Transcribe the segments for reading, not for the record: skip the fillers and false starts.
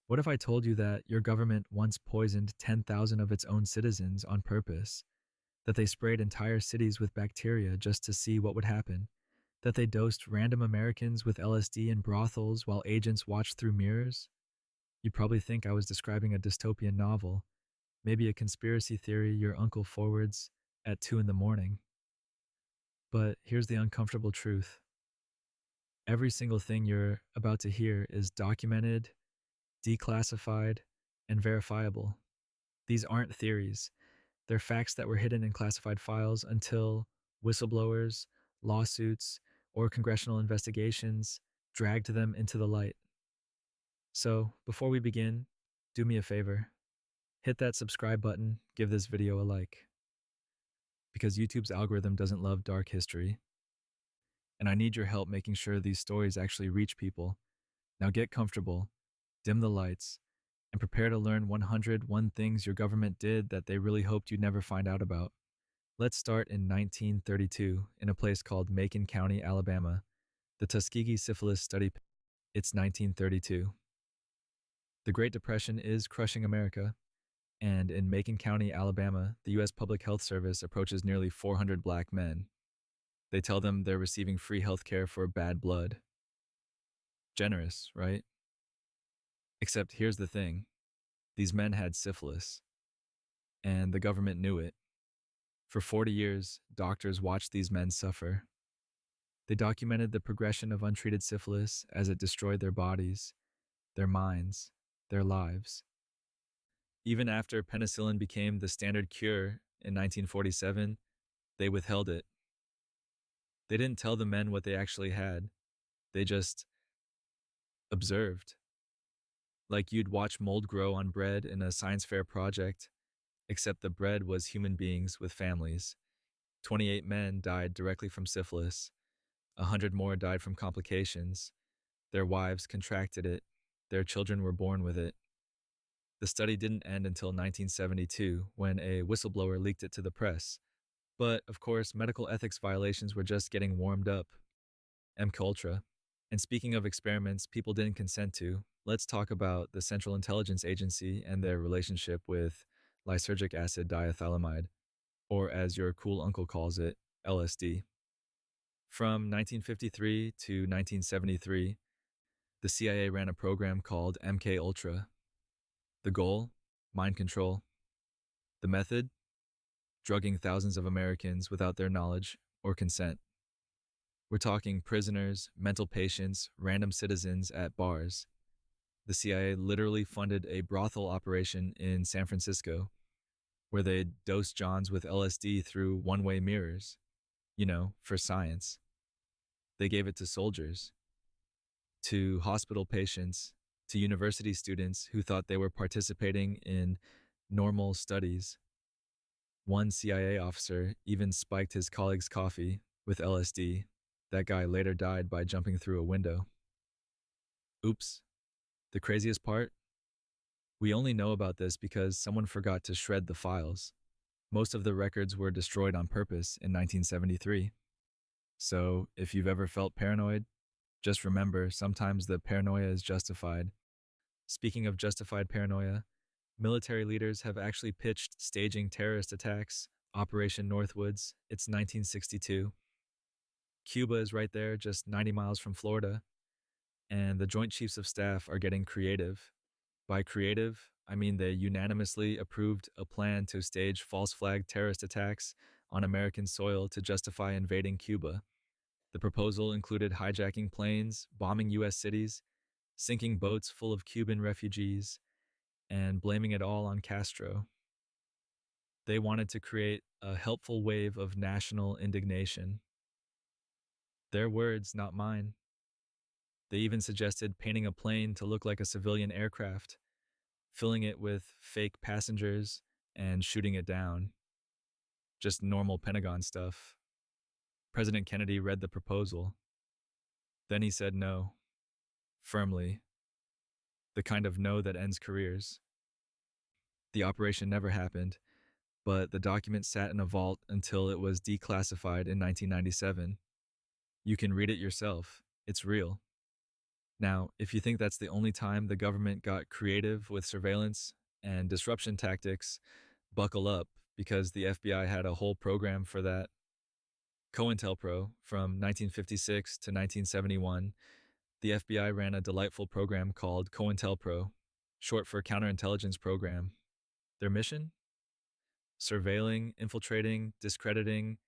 What if I told you that your government once poisoned 10,000 of its own citizens on purpose? That they sprayed entire cities with bacteria just to see what would happen? That they dosed random Americans with LSD in brothels while agents watched through mirrors? You'd probably think I was describing a dystopian novel, maybe a conspiracy theory your uncle forwards at 2 in the morning. But here's the uncomfortable truth. Every single thing you're about to hear is documented, declassified, and verifiable. These aren't theories. They're facts that were hidden in classified files until whistleblowers, lawsuits, or congressional investigations dragged them into the light. So, before we begin, do me a favor. Hit that subscribe button, give this video a like. Because YouTube's algorithm doesn't love dark history. And I need your help making sure these stories actually reach people. Now get comfortable, dim the lights, and prepare to learn 101 things your government did that they really hoped you'd never find out about. Let's start in 1932 in a place called Macon County, Alabama. The Tuskegee Syphilis Study. It's 1932. The Great Depression is crushing America, and in Macon County, Alabama, the U.S. Public Health Service approaches nearly 400 black men. They tell them they're receiving free health care for bad blood. Generous, right? Except here's the thing. These men had syphilis, and the government knew it. For 40 years, doctors watched these men suffer. They documented the progression of untreated syphilis as it destroyed their bodies, their minds, their lives. Even after penicillin became the standard cure in 1947, they withheld it. They didn't tell the men what they actually had. They just observed. Like you'd watch mold grow on bread in a science fair project, except the bread was human beings with families. 28 men died directly from syphilis. 100 more died from complications. Their wives contracted it. Their children were born with it. The study didn't end until 1972, when a whistleblower leaked it to the press. But, of course, medical ethics violations were just getting warmed up. MKUltra. And speaking of experiments people didn't consent to, let's talk about the Central Intelligence Agency and their relationship with lysergic acid diethylamide, or as your cool uncle calls it, LSD. From 1953 to 1973, the CIA ran a program called MKUltra. The goal? Mind control. The method? Drugging thousands of Americans without their knowledge or consent. We're talking prisoners, mental patients, random citizens at bars. The CIA literally funded a brothel operation in San Francisco, where they dosed Johns with LSD through one-way mirrors. For science. They gave it to soldiers, to hospital patients, to university students who thought they were participating in normal studies. One CIA officer even spiked his colleague's coffee with LSD. That guy later died by jumping through a window. Oops. The craziest part? We only know about this because someone forgot to shred the files. Most of the records were destroyed on purpose in 1973. So, if you've ever felt paranoid, just remember sometimes the paranoia is justified. Speaking of justified paranoia, military leaders have actually pitched staging terrorist attacks, Operation Northwoods. It's 1962. Cuba is right there, just 90 miles from Florida, and the Joint Chiefs of Staff are getting creative. By creative, I mean they unanimously approved a plan to stage false flag terrorist attacks on American soil to justify invading Cuba. The proposal included hijacking planes, bombing U.S. cities, sinking boats full of Cuban refugees, and blaming it all on Castro. They wanted to create a helpful wave of national indignation. Their words, not mine. They even suggested painting a plane to look like a civilian aircraft, filling it with fake passengers, and shooting it down. Just normal Pentagon stuff. President Kennedy read the proposal. Then he said no. Firmly. The kind of no that ends careers. The operation never happened, but the document sat in a vault until it was declassified in 1997. You can read it yourself. It's real. Now, if you think that's the only time the government got creative with surveillance and disruption tactics, buckle up because the FBI had a whole program for that. COINTELPRO, from 1956 to 1971, the FBI ran a delightful program called COINTELPRO, short for Counterintelligence Program. Their mission? Surveilling, infiltrating, discrediting,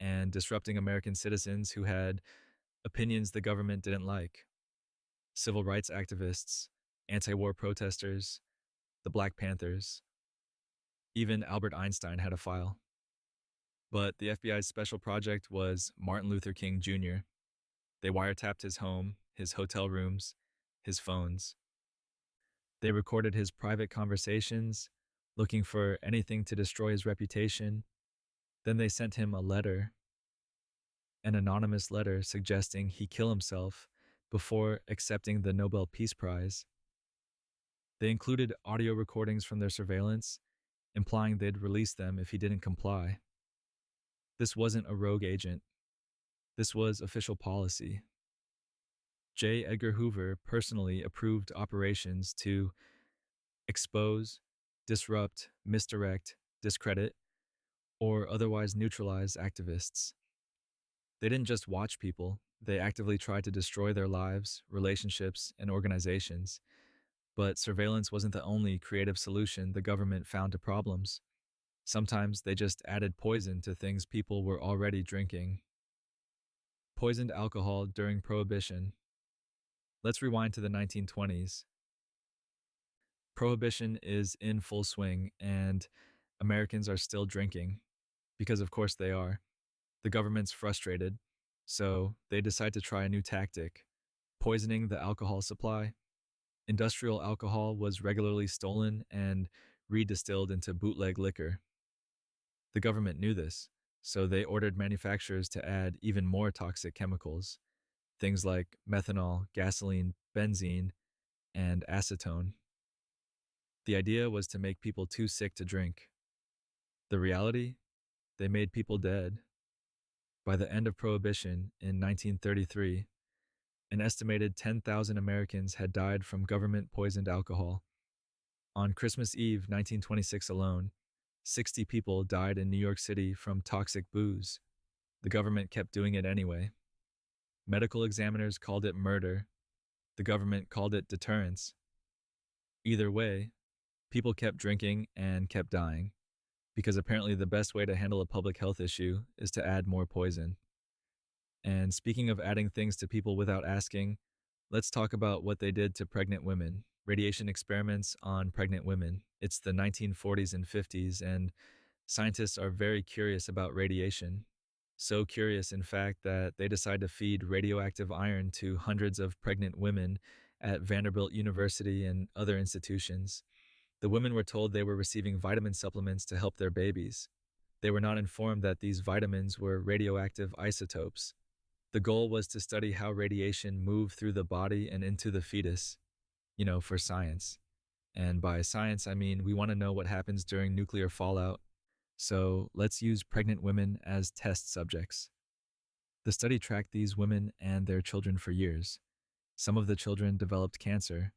and disrupting American citizens who had opinions the government didn't like. Civil rights activists, anti war protesters, the Black Panthers. Even Albert Einstein had a file. But the FBI's special project was Martin Luther King Jr. They wiretapped his home, his hotel rooms, his phones. They recorded his private conversations, looking for anything to destroy his reputation. Then they sent him a letter, an anonymous letter suggesting he kill himself before accepting the Nobel Peace Prize. They included audio recordings from their surveillance, implying they'd release them if he didn't comply. This wasn't a rogue agent. This was official policy. J. Edgar Hoover personally approved operations to expose, disrupt, misdirect, discredit, or otherwise neutralize activists. They didn't just watch people, they actively tried to destroy their lives, relationships, and organizations. But surveillance wasn't the only creative solution the government found to problems. Sometimes they just added poison to things people were already drinking. Poisoned alcohol during Prohibition. Let's rewind to the 1920s. Prohibition is in full swing, and Americans are still drinking, because of course they are. The government's frustrated, so they decide to try a new tactic, poisoning the alcohol supply. Industrial alcohol was regularly stolen and redistilled into bootleg liquor. The government knew this, so they ordered manufacturers to add even more toxic chemicals, things like methanol, gasoline, benzene, and acetone. The idea was to make people too sick to drink. The reality? They made people dead. By the end of Prohibition in 1933, an estimated 10,000 Americans had died from government poisoned alcohol. On Christmas Eve 1926 alone, 60 people died in New York City from toxic booze. The government kept doing it anyway. Medical examiners called it murder. The government called it deterrence. Either way, people kept drinking and kept dying, because apparently the best way to handle a public health issue is to add more poison. And speaking of adding things to people without asking, let's talk about what they did to pregnant women. Radiation experiments on pregnant women. It's the 1940s and 50s, and scientists are very curious about radiation. So curious, in fact, that they decide to feed radioactive iron to hundreds of pregnant women at Vanderbilt University and other institutions. The women were told they were receiving vitamin supplements to help their babies. They were not informed that these vitamins were radioactive isotopes. The goal was to study how radiation moved through the body and into the fetus, for science. And by science, I mean we want to know what happens during nuclear fallout. So let's use pregnant women as test subjects. The study tracked these women and their children for years. Some of the children developed cancer.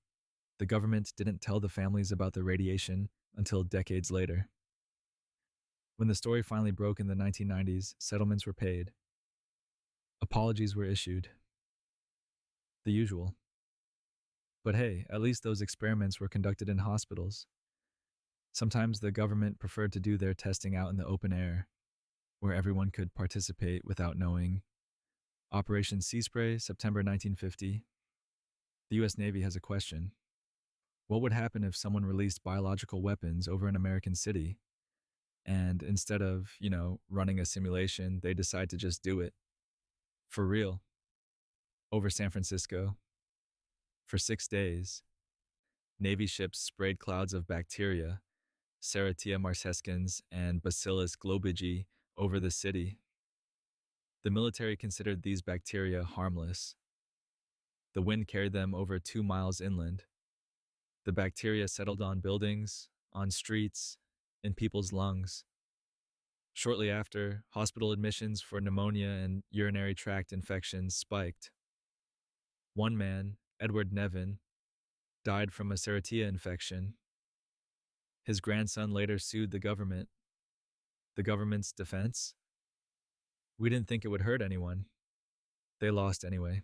The government didn't tell the families about the radiation until decades later. When the story finally broke in the 1990s, settlements were paid. Apologies were issued. The usual. But hey, at least those experiments were conducted in hospitals. Sometimes the government preferred to do their testing out in the open air, where everyone could participate without knowing. Operation Sea Spray, September 1950. The US Navy has a question. What would happen if someone released biological weapons over an American city? And instead of, running a simulation, they decide to just do it. For real. Over San Francisco. For 6 days. Navy ships sprayed clouds of bacteria, Serratia marcescens and Bacillus globigi, over the city. The military considered these bacteria harmless. The wind carried them over 2 miles inland. The bacteria settled on buildings, on streets, in people's lungs. Shortly after, hospital admissions for pneumonia and urinary tract infections spiked. One man, Edward Nevin, died from a Serratia infection. His grandson later sued the government. The government's defense? We didn't think it would hurt anyone. They lost anyway.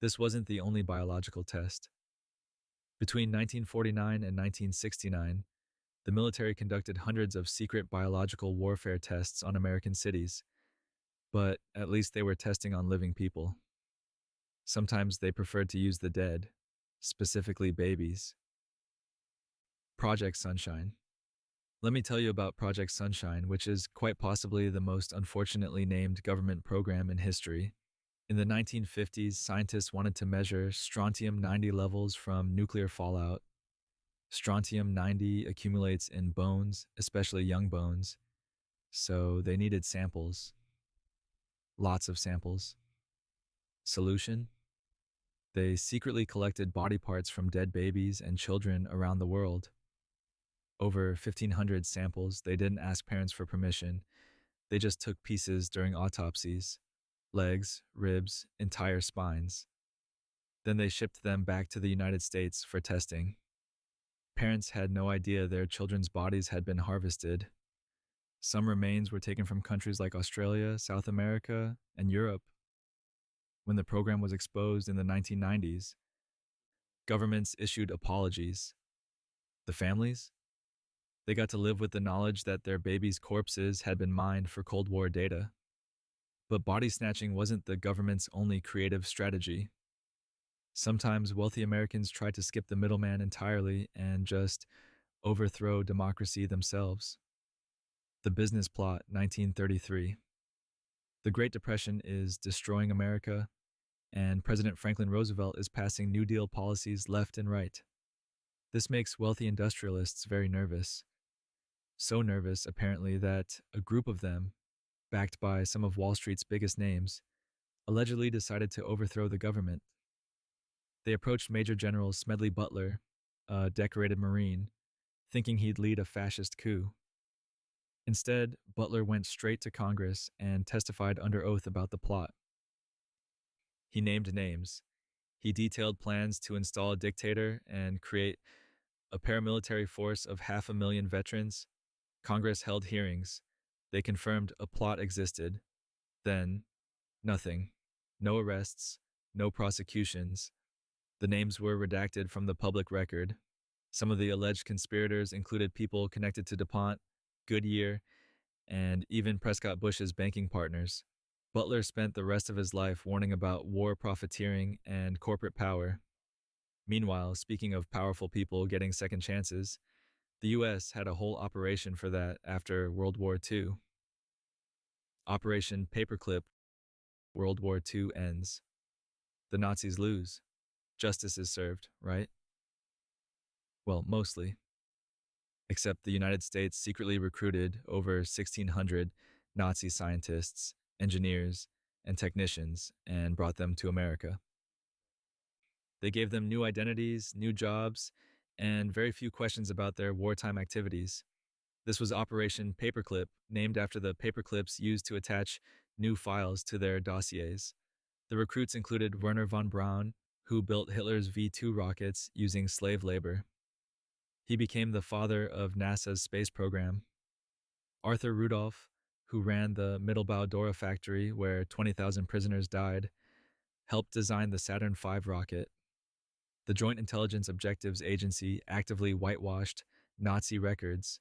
This wasn't the only biological test. Between 1949 and 1969, the military conducted hundreds of secret biological warfare tests on American cities, but at least they were testing on living people. Sometimes they preferred to use the dead, specifically babies. Project Sunshine. Let me tell you about Project Sunshine, which is quite possibly the most unfortunately named government program in history. In the 1950s, scientists wanted to measure strontium-90 levels from nuclear fallout. Strontium-90 accumulates in bones, especially young bones, so they needed samples. Lots of samples. Solution? They secretly collected body parts from dead babies and children around the world. Over 1,500 samples. They didn't ask parents for permission. They just took pieces during autopsies. Legs, ribs, entire spines. Then they shipped them back to the United States for testing. Parents had no idea their children's bodies had been harvested. Some remains were taken from countries like Australia, South America, and Europe. When the program was exposed in the 1990s, governments issued apologies. The families? They got to live with the knowledge that their babies' corpses had been mined for Cold War data. But body snatching wasn't the government's only creative strategy. Sometimes wealthy Americans tried to skip the middleman entirely and just overthrow democracy themselves. The Business Plot, 1933. The Great Depression is destroying America, and President Franklin Roosevelt is passing New Deal policies left and right. This makes wealthy industrialists very nervous. So nervous, apparently, that a group of them, backed by some of Wall Street's biggest names, allegedly decided to overthrow the government. They approached Major General Smedley Butler, a decorated Marine, thinking he'd lead a fascist coup. Instead, Butler went straight to Congress and testified under oath about the plot. He named names. He detailed plans to install a dictator and create a paramilitary force of 500,000 veterans. Congress held hearings. They confirmed a plot existed. Then, nothing. No arrests, no prosecutions. The names were redacted from the public record. Some of the alleged conspirators included people connected to DuPont, Goodyear, and even Prescott Bush's banking partners. Butler spent the rest of his life warning about war profiteering and corporate power. Meanwhile, speaking of powerful people getting second chances, the U.S. had a whole operation for that after World War II. Operation Paperclip. World War II ends. The Nazis lose. Justice is served, right? Well, mostly. Except the United States secretly recruited over 1,600 Nazi scientists, engineers, and technicians and brought them to America. They gave them new identities, new jobs, and very few questions about their wartime activities. This was Operation Paperclip, named after the paperclips used to attach new files to their dossiers. The recruits included Werner von Braun, who built Hitler's V-2 rockets using slave labor. He became the father of NASA's space program. Arthur Rudolph, who ran the Mittelbau-Dora factory where 20,000 prisoners died, helped design the Saturn V rocket. The Joint Intelligence Objectives Agency actively whitewashed Nazi records,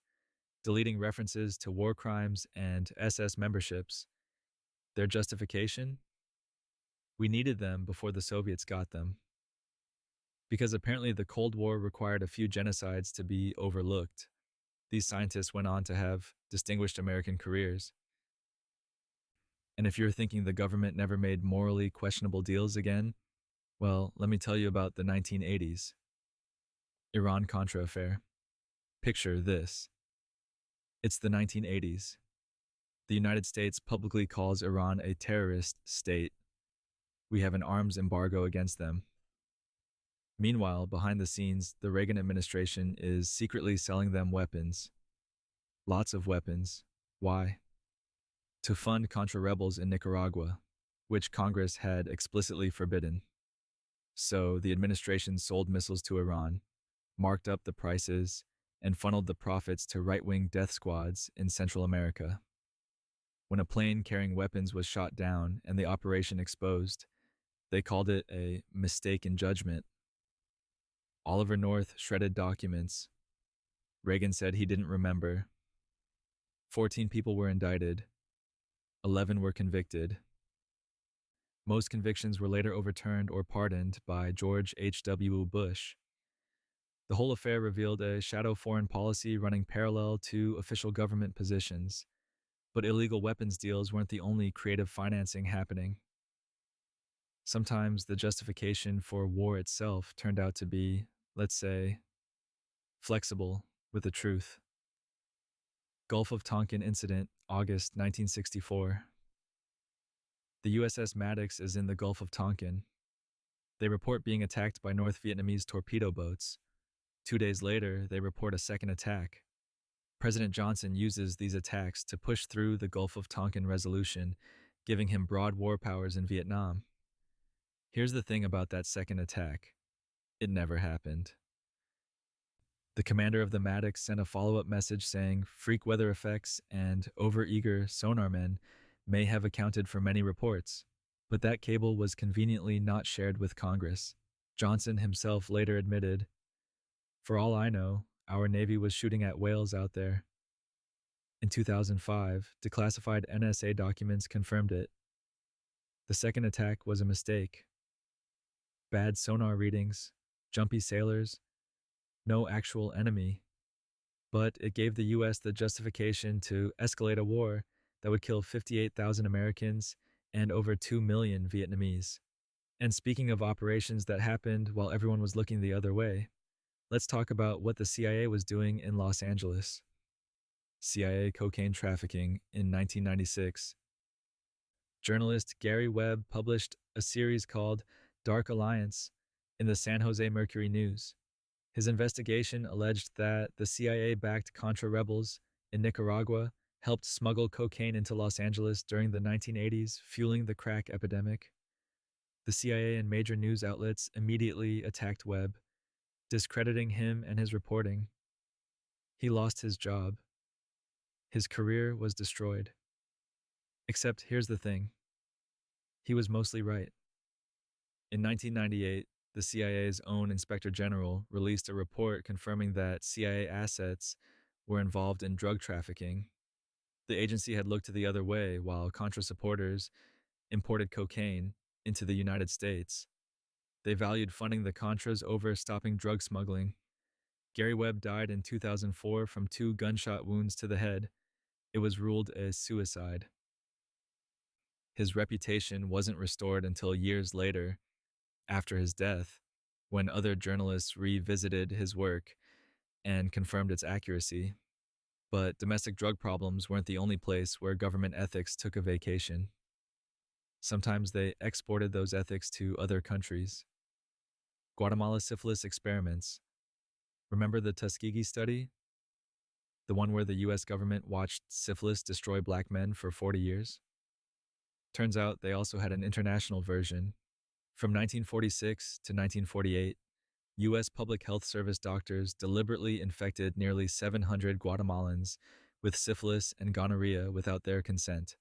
deleting references to war crimes and SS memberships. Their justification? We needed them before the Soviets got them. Because apparently the Cold War required a few genocides to be overlooked, these scientists went on to have distinguished American careers. And if you're thinking the government never made morally questionable deals again, well, let me tell you about the 1980s. Iran-Contra affair. Picture this. It's the 1980s. The United States publicly calls Iran a terrorist state. We have an arms embargo against them. Meanwhile, behind the scenes, the Reagan administration is secretly selling them weapons. Lots of weapons. Why? To fund Contra rebels in Nicaragua, which Congress had explicitly forbidden. So the administration sold missiles to Iran, marked up the prices, and funneled the profits to right wing death squads in Central America. When a plane carrying weapons was shot down and the operation exposed, they called it a mistake in judgment. Oliver North shredded documents. Reagan said he didn't remember. 14 people were indicted. 11 were convicted. Most convictions were later overturned or pardoned by George H.W. Bush. The whole affair revealed a shadow foreign policy running parallel to official government positions. But illegal weapons deals weren't the only creative financing happening. Sometimes the justification for war itself turned out to be, let's say, flexible with the truth. Gulf of Tonkin Incident, August 1964. The USS Maddox is in the Gulf of Tonkin. They report being attacked by North Vietnamese torpedo boats. 2 days later, they report a second attack. President Johnson uses these attacks to push through the Gulf of Tonkin resolution, giving him broad war powers in Vietnam. Here's the thing about that second attack. It never happened. The commander of the Maddox sent a follow-up message saying freak weather effects and overeager sonarmen may have accounted for many reports, but that cable was conveniently not shared with Congress. Johnson himself later admitted, "For all I know, our Navy was shooting at whales out there." In 2005, declassified NSA documents confirmed it. The second attack was a mistake. Bad sonar readings, jumpy sailors, no actual enemy. But it gave the US the justification to escalate a war that would kill 58,000 Americans and over 2 million Vietnamese. And speaking of operations that happened while everyone was looking the other way, let's talk about what the CIA was doing in Los Angeles. CIA cocaine trafficking in 1996. Journalist Gary Webb published a series called Dark Alliance in the San Jose Mercury News. His investigation alleged that the CIA-backed Contra rebels in Nicaragua helped smuggle cocaine into Los Angeles during the 1980s, fueling the crack epidemic. The CIA and major news outlets immediately attacked Webb, discrediting him and his reporting. He lost his job. His career was destroyed. Except here's the thing. He was mostly right. In 1998, the CIA's own Inspector General released a report confirming that CIA assets were involved in drug trafficking. The agency had looked the other way while Contra supporters imported cocaine into the United States. They valued funding the Contras over stopping drug smuggling. Gary Webb died in 2004 from 2 gunshot wounds to the head. It was ruled a suicide. His reputation wasn't restored until years later, after his death, when other journalists revisited his work and confirmed its accuracy. But domestic drug problems weren't the only place where government ethics took a vacation. Sometimes they exported those ethics to other countries. Guatemala syphilis experiments. Remember the Tuskegee study? The one where the US government watched syphilis destroy black men for 40 years? Turns out they also had an international version. From 1946 to 1948, U.S. Public Health Service doctors deliberately infected nearly 700 Guatemalans with syphilis and gonorrhea without their consent.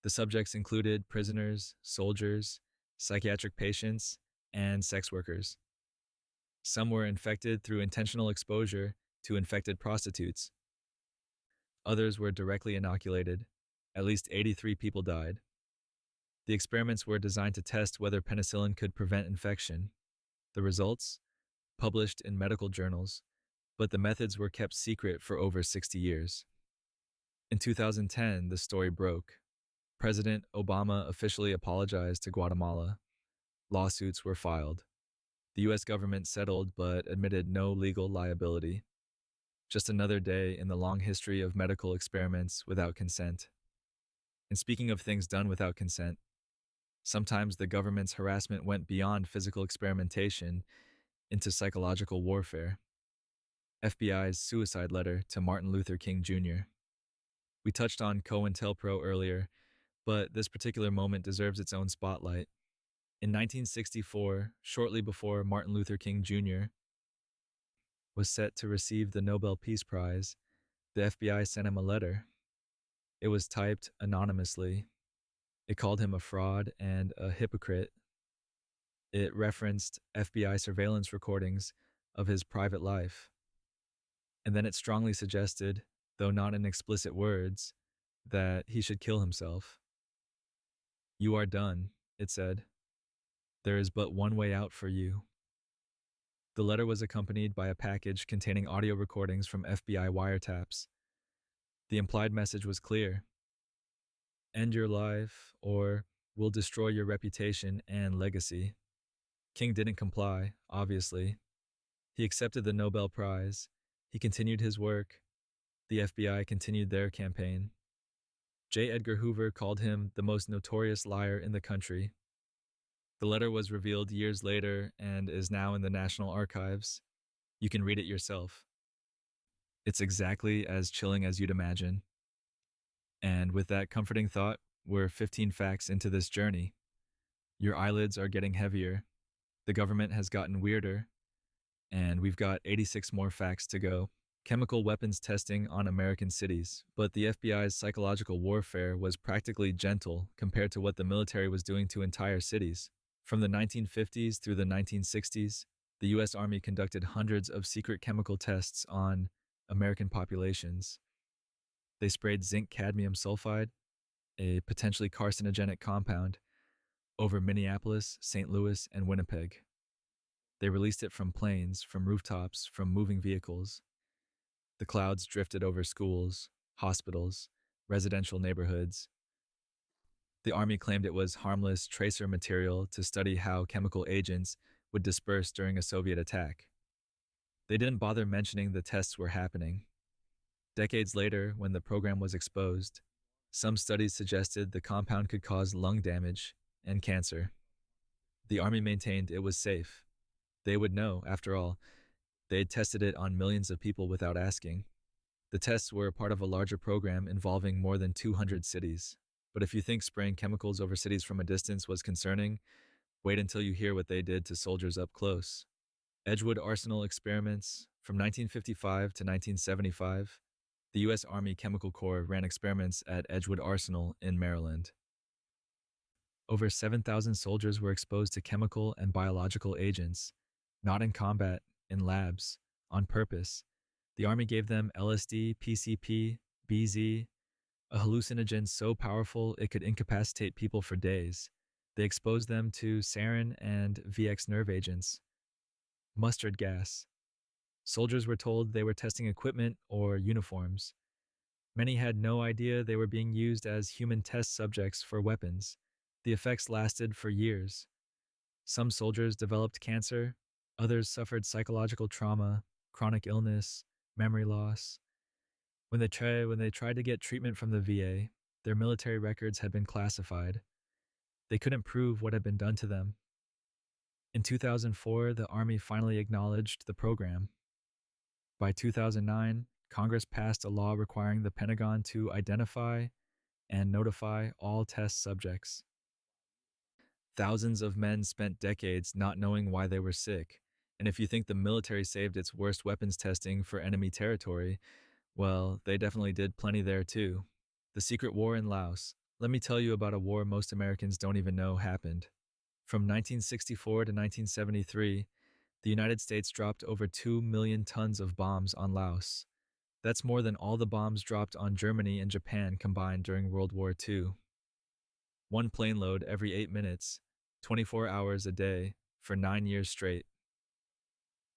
The subjects included prisoners, soldiers, psychiatric patients, and sex workers. Some were infected through intentional exposure to infected prostitutes. Others were directly inoculated. At least 83 people died. The experiments were designed to test whether penicillin could prevent infection. The results? Published in medical journals, but the methods were kept secret for over 60 years. In 2010, the story broke. President Obama officially apologized to Guatemala. Lawsuits were filed. The U.S. government settled but admitted no legal liability. Just another day in the long history of medical experiments without consent. And speaking of things done without consent, sometimes the government's harassment went beyond physical experimentation into psychological warfare. FBI's suicide letter to Martin Luther King Jr. We touched on COINTELPRO earlier, but this particular moment deserves its own spotlight. In 1964, shortly before Martin Luther King Jr. was set to receive the Nobel Peace Prize, the FBI sent him a letter. It was typed anonymously. It called him a fraud and a hypocrite. It referenced FBI surveillance recordings of his private life. And then it strongly suggested, though not in explicit words, that he should kill himself. "You are done," it said. "There is but one way out for you." The letter was accompanied by a package containing audio recordings from FBI wiretaps. The implied message was clear: end your life, or we'll destroy your reputation and legacy. King didn't comply, obviously. He accepted the Nobel Prize. He continued his work. The FBI continued their campaign. J. Edgar Hoover called him the most notorious liar in the country. The letter was revealed years later and is now in the National Archives. You can read it yourself. It's exactly as chilling as you'd imagine. And with that comforting thought, we're 15 facts into this journey. Your eyelids are getting heavier. The government has gotten weirder. And we've got 86 more facts to go. Chemical weapons testing on American cities, but the FBI's psychological warfare was practically gentle compared to what the military was doing to entire cities. From the 1950s through the 1960s, the US Army conducted hundreds of secret chemical tests on American populations. They sprayed zinc cadmium sulfide, a potentially carcinogenic compound, over Minneapolis, St. Louis, and Winnipeg. They released it from planes, from rooftops, from moving vehicles. The clouds drifted over schools, hospitals, residential neighborhoods. The Army claimed it was harmless tracer material to study how chemical agents would disperse during a Soviet attack. They didn't bother mentioning the tests were happening. Decades later, when the program was exposed, some studies suggested the compound could cause lung damage and cancer. The Army maintained it was safe. They would know, after all. They had tested it on millions of people without asking. The tests were part of a larger program involving more than 200 cities. But if you think spraying chemicals over cities from a distance was concerning, wait until you hear what they did to soldiers up close. Edgewood Arsenal experiments. From 1955 to 1975, the U.S. Army Chemical Corps ran experiments at Edgewood Arsenal in Maryland. Over 7,000 soldiers were exposed to chemical and biological agents, not in combat, in labs, on purpose. The Army gave them LSD, PCP, BZ, a hallucinogen so powerful it could incapacitate people for days. They exposed them to sarin and VX nerve agents. Mustard gas. Soldiers were told they were testing equipment or uniforms. Many had no idea they were being used as human test subjects for weapons. The effects lasted for years. Some soldiers developed cancer, others suffered psychological trauma, chronic illness, memory loss. When they tried to get treatment from the VA, their military records had been classified. They couldn't prove what had been done to them. In 2004, the Army finally acknowledged the program. By 2009, Congress passed a law requiring the Pentagon to identify and notify all test subjects. Thousands of men spent decades not knowing why they were sick, and if you think the military saved its worst weapons testing for enemy territory, well, they definitely did plenty there too. The secret war in Laos. Let me tell you about a war most Americans don't even know happened. From 1964 to 1973, the United States dropped over 2 million tons of bombs on Laos. That's more than all the bombs dropped on Germany and Japan combined during World War II. One plane load every 8 minutes, 24 hours a day, for 9 years straight.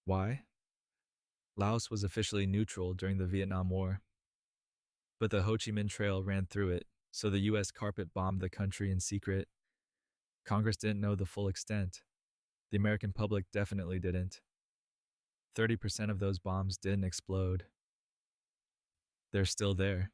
Why? Laos was officially neutral during the Vietnam War. But the Ho Chi Minh Trail ran through it, so the U.S. carpet bombed the country in secret. Congress didn't know the full extent. The American public definitely didn't. 30% of those bombs didn't explode. They're still there.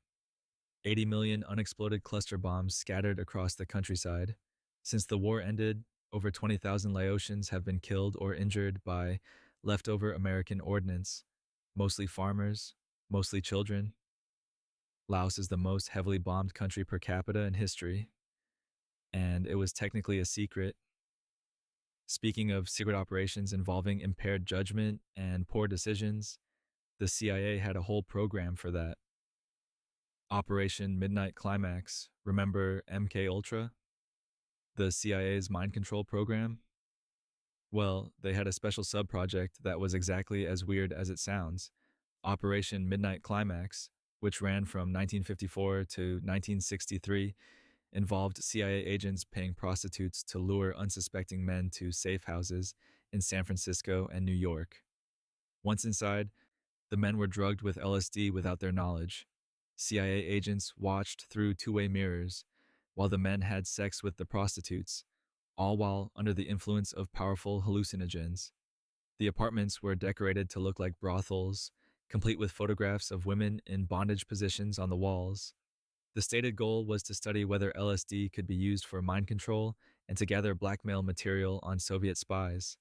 80 million unexploded cluster bombs scattered across the countryside. Since the war ended, over 20,000 Laotians have been killed or injured by leftover American ordnance, mostly farmers, mostly children. Laos is the most heavily bombed country per capita in history, and it was technically a secret. Speaking of secret operations involving impaired judgment and poor decisions, the CIA had a whole program for that. Operation Midnight Climax. Remember MK Ultra, the CIA's mind control program? Well, they had a special subproject that was exactly as weird as it sounds. Operation Midnight Climax, which ran from 1954 to 1963, involved CIA agents paying prostitutes to lure unsuspecting men to safe houses in San Francisco and New York. Once inside, the men were drugged with LSD without their knowledge. CIA agents watched through two-way mirrors while the men had sex with the prostitutes, all while under the influence of powerful hallucinogens. The apartments were decorated to look like brothels, complete with photographs of women in bondage positions on the walls. The stated goal was to study whether LSD could be used for mind control and to gather blackmail material on Soviet spies.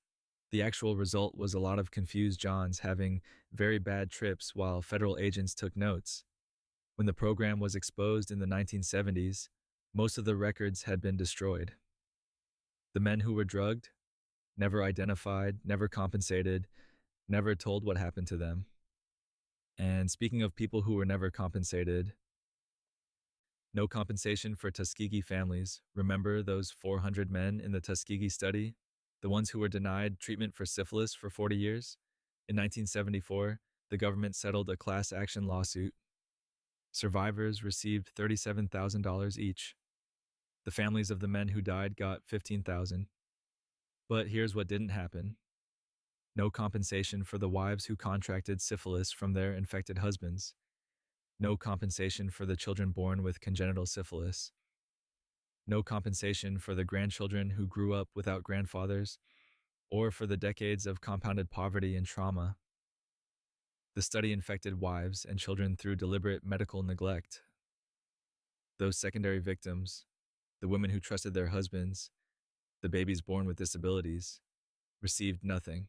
The actual result was a lot of confused Johns having very bad trips while federal agents took notes. When the program was exposed in the 1970s, most of the records had been destroyed. The men who were drugged, never identified, never compensated, never told what happened to them. And speaking of people who were never compensated, no compensation for Tuskegee families. Remember those 400 men in the Tuskegee study? The ones who were denied treatment for syphilis for 40 years? In 1974, the government settled a class action lawsuit. Survivors received $37,000 each. The families of the men who died got $15,000. But here's what didn't happen. No compensation for the wives who contracted syphilis from their infected husbands. No compensation for the children born with congenital syphilis. No compensation for the grandchildren who grew up without grandfathers, or for the decades of compounded poverty and trauma. The study infected wives and children through deliberate medical neglect. Those secondary victims, the women who trusted their husbands, the babies born with disabilities, received nothing.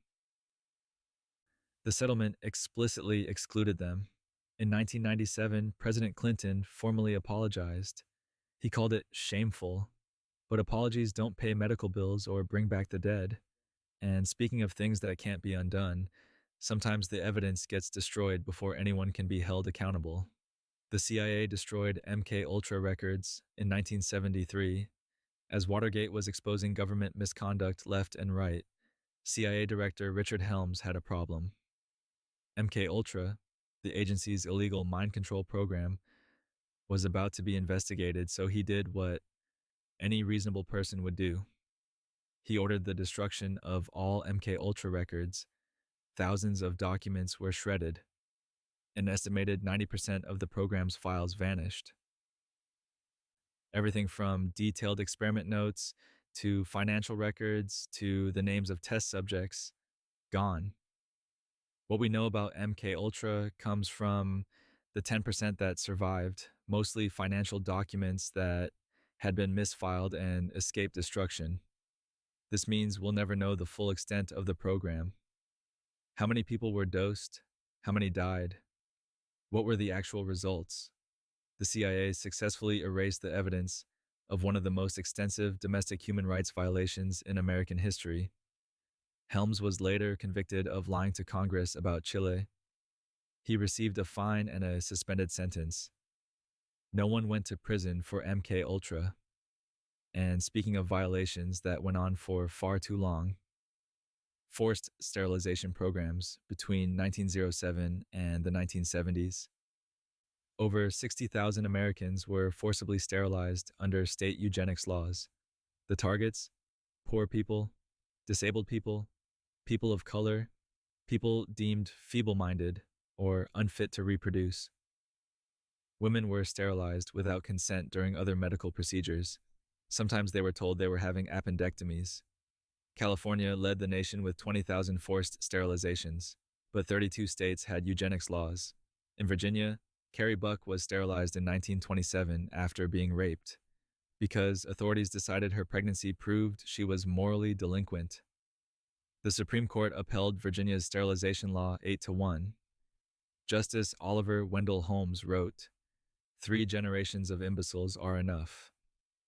The settlement explicitly excluded them. In 1997, President Clinton formally apologized. He called it shameful, but apologies don't pay medical bills or bring back the dead. And speaking of things that can't be undone, sometimes the evidence gets destroyed before anyone can be held accountable. The CIA destroyed MK Ultra records in 1973 as Watergate was exposing government misconduct left and right. CIA Director Richard Helms had a problem. MK Ultra, the agency's illegal mind control program, was about to be investigated, so he did what any reasonable person would do. He ordered the destruction of all MK Ultra records. Thousands of documents were shredded. An estimated 90% of the program's files vanished. Everything from detailed experiment notes to financial records to the names of test subjects, gone. What we know about MK Ultra comes from the 10% that survived, mostly financial documents that had been misfiled and escaped destruction. This means we'll never know the full extent of the program. How many people were dosed? How many died? What were the actual results? The CIA successfully erased the evidence of one of the most extensive domestic human rights violations in American history. Helms was later convicted of lying to Congress about Chile. He received a fine and a suspended sentence. No one went to prison for MK Ultra. And speaking of violations that went on for far too long, forced sterilization programs between 1907 and the 1970s. Over 60,000 Americans were forcibly sterilized under state eugenics laws. The targets? Poor people, disabled people, people of color, people deemed feeble-minded or unfit to reproduce. Women were sterilized without consent during other medical procedures. Sometimes they were told they were having appendectomies. California led the nation with 20,000 forced sterilizations, but 32 states had eugenics laws. In Virginia, Carrie Buck was sterilized in 1927 after being raped, because authorities decided her pregnancy proved she was morally delinquent. The Supreme Court upheld Virginia's sterilization law 8-1. Justice Oliver Wendell Holmes wrote, "3 generations of imbeciles are enough."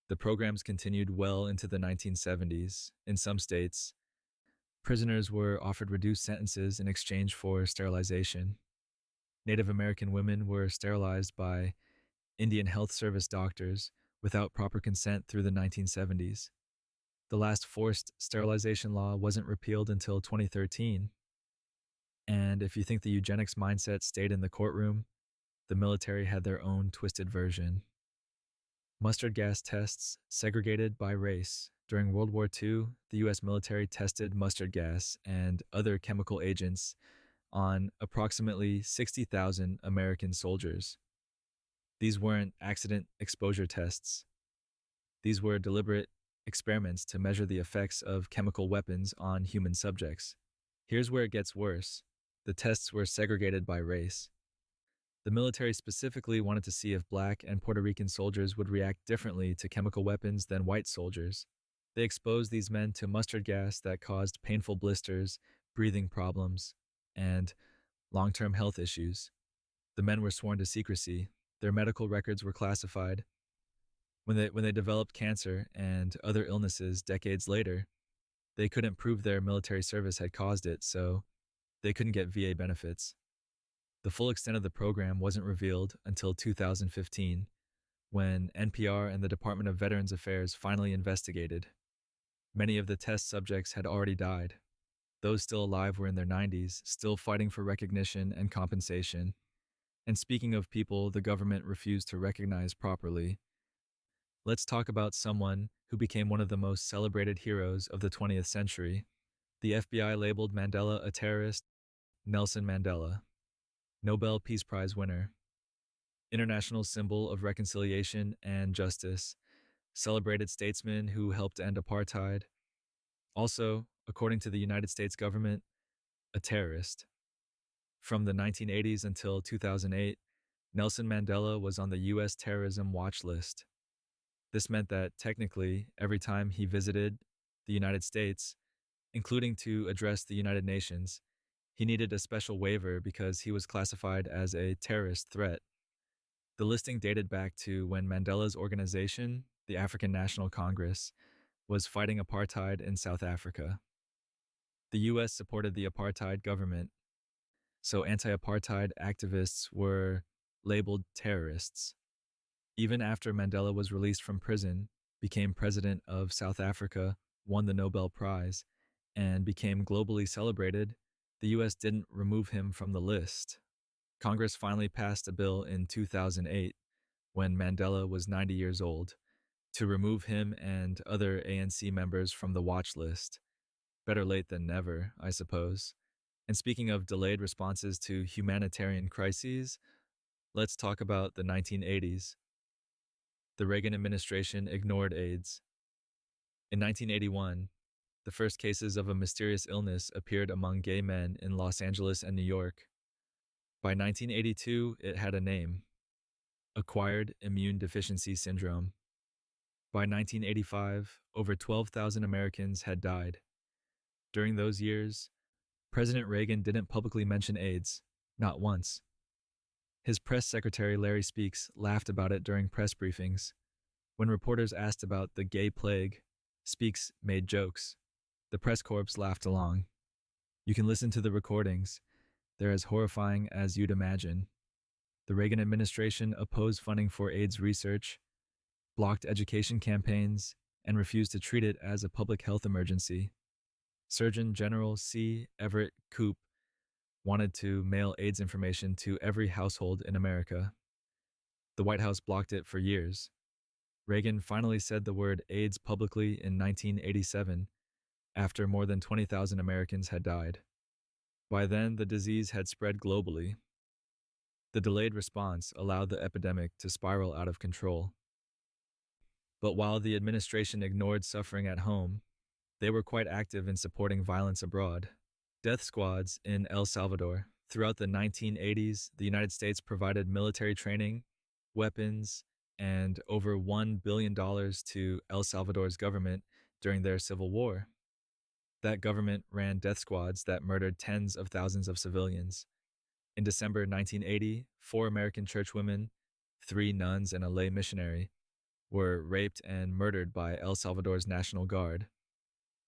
The programs continued well into the 1970s. In some states, prisoners were offered reduced sentences in exchange for sterilization. Native American women were sterilized by Indian Health Service doctors without proper consent through the 1970s. The last forced sterilization law wasn't repealed until 2013. And if you think the eugenics mindset stayed in the courtroom, the military had their own twisted version. Mustard gas tests segregated by race. During World War II, the US military tested mustard gas and other chemical agents on approximately 60,000 American soldiers. These weren't accident exposure tests. These were deliberate experiments to measure the effects of chemical weapons on human subjects. Here's where it gets worse. The tests were segregated by race. The military specifically wanted to see if Black and Puerto Rican soldiers would react differently to chemical weapons than white soldiers. They exposed these men to mustard gas that caused painful blisters, breathing problems, and long-term health issues. The men were sworn to secrecy. Their medical records were classified. When they developed cancer and other illnesses decades later, they couldn't prove their military service had caused it, so they couldn't get VA benefits. The full extent of the program wasn't revealed until 2015, when NPR and the Department of Veterans Affairs finally investigated. Many of the test subjects had already died. Those still alive were in their 90s, still fighting for recognition and compensation. And speaking of people the government refused to recognize properly, let's talk about someone who became one of the most celebrated heroes of the 20th century. The FBI labeled Mandela a terrorist. Nelson Mandela, Nobel Peace Prize winner, international symbol of reconciliation and justice, celebrated statesman who helped end apartheid. Also, according to the United States government, a terrorist. From the 1980s until 2008, Nelson Mandela was on the U.S. terrorism watch list. This meant that technically, every time he visited the United States, including to address the United Nations, he needed a special waiver because he was classified as a terrorist threat. The listing dated back to when Mandela's organization, the African National Congress, was fighting apartheid in South Africa. The US supported the apartheid government, so anti-apartheid activists were labeled terrorists. Even after Mandela was released from prison, became president of South Africa, won the Nobel Prize, and became globally celebrated, the US didn't remove him from the list. Congress finally passed a bill in 2008, when Mandela was 90 years old, to remove him and other ANC members from the watch list. Better late than never, I suppose. And speaking of delayed responses to humanitarian crises, let's talk about the 1980s. The Reagan administration ignored AIDS. In 1981, the first cases of a mysterious illness appeared among gay men in Los Angeles and New York. By 1982, it had a name: Acquired Immune Deficiency Syndrome. By 1985, over 12,000 Americans had died. During those years, President Reagan didn't publicly mention AIDS, not once. His press secretary, Larry Speakes, laughed about it during press briefings. When reporters asked about the gay plague, Speakes made jokes. The press corps laughed along. You can listen to the recordings. They're as horrifying as you'd imagine. The Reagan administration opposed funding for AIDS research, blocked education campaigns, and refused to treat it as a public health emergency. Surgeon General C. Everett Koop wanted to mail AIDS information to every household in America. The White House blocked it for years. Reagan finally said the word AIDS publicly in 1987, after more than 20,000 Americans had died. By then, the disease had spread globally. The delayed response allowed the epidemic to spiral out of control. But while the administration ignored suffering at home, they were quite active in supporting violence abroad. Death squads in El Salvador. Throughout the 1980s, the United States provided military training, weapons, and over $1 billion to El Salvador's government during their civil war. That government ran death squads that murdered tens of thousands of civilians. In December 1980, 4 American churchwomen, 3 nuns, and a lay missionary were raped and murdered by El Salvador's National Guard.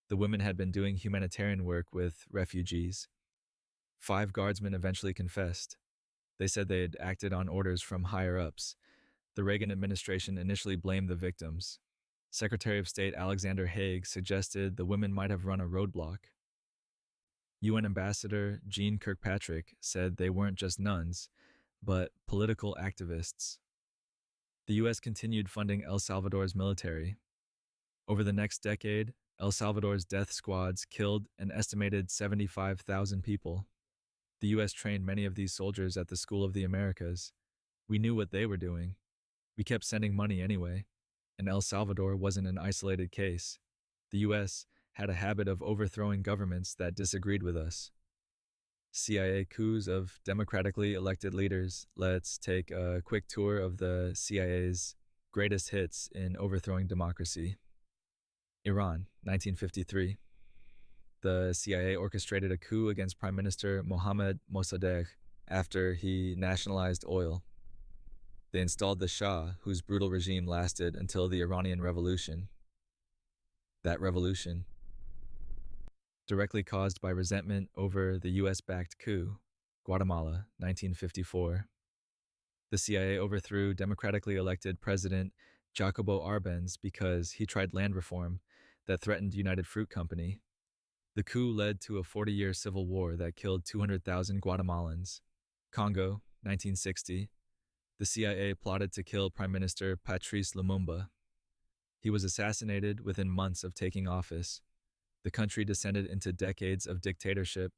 The women had been doing humanitarian work with refugees. 5 guardsmen eventually confessed. They said they had acted on orders from higher ups. The Reagan administration initially blamed the victims. Secretary of State Alexander Haig suggested the women might have run a roadblock. UN Ambassador Jean Kirkpatrick said they weren't just nuns, but political activists. The US continued funding El Salvador's military. Over the next decade, El Salvador's death squads killed an estimated 75,000 people. The US trained many of these soldiers at the School of the Americas. We knew what they were doing. We kept sending money anyway, and El Salvador wasn't an isolated case. The US had a habit of overthrowing governments that disagreed with us. CIA coups of democratically elected leaders. Let's take a quick tour of the CIA's greatest hits in overthrowing democracy. Iran, 1953. The CIA orchestrated a coup against Prime Minister Mohammad Mossadegh after he nationalized oil. They installed the Shah, whose brutal regime lasted until the Iranian Revolution. That revolution, directly caused by resentment over the US-backed coup, Guatemala, 1954. The CIA overthrew democratically elected President Jacobo Arbenz because he tried land reform that threatened United Fruit Company. The coup led to a 40-year civil war that killed 200,000 Guatemalans. Congo, 1960. The CIA plotted to kill Prime Minister Patrice Lumumba. He was assassinated within months of taking office. The country descended into decades of dictatorship.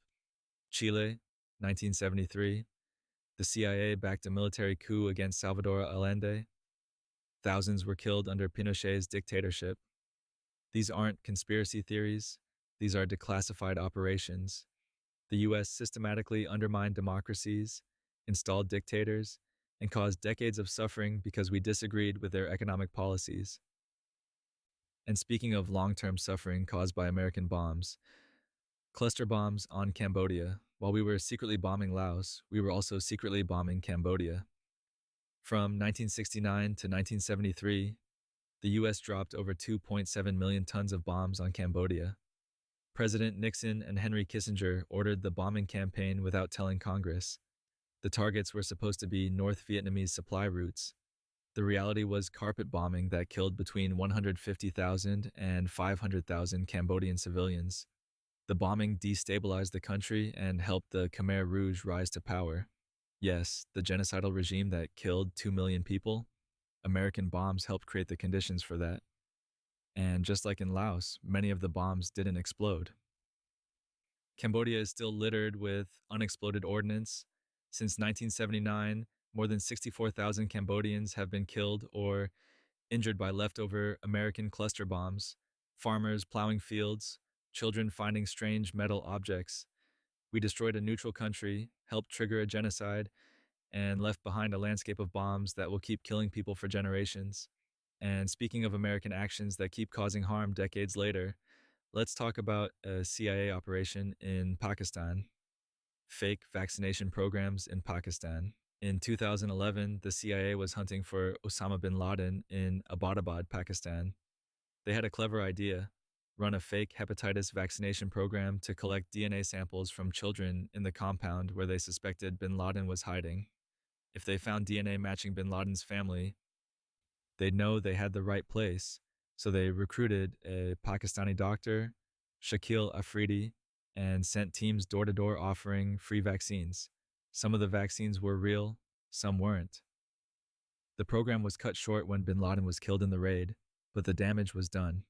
Chile, 1973. The CIA backed a military coup against Salvador Allende. Thousands were killed under Pinochet's dictatorship. These aren't conspiracy theories. These are declassified operations. The US systematically undermined democracies, installed dictators, and caused decades of suffering because we disagreed with their economic policies. And speaking of long-term suffering caused by American bombs, cluster bombs on Cambodia. While we were secretly bombing Laos, we were also secretly bombing Cambodia. From 1969 to 1973, the US dropped over 2.7 million tons of bombs on Cambodia. President Nixon and Henry Kissinger ordered the bombing campaign without telling Congress. The targets were supposed to be North Vietnamese supply routes. The reality was carpet bombing that killed between 150,000 and 500,000 Cambodian civilians. The bombing destabilized the country and helped the Khmer Rouge rise to power. Yes, the genocidal regime that killed 2 million people. American bombs helped create the conditions for that. And just like in Laos, many of the bombs didn't explode. Cambodia is still littered with unexploded ordnance. Since 1979, more than 64,000 Cambodians have been killed or injured by leftover American cluster bombs, farmers plowing fields, children finding strange metal objects. We destroyed a neutral country, helped trigger a genocide, and left behind a landscape of bombs that will keep killing people for generations. And speaking of American actions that keep causing harm decades later, let's talk about a CIA operation in Pakistan. Fake vaccination programs in Pakistan. In 2011, the CIA was hunting for Osama bin Laden in Abbottabad, Pakistan. They had a clever idea: run a fake hepatitis vaccination program to collect DNA samples from children in the compound where they suspected bin Laden was hiding. If they found DNA matching bin Laden's family, they'd know they had the right place. So they recruited a Pakistani doctor, Shakil Afridi, and sent teams door to door offering free vaccines. Some of the vaccines were real, some weren't. The program was cut short when bin Laden was killed in the raid, but the damage was done.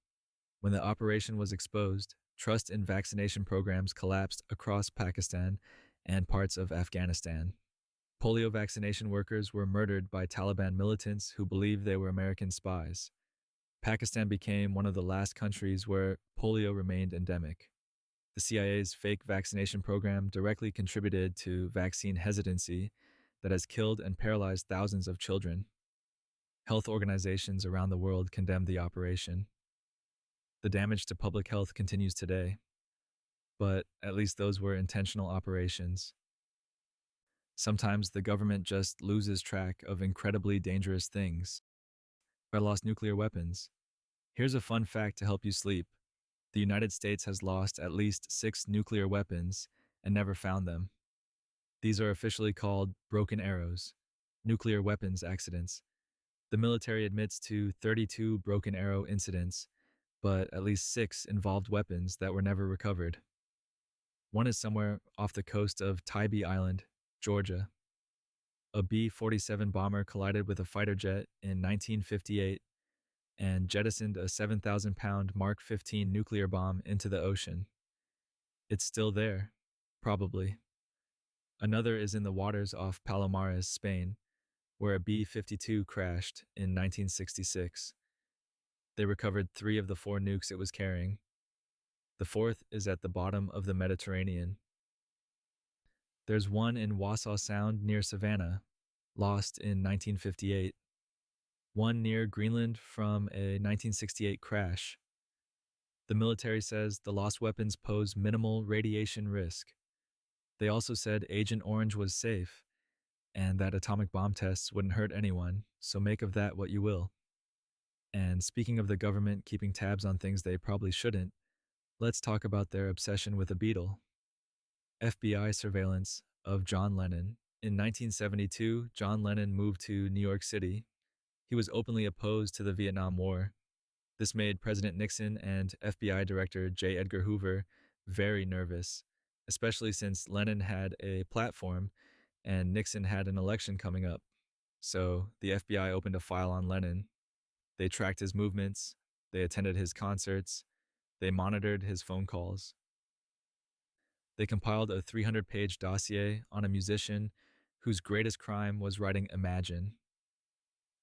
When the operation was exposed, trust in vaccination programs collapsed across Pakistan and parts of Afghanistan. Polio vaccination workers were murdered by Taliban militants who believed they were American spies. Pakistan became one of the last countries where polio remained endemic. The CIA's fake vaccination program directly contributed to vaccine hesitancy that has killed and paralyzed thousands of children. Health organizations around the world condemned the operation. The damage to public health continues today, but at least those were intentional operations. Sometimes the government just loses track of incredibly dangerous things. I lost nuclear weapons. Here's a fun fact to help you sleep. The United States has lost at least 6 nuclear weapons and never found them. These are officially called broken arrows, nuclear weapons accidents. The military admits to 32 broken arrow incidents, but at least 6 involved weapons that were never recovered. One is somewhere off the coast of Tybee Island, Georgia. A B 47 bomber collided with a fighter jet in 1958 and jettisoned a 7,000-pound Mark 15 nuclear bomb into the ocean. It's still there, probably. Another is in the waters off Palomares, Spain, where a B 52 crashed in 1966. They recovered 3 of the 4 nukes it was carrying. The fourth is at the bottom of the Mediterranean. There's one in Wassaw Sound near Savannah, lost in 1958. One near Greenland from a 1968 crash. The military says the lost weapons pose minimal radiation risk. They also said Agent Orange was safe and that atomic bomb tests wouldn't hurt anyone, so make of that what you will. And speaking of the government keeping tabs on things they probably shouldn't, let's talk about their obsession with a beetle. FBI surveillance of John Lennon. In 1972, John Lennon moved to New York City. He was openly opposed to the Vietnam War. This made President Nixon and FBI Director J. Edgar Hoover very nervous, especially since Lennon had a platform and Nixon had an election coming up. So the FBI opened a file on Lennon. They tracked his movements, they attended his concerts, they monitored his phone calls. They compiled a 300-page dossier on a musician whose greatest crime was writing Imagine.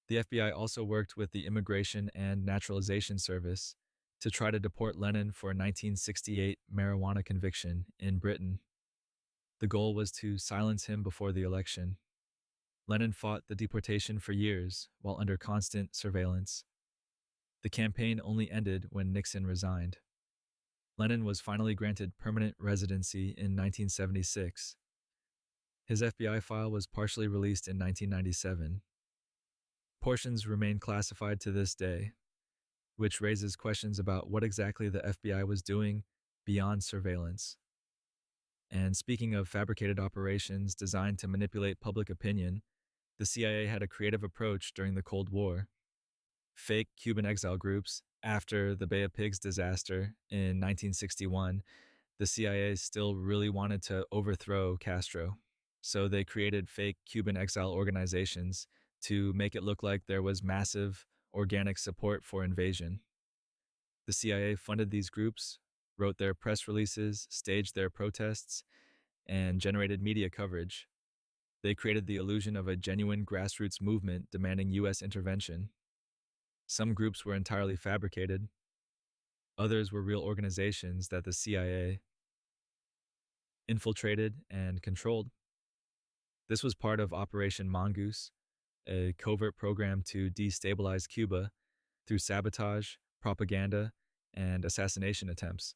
The FBI also worked with the Immigration and Naturalization Service to try to deport Lennon for a 1968 marijuana conviction in Britain. The goal was to silence him before the election. Lennon fought the deportation for years while under constant surveillance. The campaign only ended when Nixon resigned. Lennon was finally granted permanent residency in 1976. His FBI file was partially released in 1997. Portions remain classified to this day, which raises questions about what exactly the FBI was doing beyond surveillance. And speaking of fabricated operations designed to manipulate public opinion, the CIA had a creative approach during the Cold War. Fake Cuban exile groups, after the Bay of Pigs disaster in 1961, the CIA still really wanted to overthrow Castro. So they created fake Cuban exile organizations to make it look like there was massive organic support for invasion. The CIA funded these groups, wrote their press releases, staged their protests, and generated media coverage. They created the illusion of a genuine grassroots movement demanding U.S. intervention. Some groups were entirely fabricated. Others were real organizations that the CIA infiltrated and controlled. This was part of Operation Mongoose, a covert program to destabilize Cuba through sabotage, propaganda, and assassination attempts.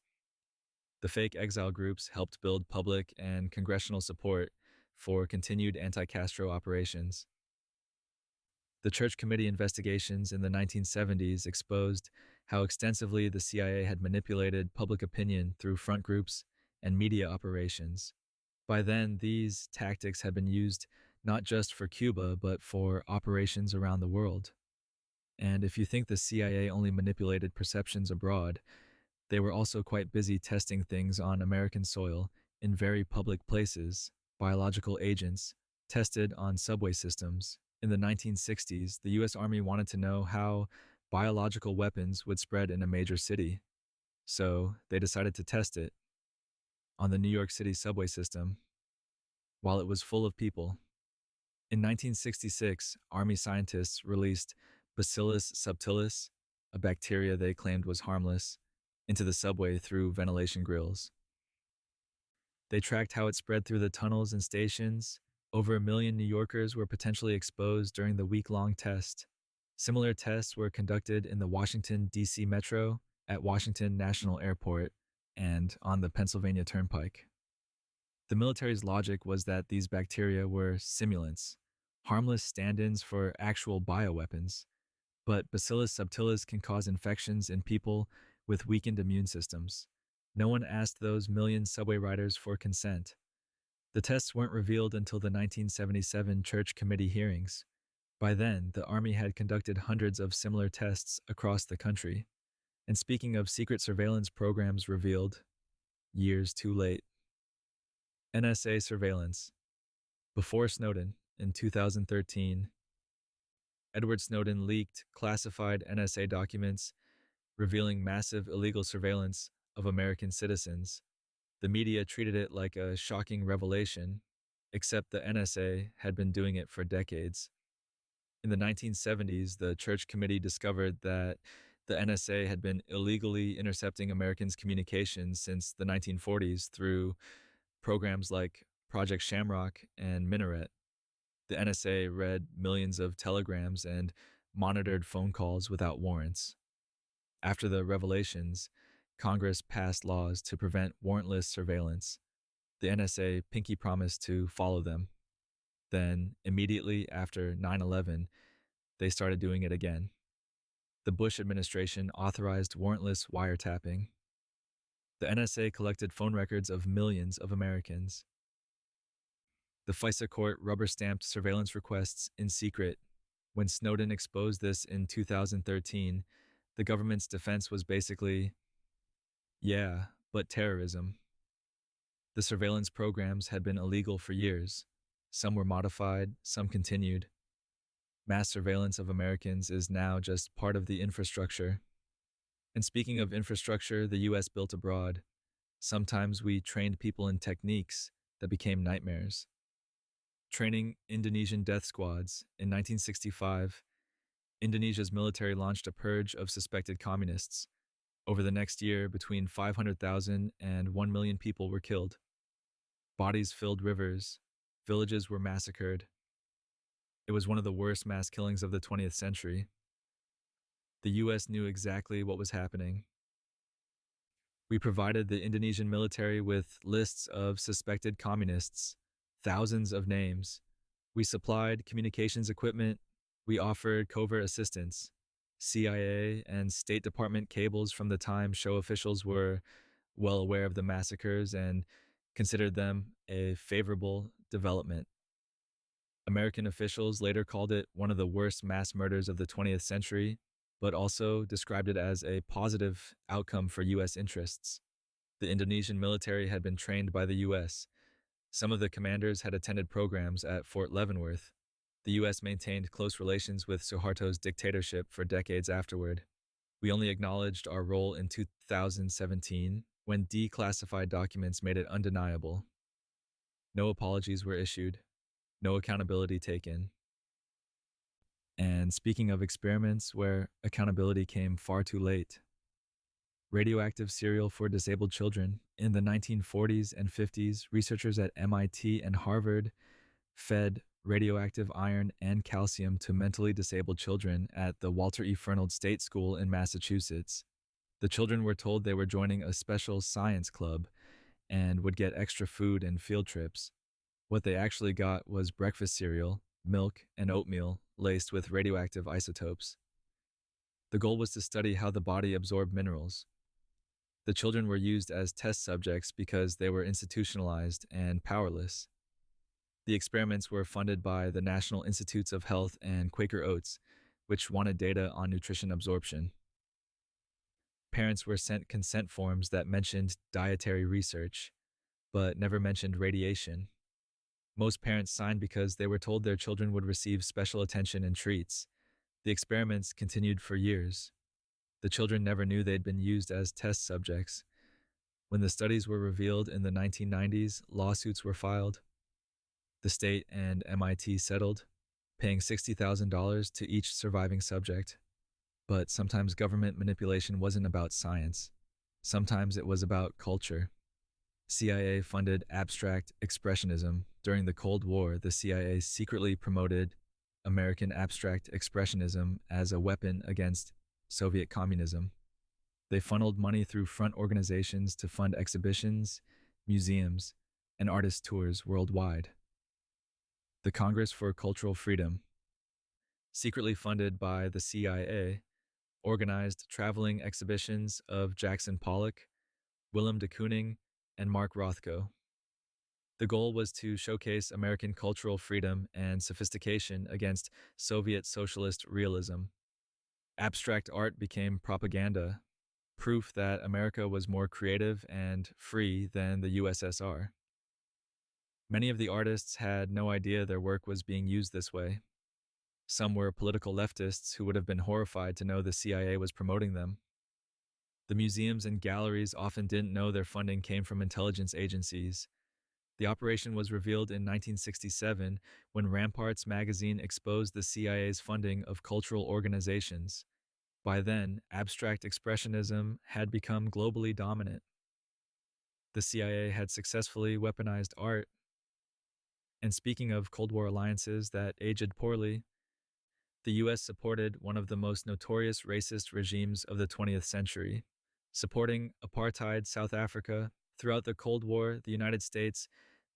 The fake exile groups helped build public and congressional support for continued anti-Castro operations. The Church Committee investigations in the 1970s exposed how extensively the CIA had manipulated public opinion through front groups and media operations. By then, these tactics had been used not just for Cuba, but for operations around the world. And if you think the CIA only manipulated perceptions abroad, they were also quite busy testing things on American soil in very public places, biological agents, tested on subway systems. In the 1960s, the US Army wanted to know how biological weapons would spread in a major city. So they decided to test it on the New York City subway system while it was full of people. In 1966, Army scientists released Bacillus subtilis, a bacteria they claimed was harmless, into the subway through ventilation grills. They tracked how it spread through the tunnels and stations. Over 1 million New Yorkers were potentially exposed during the week-long test. Similar tests were conducted in the Washington, D.C. Metro, at Washington National Airport, and on the Pennsylvania Turnpike. The military's logic was that these bacteria were simulants, harmless stand-ins for actual bioweapons. but Bacillus subtilis can cause infections in people with weakened immune systems. No one asked those million subway riders for consent. The tests weren't revealed until the 1977 Church Committee hearings. By then, the Army had conducted hundreds of similar tests across the country. And speaking of secret surveillance programs revealed, years too late, NSA surveillance. Before Snowden, in 2013, Edward Snowden leaked classified NSA documents revealing massive illegal surveillance of American citizens. The media treated it like a shocking revelation, except the NSA had been doing it for decades. In the 1970s, the Church Committee discovered that the NSA had been illegally intercepting Americans' communications since the 1940s through programs like Project Shamrock and Minaret. The NSA read millions of telegrams and monitored phone calls without warrants. After the revelations, Congress passed laws to prevent warrantless surveillance. The NSA pinky promised to follow them. Then, immediately after 9/11, they started doing it again. The Bush administration authorized warrantless wiretapping. The NSA collected phone records of millions of Americans. The FISA court rubber stamped surveillance requests in secret. When Snowden exposed this in 2013, the government's defense was basically, yeah, but terrorism. The surveillance programs had been illegal for years. Some were modified, some continued. Mass surveillance of Americans is now just part of the infrastructure. And speaking of infrastructure the US built abroad, sometimes we trained people in techniques that became nightmares. Training Indonesian death squads. In 1965, Indonesia's military launched a purge of suspected communists. Over the next year, between 500,000 and 1 million people were killed. Bodies filled rivers. Villages were massacred. It was one of the worst mass killings of the 20th century. The US knew exactly what was happening. We provided the Indonesian military with lists of suspected communists, thousands of names. We supplied communications equipment. We offered covert assistance. CIA and State Department cables from the time show officials were well aware of the massacres and considered them a favorable development. American officials later called it one of the worst mass murders of the 20th century, but also described it as a positive outcome for U.S. interests. The Indonesian military had been trained by the U.S. Some of the commanders had attended programs at Fort Leavenworth. The U.S. maintained close relations with Suharto's dictatorship for decades afterward. We only acknowledged our role in 2017 when declassified documents made it undeniable. No apologies were issued, no accountability taken. And speaking of experiments where accountability came far too late, radioactive cereal for disabled children. In the 1940s and 50s, researchers at MIT and Harvard fed radioactive iron and calcium to mentally disabled children at the Walter E. Fernald State School in Massachusetts. The children were told they were joining a special science club and would get extra food and field trips. What they actually got was breakfast cereal, milk, and oatmeal laced with radioactive isotopes. The goal was to study how the body absorbed minerals. The children were used as test subjects because they were institutionalized and powerless. The experiments were funded by the National Institutes of Health and Quaker Oats, which wanted data on nutrition absorption. Parents were sent consent forms that mentioned dietary research, but never mentioned radiation. Most parents signed because they were told their children would receive special attention and treats. The experiments continued for years. The children never knew they'd been used as test subjects. When the studies were revealed in the 1990s, lawsuits were filed. The state and MIT settled, paying $60,000 to each surviving subject. But sometimes government manipulation wasn't about science. Sometimes it was about culture. CIA funded abstract expressionism. During the Cold War, the CIA secretly promoted American abstract expressionism as a weapon against Soviet communism. They funneled money through front organizations to fund exhibitions, museums, and artist tours worldwide. The Congress for Cultural Freedom. secretly funded by the CIA, organized traveling exhibitions of Jackson Pollock, Willem de Kooning, and Mark Rothko. The goal was to showcase American cultural freedom and sophistication against Soviet socialist realism. Abstract art became propaganda, proof that America was more creative and free than the USSR. Many of the artists had no idea their work was being used this way. Some were political leftists who would have been horrified to know the CIA was promoting them. The museums and galleries often didn't know their funding came from intelligence agencies. The operation was revealed in 1967 when Ramparts magazine exposed the CIA's funding of cultural organizations. By then, abstract expressionism had become globally dominant. The CIA had successfully weaponized art. And speaking of Cold War alliances that aged poorly, the US supported one of the most notorious racist regimes of the 20th century, supporting apartheid South Africa. Throughout the Cold War, the United States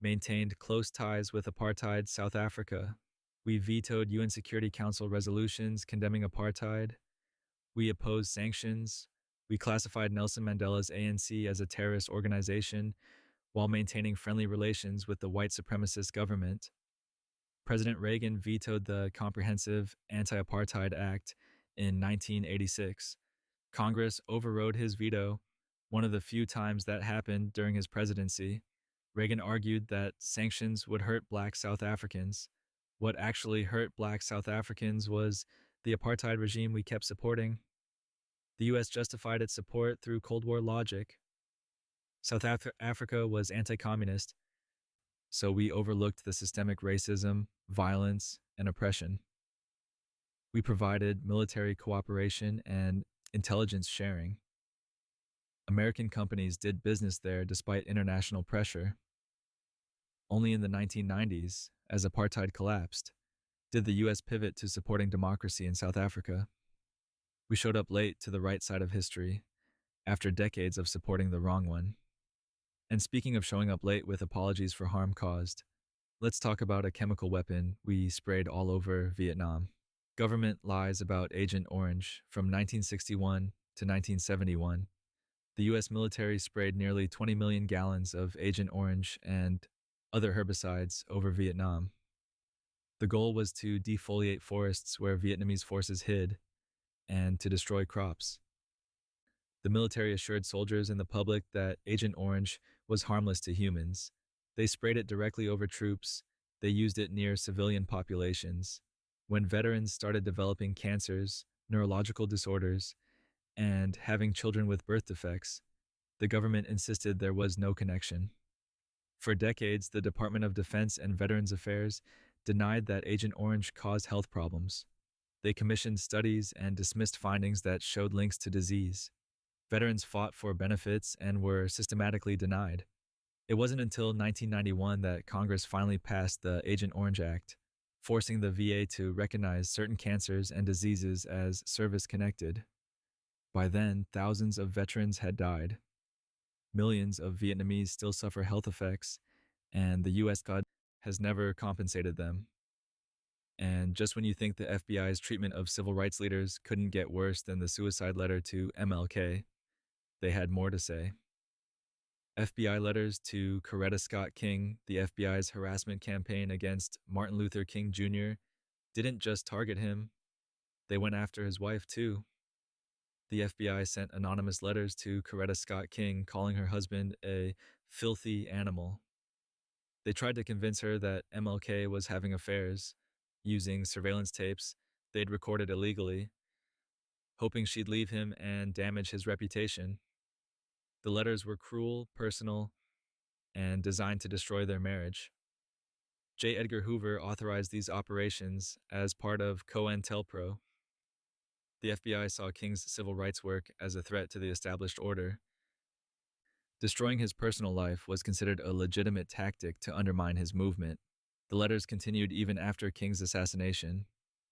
maintained close ties with apartheid South Africa. We vetoed UN Security Council resolutions condemning apartheid. We opposed sanctions. We classified Nelson Mandela's ANC as a terrorist organization while maintaining friendly relations with the white supremacist government. President Reagan vetoed the Comprehensive Anti-Apartheid Act in 1986. Congress overrode his veto, one of the few times that happened during his presidency. Reagan argued that sanctions would hurt black South Africans. What actually hurt black South Africans was the apartheid regime we kept supporting. The US justified its support through Cold War logic. South Africa was anti-communist, so we overlooked the systemic racism, violence, and oppression. We provided military cooperation and intelligence sharing. American companies did business there despite international pressure. Only in the 1990s, as apartheid collapsed, did the US pivot to supporting democracy in South Africa. We showed up late to the right side of history, after decades of supporting the wrong one. And speaking of showing up late with apologies for harm caused, let's talk about a chemical weapon we sprayed all over Vietnam. Government lies about Agent Orange from 1961 to 1971. The US military sprayed nearly 20 million gallons of Agent Orange and other herbicides over Vietnam. The goal was to defoliate forests where Vietnamese forces hid and to destroy crops. The military assured soldiers and the public that Agent Orange was harmless to humans. They sprayed it directly over troops. They used it near civilian populations. When veterans started developing cancers, neurological disorders, and having children with birth defects, the government insisted there was no connection. For decades, the Department of Defense and Veterans Affairs denied that Agent Orange caused health problems. They commissioned studies and dismissed findings that showed links to disease. Veterans fought for benefits and were systematically denied. It wasn't until 1991 that Congress finally passed the Agent Orange Act, forcing the VA to recognize certain cancers and diseases as service-connected. By then, thousands of veterans had died. Millions of Vietnamese still suffer health effects, and the US government has never compensated them. And just when you think the FBI's treatment of civil rights leaders couldn't get worse than the suicide letter to MLK, they had more to say. FBI letters to Coretta Scott King, the FBI's harassment campaign against Martin Luther King Jr., didn't just target him, they went after his wife too. The FBI sent anonymous letters to Coretta Scott King calling her husband a filthy animal. They tried to convince her that MLK was having affairs, using surveillance tapes they'd recorded illegally, hoping she'd leave him and damage his reputation. The letters were cruel, personal, and designed to destroy their marriage. J. Edgar Hoover authorized these operations as part of COINTELPRO. The FBI saw King's civil rights work as a threat to the established order. Destroying his personal life was considered a legitimate tactic to undermine his movement. The letters continued even after King's assassination.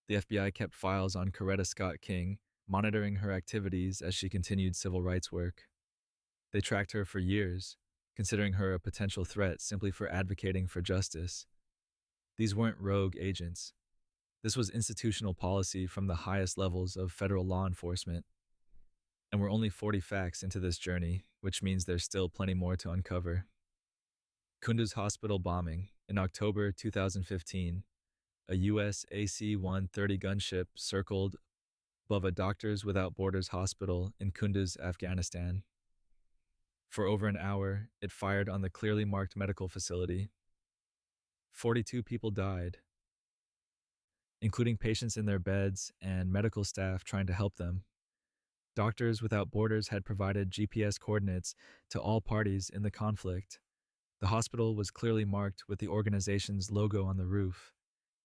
The FBI kept files on Coretta Scott King, monitoring her activities as she continued civil rights work. They tracked her for years, considering her a potential threat simply for advocating for justice. These weren't rogue agents. This was institutional policy from the highest levels of federal law enforcement, and we're only 40 facts into this journey, which means there's still plenty more to uncover. Kunduz Hospital bombing. In October 2015, a U.S. AC-130 gunship circled above a Doctors Without Borders hospital in Kunduz, Afghanistan. For over an hour, it fired on the clearly marked medical facility. 42 people died, including patients in their beds and medical staff trying to help them. Doctors Without Borders had provided GPS coordinates to all parties in the conflict. The hospital was clearly marked with the organization's logo on the roof.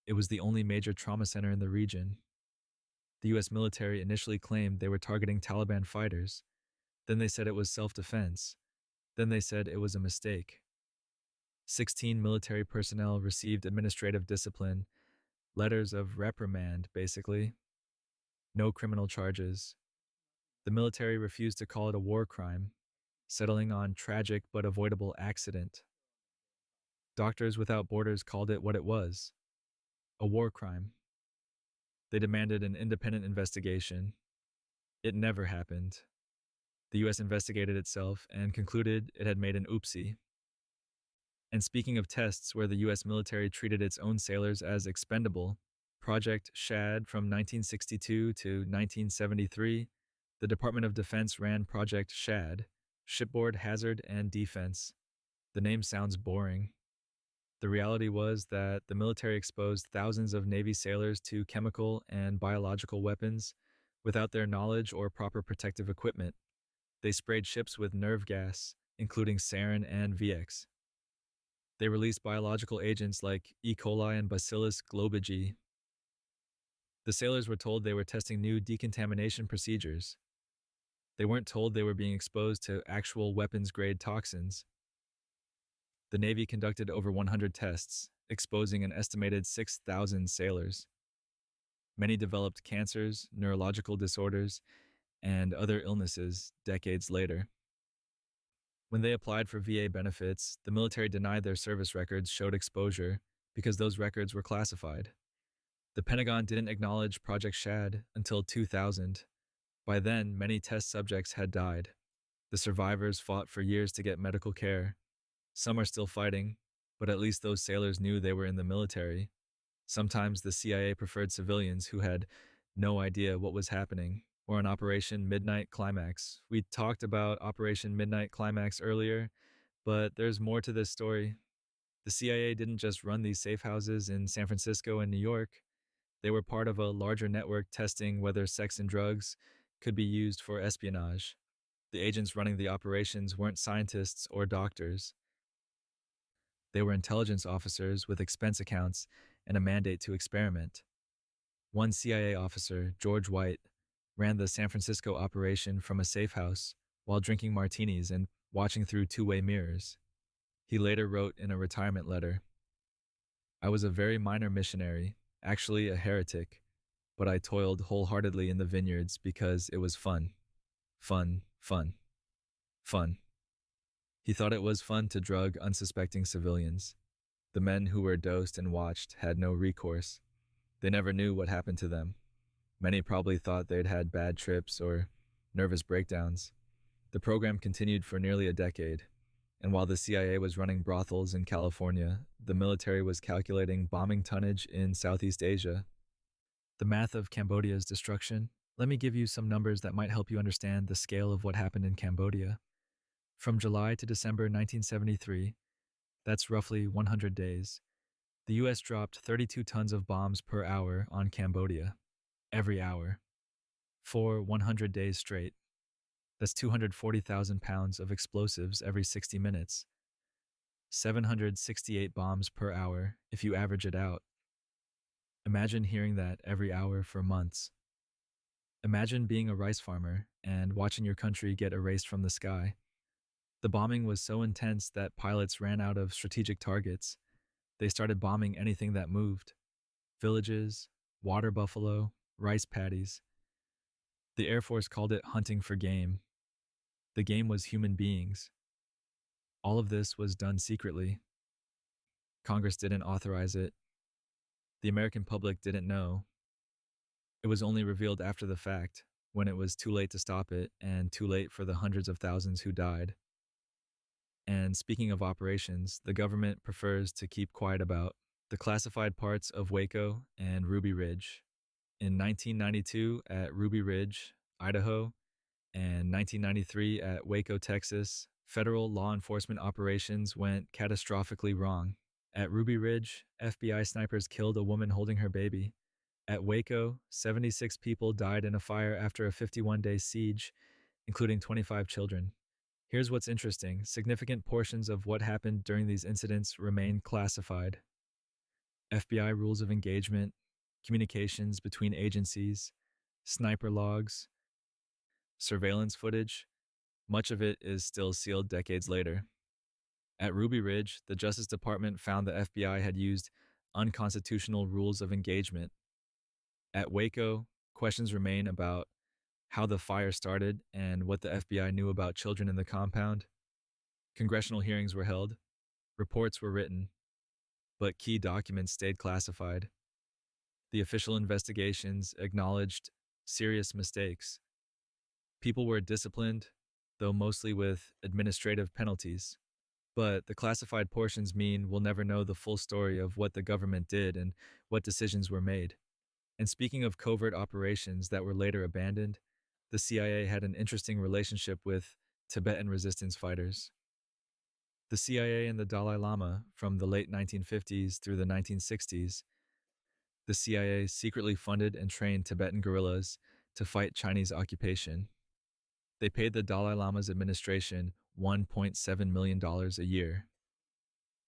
It was the only major trauma center in the region. The U.S. military initially claimed they were targeting Taliban fighters. Then they said it was self-defense. Then they said it was a mistake. 16 military personnel received administrative discipline, letters of reprimand, basically. No criminal charges. The military refused to call it a war crime, settling on tragic but avoidable accident. Doctors Without Borders called it what it was, a war crime. They demanded an independent investigation. It never happened. The U.S. investigated itself and concluded it had made an oopsie. And speaking of tests where the U.S. military treated its own sailors as expendable, Project Shad from 1962 to 1973, the Department of Defense ran Project Shad, Shipboard Hazard and Defense. The name sounds boring. The reality was that the military exposed thousands of Navy sailors to chemical and biological weapons without their knowledge or proper protective equipment. They sprayed ships with nerve gas, including sarin and VX. They released biological agents like E. coli and Bacillus globigi. The sailors were told they were testing new decontamination procedures. They weren't told they were being exposed to actual weapons-grade toxins. The Navy conducted over 100 tests, exposing an estimated 6,000 sailors. Many developed cancers, neurological disorders, and other illnesses decades later. When they applied for VA benefits, the military denied their service records showed exposure because those records were classified. The Pentagon didn't acknowledge Project Shad until 2000. By then, many test subjects had died. The survivors fought for years to get medical care. Some are still fighting, but at least those sailors knew they were in the military. Sometimes the CIA preferred civilians who had no idea what was happening, or on Operation Midnight Climax. We talked about Operation Midnight Climax earlier, but there's more to this story. The CIA didn't just run these safe houses in San Francisco and New York. They were part of a larger network testing whether sex and drugs could be used for espionage. The agents running the operations weren't scientists or doctors. They were intelligence officers with expense accounts and a mandate to experiment. One CIA officer, George White, ran the San Francisco operation from a safe house while drinking martinis and watching through two-way mirrors. He later wrote in a retirement letter, "I was a very minor missionary, actually a heretic, but I toiled wholeheartedly in the vineyards because it was fun. Fun, fun, fun." He thought it was fun to drug unsuspecting civilians. The men who were dosed and watched had no recourse. They never knew what happened to them. Many probably thought they'd had bad trips or nervous breakdowns. The program continued for nearly a decade, and while the CIA was running brothels in California, the military was calculating bombing tonnage in Southeast Asia. The math of Cambodia's destruction. Let me give you some numbers that might help you understand the scale of what happened in Cambodia. From July to December 1973, that's roughly 100 days, the U.S. dropped 32 tons of bombs per hour on Cambodia. Every hour. For 100 days straight. That's 240,000 pounds of explosives every 60 minutes. 768 bombs per hour if you average it out. Imagine hearing that every hour for months. Imagine being a rice farmer and watching your country get erased from the sky. The bombing was so intense that pilots ran out of strategic targets. They started bombing anything that moved. Villages, water buffalo, rice paddies. The Air Force called it hunting for game. The game was human beings. All of this was done secretly. Congress didn't authorize it. The American public didn't know. It was only revealed after the fact, when it was too late to stop it and too late for the hundreds of thousands who died. And speaking of operations, the government prefers to keep quiet about the classified parts of Waco and Ruby Ridge. In 1992 at Ruby Ridge, Idaho, and 1993 at Waco, Texas, federal law enforcement operations went catastrophically wrong. At Ruby Ridge, FBI snipers killed a woman holding her baby. At Waco, 76 people died in a fire after a 51-day siege, including 25 children. Here's what's interesting: significant portions of what happened during these incidents remain classified. FBI rules of engagement, communications between agencies, sniper logs, surveillance footage, much of it is still sealed decades later. At Ruby Ridge, the Justice Department found the FBI had used unconstitutional rules of engagement. At Waco, questions remain about how the fire started and what the FBI knew about children in the compound. Congressional hearings were held, reports were written, but key documents stayed classified. The official investigations acknowledged serious mistakes. People were disciplined, though mostly with administrative penalties. But the classified portions mean we'll never know the full story of what the government did and what decisions were made. And speaking of covert operations that were later abandoned, the CIA had an interesting relationship with Tibetan resistance fighters. The CIA and the Dalai Lama, from the late 1950s through the 1960s, the CIA secretly funded and trained Tibetan guerrillas to fight Chinese occupation. They paid the Dalai Lama's administration $1.7 million a year.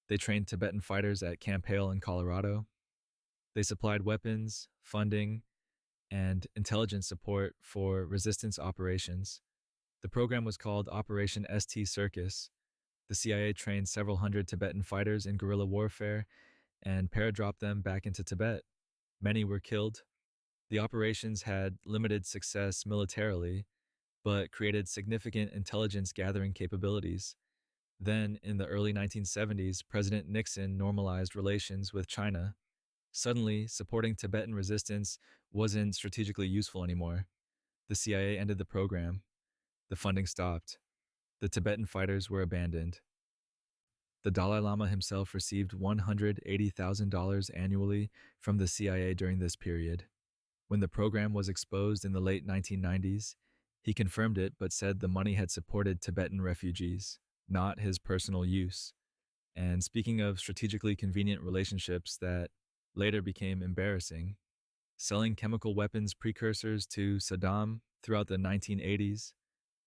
They trained Tibetan fighters at Camp Hale in Colorado. They supplied weapons, funding, and intelligence support for resistance operations. The program was called Operation ST Circus. The CIA trained several hundred Tibetan fighters in guerrilla warfare and paradropped them back into Tibet. Many were killed. The operations had limited success militarily, but created significant intelligence gathering capabilities. Then, in the early 1970s, President Nixon normalized relations with China. Suddenly, supporting Tibetan resistance wasn't strategically useful anymore. The CIA ended the program. The funding stopped. The Tibetan fighters were abandoned. The Dalai Lama himself received $180,000 annually from the CIA during this period. When the program was exposed in the late 1990s, he confirmed it but said the money had supported Tibetan refugees, not his personal use. And speaking of strategically convenient relationships that later became embarrassing, selling chemical weapons precursors to Saddam throughout the 1980s,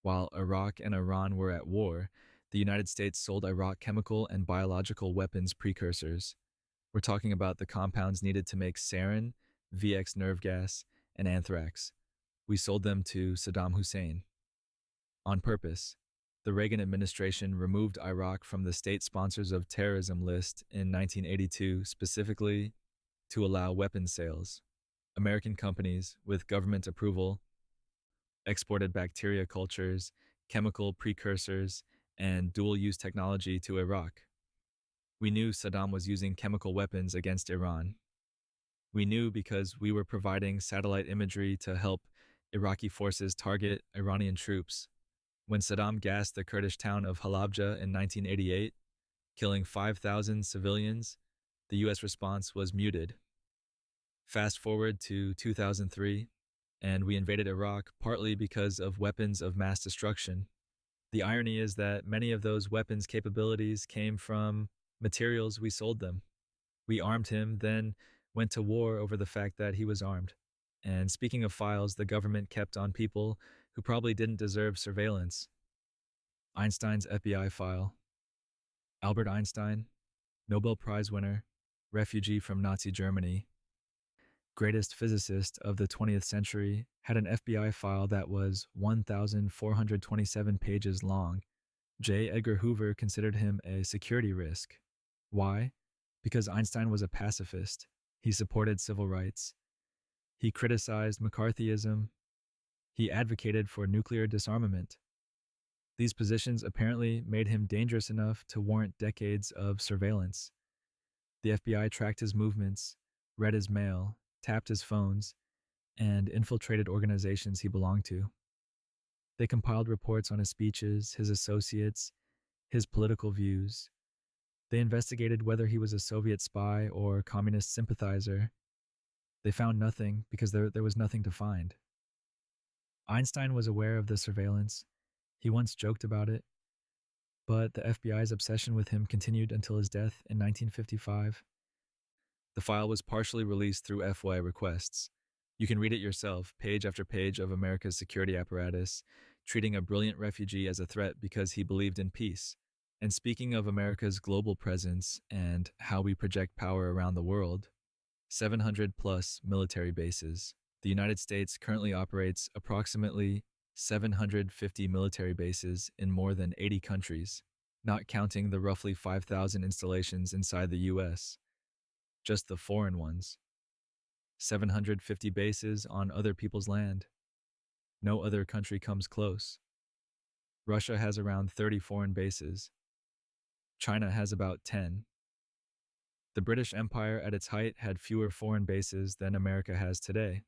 while Iraq and Iran were at war, the United States sold Iraq chemical and biological weapons precursors. We're talking about the compounds needed to make sarin, VX nerve gas, and anthrax. We sold them to Saddam Hussein. On purpose, the Reagan administration removed Iraq from the state sponsors of terrorism list in 1982 specifically to allow weapons sales. American companies, with government approval, exported bacteria cultures, chemical precursors, and dual-use technology to Iraq. We knew Saddam was using chemical weapons against Iran. We knew because we were providing satellite imagery to help Iraqi forces target Iranian troops. When Saddam gassed the Kurdish town of Halabja in 1988, killing 5,000 civilians, the U.S. response was muted. Fast forward to 2003, and we invaded Iraq partly because of weapons of mass destruction. The irony is that many of those weapons capabilities came from materials we sold them. We armed him, then went to war over the fact that he was armed. And speaking of files the government kept on people who probably didn't deserve surveillance, Einstein's FBI file. Albert Einstein, Nobel Prize winner, refugee from Nazi Germany, greatest physicist of the 20th century, had an FBI file that was 1,427 pages long. J. Edgar Hoover considered him a security risk. Why? Because Einstein was a pacifist. He supported civil rights. He criticized McCarthyism. He advocated for nuclear disarmament. These positions apparently made him dangerous enough to warrant decades of surveillance. The FBI tracked his movements, read his mail, tapped his phones, and infiltrated organizations he belonged to. They compiled reports on his speeches, his associates, his political views. They investigated whether he was a Soviet spy or communist sympathizer. They found nothing because there was nothing to find. Einstein was aware of the surveillance. He once joked about it, but the FBI's obsession with him continued until his death in 1955. The file was partially released through FOIA requests. You can read it yourself, page after page of America's security apparatus, treating a brilliant refugee as a threat because he believed in peace. And speaking of America's global presence and how we project power around the world, 700 plus military bases. The United States currently operates approximately 750 military bases in more than 80 countries, not counting the roughly 5,000 installations inside the US, just the foreign ones. 750 bases on other people's land. No other country comes close. Russia has around 30 foreign bases. China has about 10. The British Empire at its height had fewer foreign bases than America has today.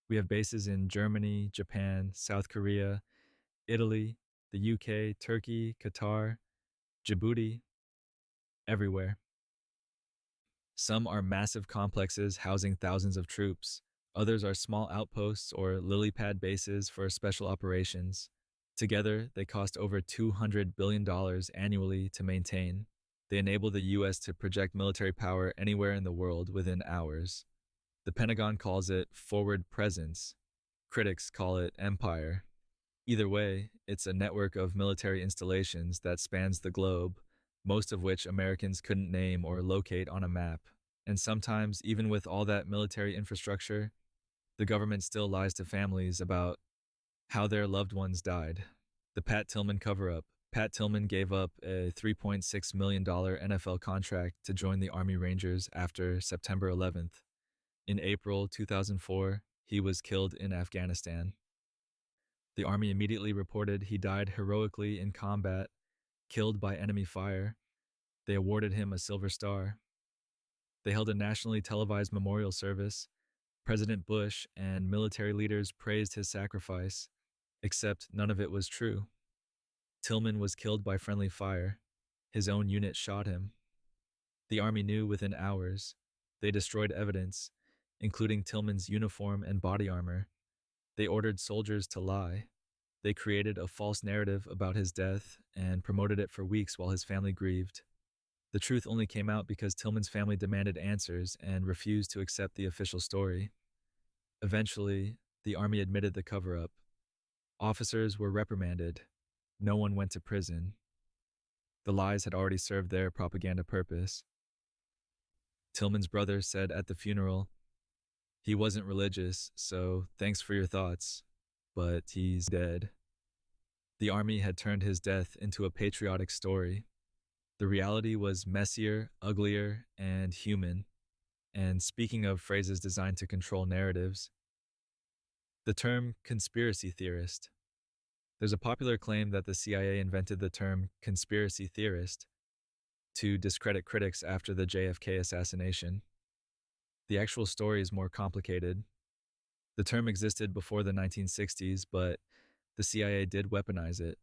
We have bases in Germany, Japan, South Korea, Italy, the UK, Turkey, Qatar, Djibouti, everywhere. Some are massive complexes housing thousands of troops. Others are small outposts or lily pad bases for special operations. Together, they cost over $200 billion annually to maintain. They enable the US to project military power anywhere in the world within hours. The Pentagon calls it forward presence. Critics call it empire. Either way, it's a network of military installations that spans the globe, most of which Americans couldn't name or locate on a map. And sometimes, even with all that military infrastructure, the government still lies to families about how their loved ones died. The Pat Tillman cover-up. Pat Tillman gave up a $3.6 million NFL contract to join the Army Rangers after September 11th. In April 2004, he was killed in Afghanistan. The Army immediately reported he died heroically in combat, killed by enemy fire. They awarded him a Silver Star. They held a nationally televised memorial service. President Bush and military leaders praised his sacrifice, except none of it was true. Tillman was killed by friendly fire. His own unit shot him. The Army knew within hours. They destroyed evidence, including Tillman's uniform and body armor. They ordered soldiers to lie. They created a false narrative about his death and promoted it for weeks while his family grieved. The truth only came out because Tillman's family demanded answers and refused to accept the official story. Eventually, the Army admitted the cover-up. Officers were reprimanded. No one went to prison. The lies had already served their propaganda purpose. Tillman's brother said at the funeral, "He wasn't religious, so thanks for your thoughts, but he's dead." The Army had turned his death into a patriotic story. The reality was messier, uglier, and human. And speaking of phrases designed to control narratives, the term conspiracy theorist. There's a popular claim that the CIA invented the term conspiracy theorist to discredit critics after the JFK assassination. The actual story is more complicated. The term existed before the 1960s, but the CIA did weaponize it.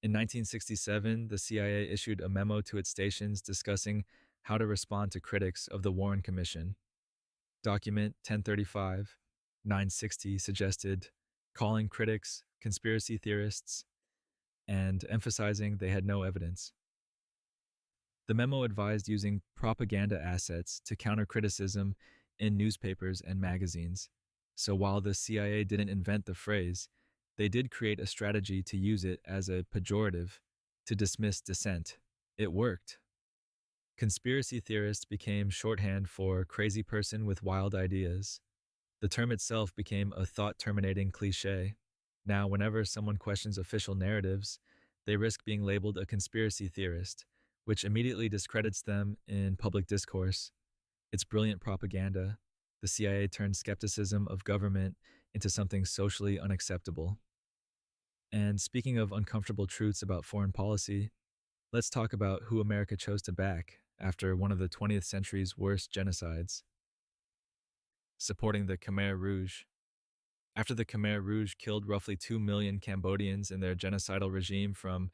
In 1967, the CIA issued a memo to its stations discussing how to respond to critics of the Warren Commission. Document 1035-960 suggested calling critics conspiracy theorists and emphasizing they had no evidence. The memo advised using propaganda assets to counter criticism in newspapers and magazines. So while the CIA didn't invent the phrase, they did create a strategy to use it as a pejorative to dismiss dissent. It worked. Conspiracy theorist became shorthand for crazy person with wild ideas. The term itself became a thought-terminating cliché. Now, whenever someone questions official narratives, they risk being labeled a conspiracy theorist, which immediately discredits them in public discourse. It's brilliant propaganda. The CIA turned skepticism of government into something socially unacceptable. And speaking of uncomfortable truths about foreign policy, let's talk about who America chose to back after one of the 20th century's worst genocides, supporting the Khmer Rouge. After the Khmer Rouge killed roughly 2 million Cambodians in their genocidal regime from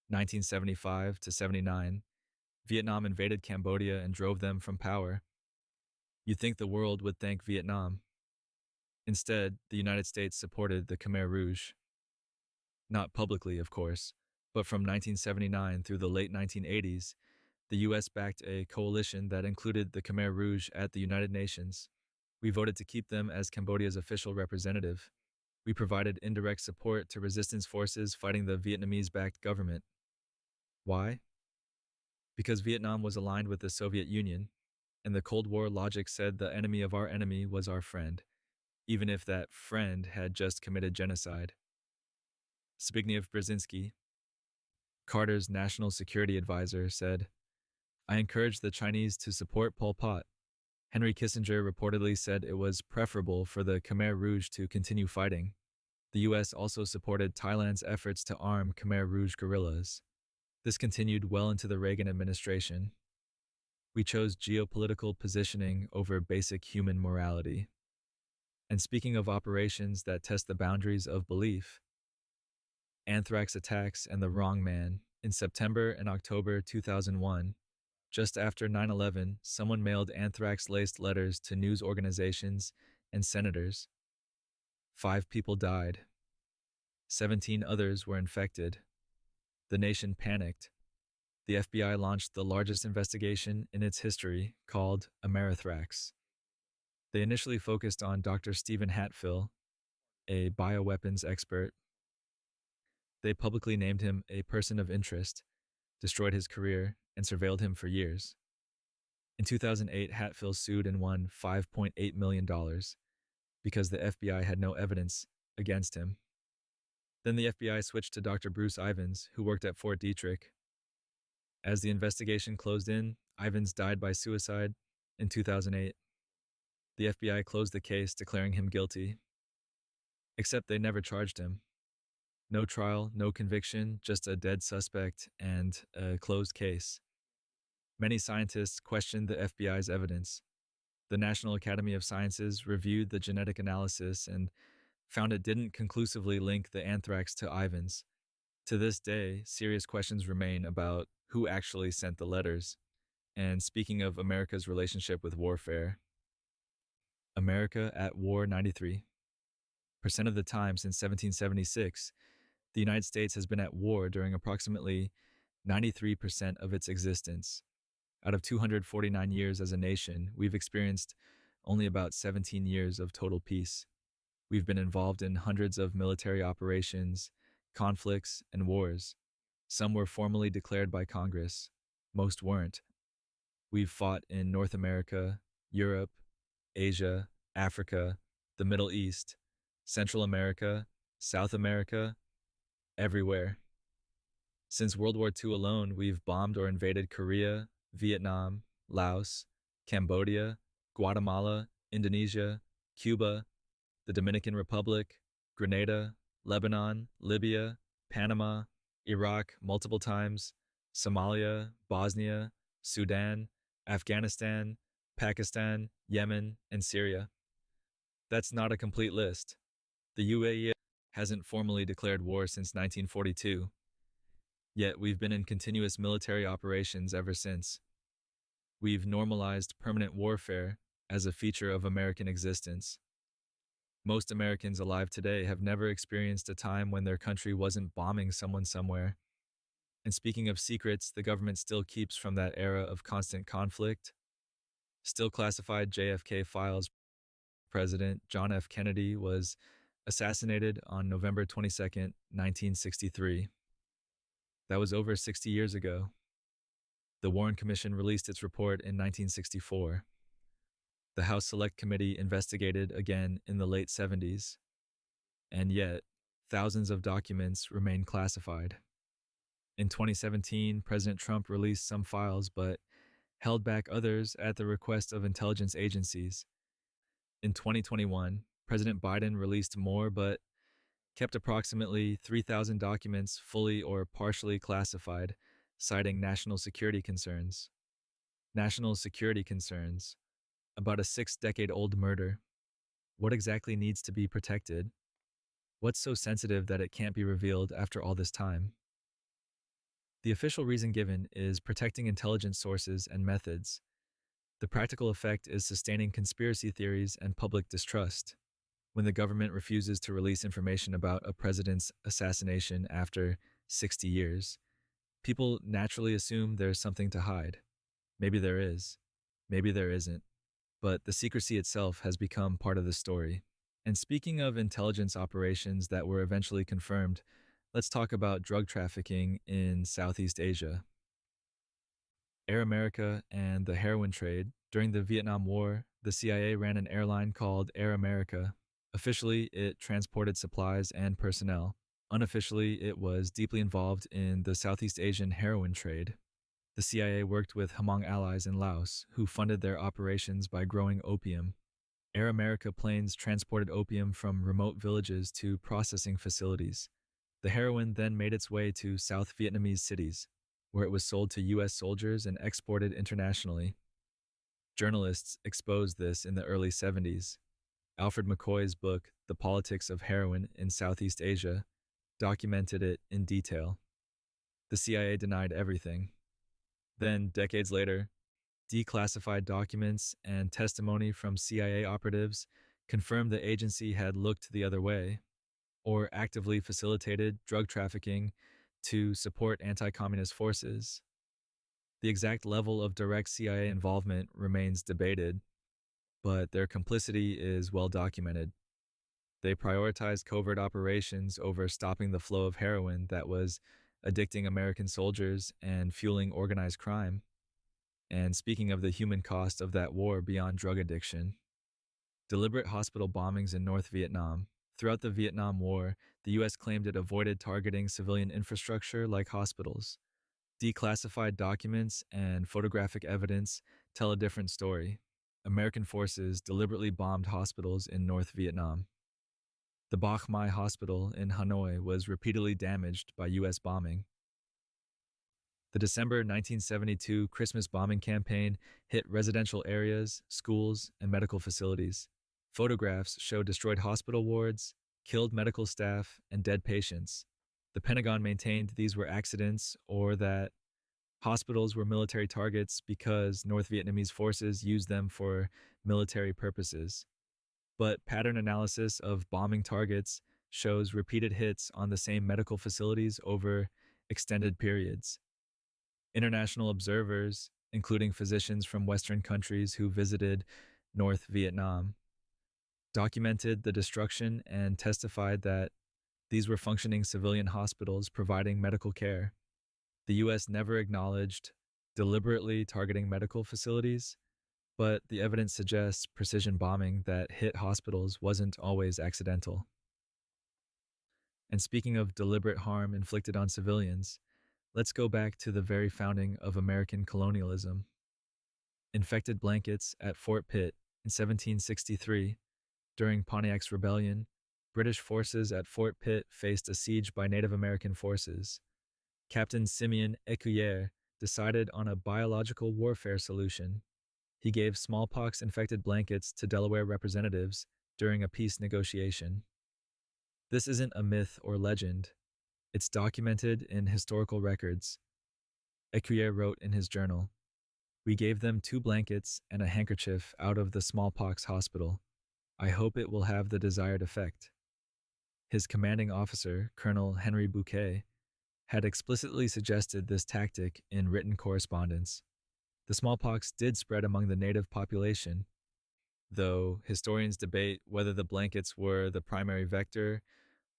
1975 to 79, Vietnam invaded Cambodia and drove them from power. You'd think the world would thank Vietnam. Instead, the United States supported the Khmer Rouge. Not publicly, of course, but from 1979 through the late 1980s, the US backed a coalition that included the Khmer Rouge at the United Nations. We voted to keep them as Cambodia's official representative. We provided indirect support to resistance forces fighting the Vietnamese-backed government. Why? Because Vietnam was aligned with the Soviet Union, and the Cold War logic said the enemy of our enemy was our friend, even if that friend had just committed genocide. Zbigniew Brzezinski, Carter's national security advisor, said, "I encouraged the Chinese to support Pol Pot." Henry Kissinger reportedly said it was preferable for the Khmer Rouge to continue fighting. The US also supported Thailand's efforts to arm Khmer Rouge guerrillas. This continued well into the Reagan administration. We chose geopolitical positioning over basic human morality. And speaking of operations that test the boundaries of belief, anthrax attacks and the wrong man, in September and October 2001, just after 9/11, someone mailed anthrax-laced letters to news organizations and senators. 5 people died. 17 others were infected. The nation panicked. The FBI launched the largest investigation in its history, called Amerithrax. They initially focused on Dr. Stephen Hatfill, a bioweapons expert. They publicly named him a person of interest, destroyed his career, and surveilled him for years. In 2008, Hatfill sued and won $5.8 million because the FBI had no evidence against him. Then the FBI switched to Dr. Bruce Ivins, who worked at Fort Detrick. As the investigation closed in, Ivins died by suicide in 2008. The FBI closed the case, declaring him guilty. Except they never charged him. No trial, no conviction, just a dead suspect and a closed case. Many scientists questioned the FBI's evidence. The National Academy of Sciences reviewed the genetic analysis and found it didn't conclusively link the anthrax to Ivins. To this day, serious questions remain about who actually sent the letters. And speaking of America's relationship with warfare, America at war 93% of the time since 1776, the United States has been at war during approximately 93% of its existence. Out of 249 years as a nation, we've experienced only about 17 years of total peace. We've been involved in hundreds of military operations, conflicts, and wars. Some were formally declared by Congress. Most weren't. We've fought in North America, Europe, Asia, Africa, the Middle East, Central America, South America, everywhere. Since World War II alone, we've bombed or invaded Korea, Vietnam, Laos, Cambodia, Guatemala, Indonesia, Cuba, the Dominican Republic, Grenada, Lebanon, Libya, Panama, Iraq multiple times, Somalia, Bosnia, Sudan, Afghanistan, Pakistan, Yemen, and Syria. That's not a complete list. The UAE hasn't formally declared war since 1942, yet we've been in continuous military operations ever since. We've normalized permanent warfare as a feature of American existence. Most Americans alive today have never experienced a time when their country wasn't bombing someone somewhere. And speaking of secrets the government still keeps from that era of constant conflict, still classified JFK files. President John F. Kennedy was assassinated on November 22nd, 1963. That was over 60 years ago. The Warren Commission released its report in 1964. The House Select Committee investigated again in the late 70s. And yet, thousands of documents remain classified. In 2017, President Trump released some files but held back others at the request of intelligence agencies. In 2021, President Biden released more but kept approximately 3,000 documents fully or partially classified, citing national security concerns. National security concerns about a 6-decade-old murder. What exactly needs to be protected? What's so sensitive that it can't be revealed after all this time? The official reason given is protecting intelligence sources and methods. The practical effect is sustaining conspiracy theories and public distrust. When the government refuses to release information about a president's assassination after 60 years, people naturally assume there's something to hide. Maybe there is, maybe there isn't, but the secrecy itself has become part of the story. And speaking of intelligence operations that were eventually confirmed, let's talk about drug trafficking in Southeast Asia. Air America and the heroin trade. During the Vietnam War, the CIA ran an airline called Air America. Officially, it transported supplies and personnel. Unofficially, it was deeply involved in the Southeast Asian heroin trade. The CIA worked with Hmong allies in Laos, who funded their operations by growing opium. Air America planes transported opium from remote villages to processing facilities. The heroin then made its way to South Vietnamese cities, where it was sold to U.S. soldiers and exported internationally. Journalists exposed this in the early 70s. Alfred McCoy's book, The Politics of Heroin in Southeast Asia, documented it in detail. The CIA denied everything. Then, decades later, declassified documents and testimony from CIA operatives confirmed the agency had looked the other way, or actively facilitated drug trafficking to support anti communist forces. The exact level of direct CIA involvement remains debated, but their complicity is well documented. They prioritized covert operations over stopping the flow of heroin that was addicting American soldiers and fueling organized crime. And speaking of the human cost of that war beyond drug addiction, deliberate hospital bombings in North Vietnam. Throughout the Vietnam War, the U.S. claimed it avoided targeting civilian infrastructure like hospitals. Declassified documents and photographic evidence tell a different story. American forces deliberately bombed hospitals in North Vietnam. The Bach Mai Hospital in Hanoi was repeatedly damaged by U.S. bombing. The December 1972 Christmas bombing campaign hit residential areas, schools, and medical facilities. Photographs show destroyed hospital wards, killed medical staff, and dead patients. The Pentagon maintained these were accidents or that hospitals were military targets because North Vietnamese forces used them for military purposes. But pattern analysis of bombing targets shows repeated hits on the same medical facilities over extended periods. International observers, including physicians from Western countries who visited North Vietnam, documented the destruction and testified that these were functioning civilian hospitals providing medical care. The U.S. never acknowledged deliberately targeting medical facilities, but the evidence suggests precision bombing that hit hospitals wasn't always accidental. And speaking of deliberate harm inflicted on civilians, let's go back to the very founding of American colonialism. Infected blankets at Fort Pitt in 1763. During Pontiac's Rebellion, British forces at Fort Pitt faced a siege by Native American forces. Captain Simeon Ecuyer decided on a biological warfare solution. He gave smallpox-infected blankets to Delaware representatives during a peace negotiation. This isn't a myth or legend. It's documented in historical records. Ecuyer wrote in his journal, "We gave them 2 blankets and a handkerchief out of the smallpox hospital. I hope it will have the desired effect." His commanding officer, Colonel Henry Bouquet, had explicitly suggested this tactic in written correspondence. The smallpox did spread among the native population, though historians debate whether the blankets were the primary vector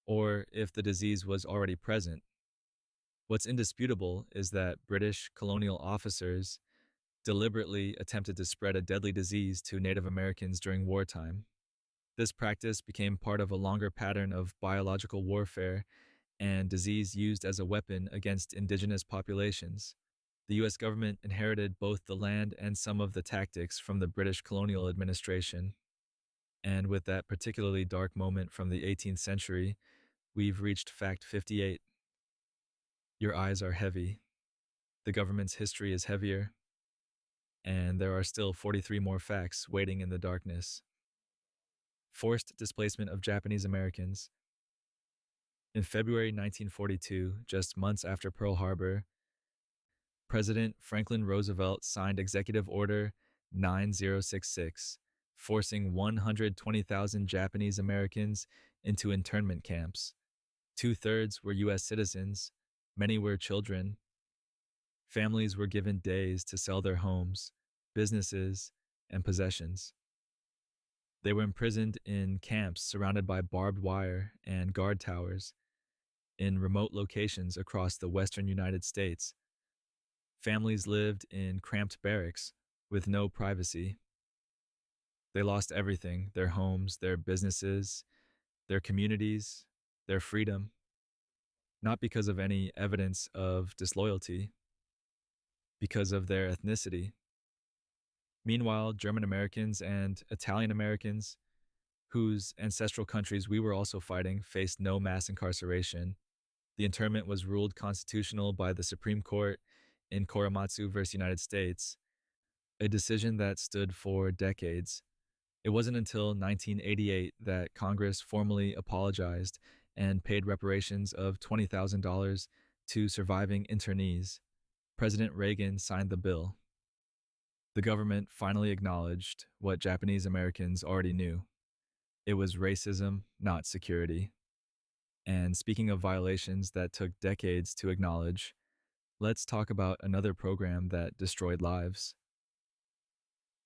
or if the disease was already present. What's indisputable is that British colonial officers deliberately attempted to spread a deadly disease to Native Americans during wartime. This practice became part of a longer pattern of biological warfare and disease used as a weapon against indigenous populations. The U.S. government inherited both the land and some of the tactics from the British colonial administration. And with that particularly dark moment from the 18th century, we've reached fact 58. Your eyes are heavy. The government's history is heavier. and there are still 43 more facts waiting in the darkness. Forced displacement of Japanese Americans. In February 1942, just months after Pearl Harbor, President Franklin Roosevelt signed Executive Order 9066, forcing 120,000 Japanese Americans into internment camps. Two-thirds were U.S. citizens, many were children. Families were given days to sell their homes, businesses, and possessions. They were imprisoned in camps surrounded by barbed wire and guard towers in remote locations across the western United States. Families lived in cramped barracks with no privacy. They lost everything: their homes, their businesses, their communities, their freedom, not because of any evidence of disloyalty, because of their ethnicity. Meanwhile, German Americans and Italian Americans, whose ancestral countries we were also fighting, faced no mass incarceration. The internment was ruled constitutional by the Supreme Court in Korematsu versus United States, a decision that stood for decades. It wasn't until 1988 that Congress formally apologized and paid reparations of $20,000 to surviving internees. President Reagan signed the bill. The government finally acknowledged what Japanese Americans already knew. It was racism, not security. And speaking of violations that took decades to acknowledge, let's talk about another program that destroyed lives.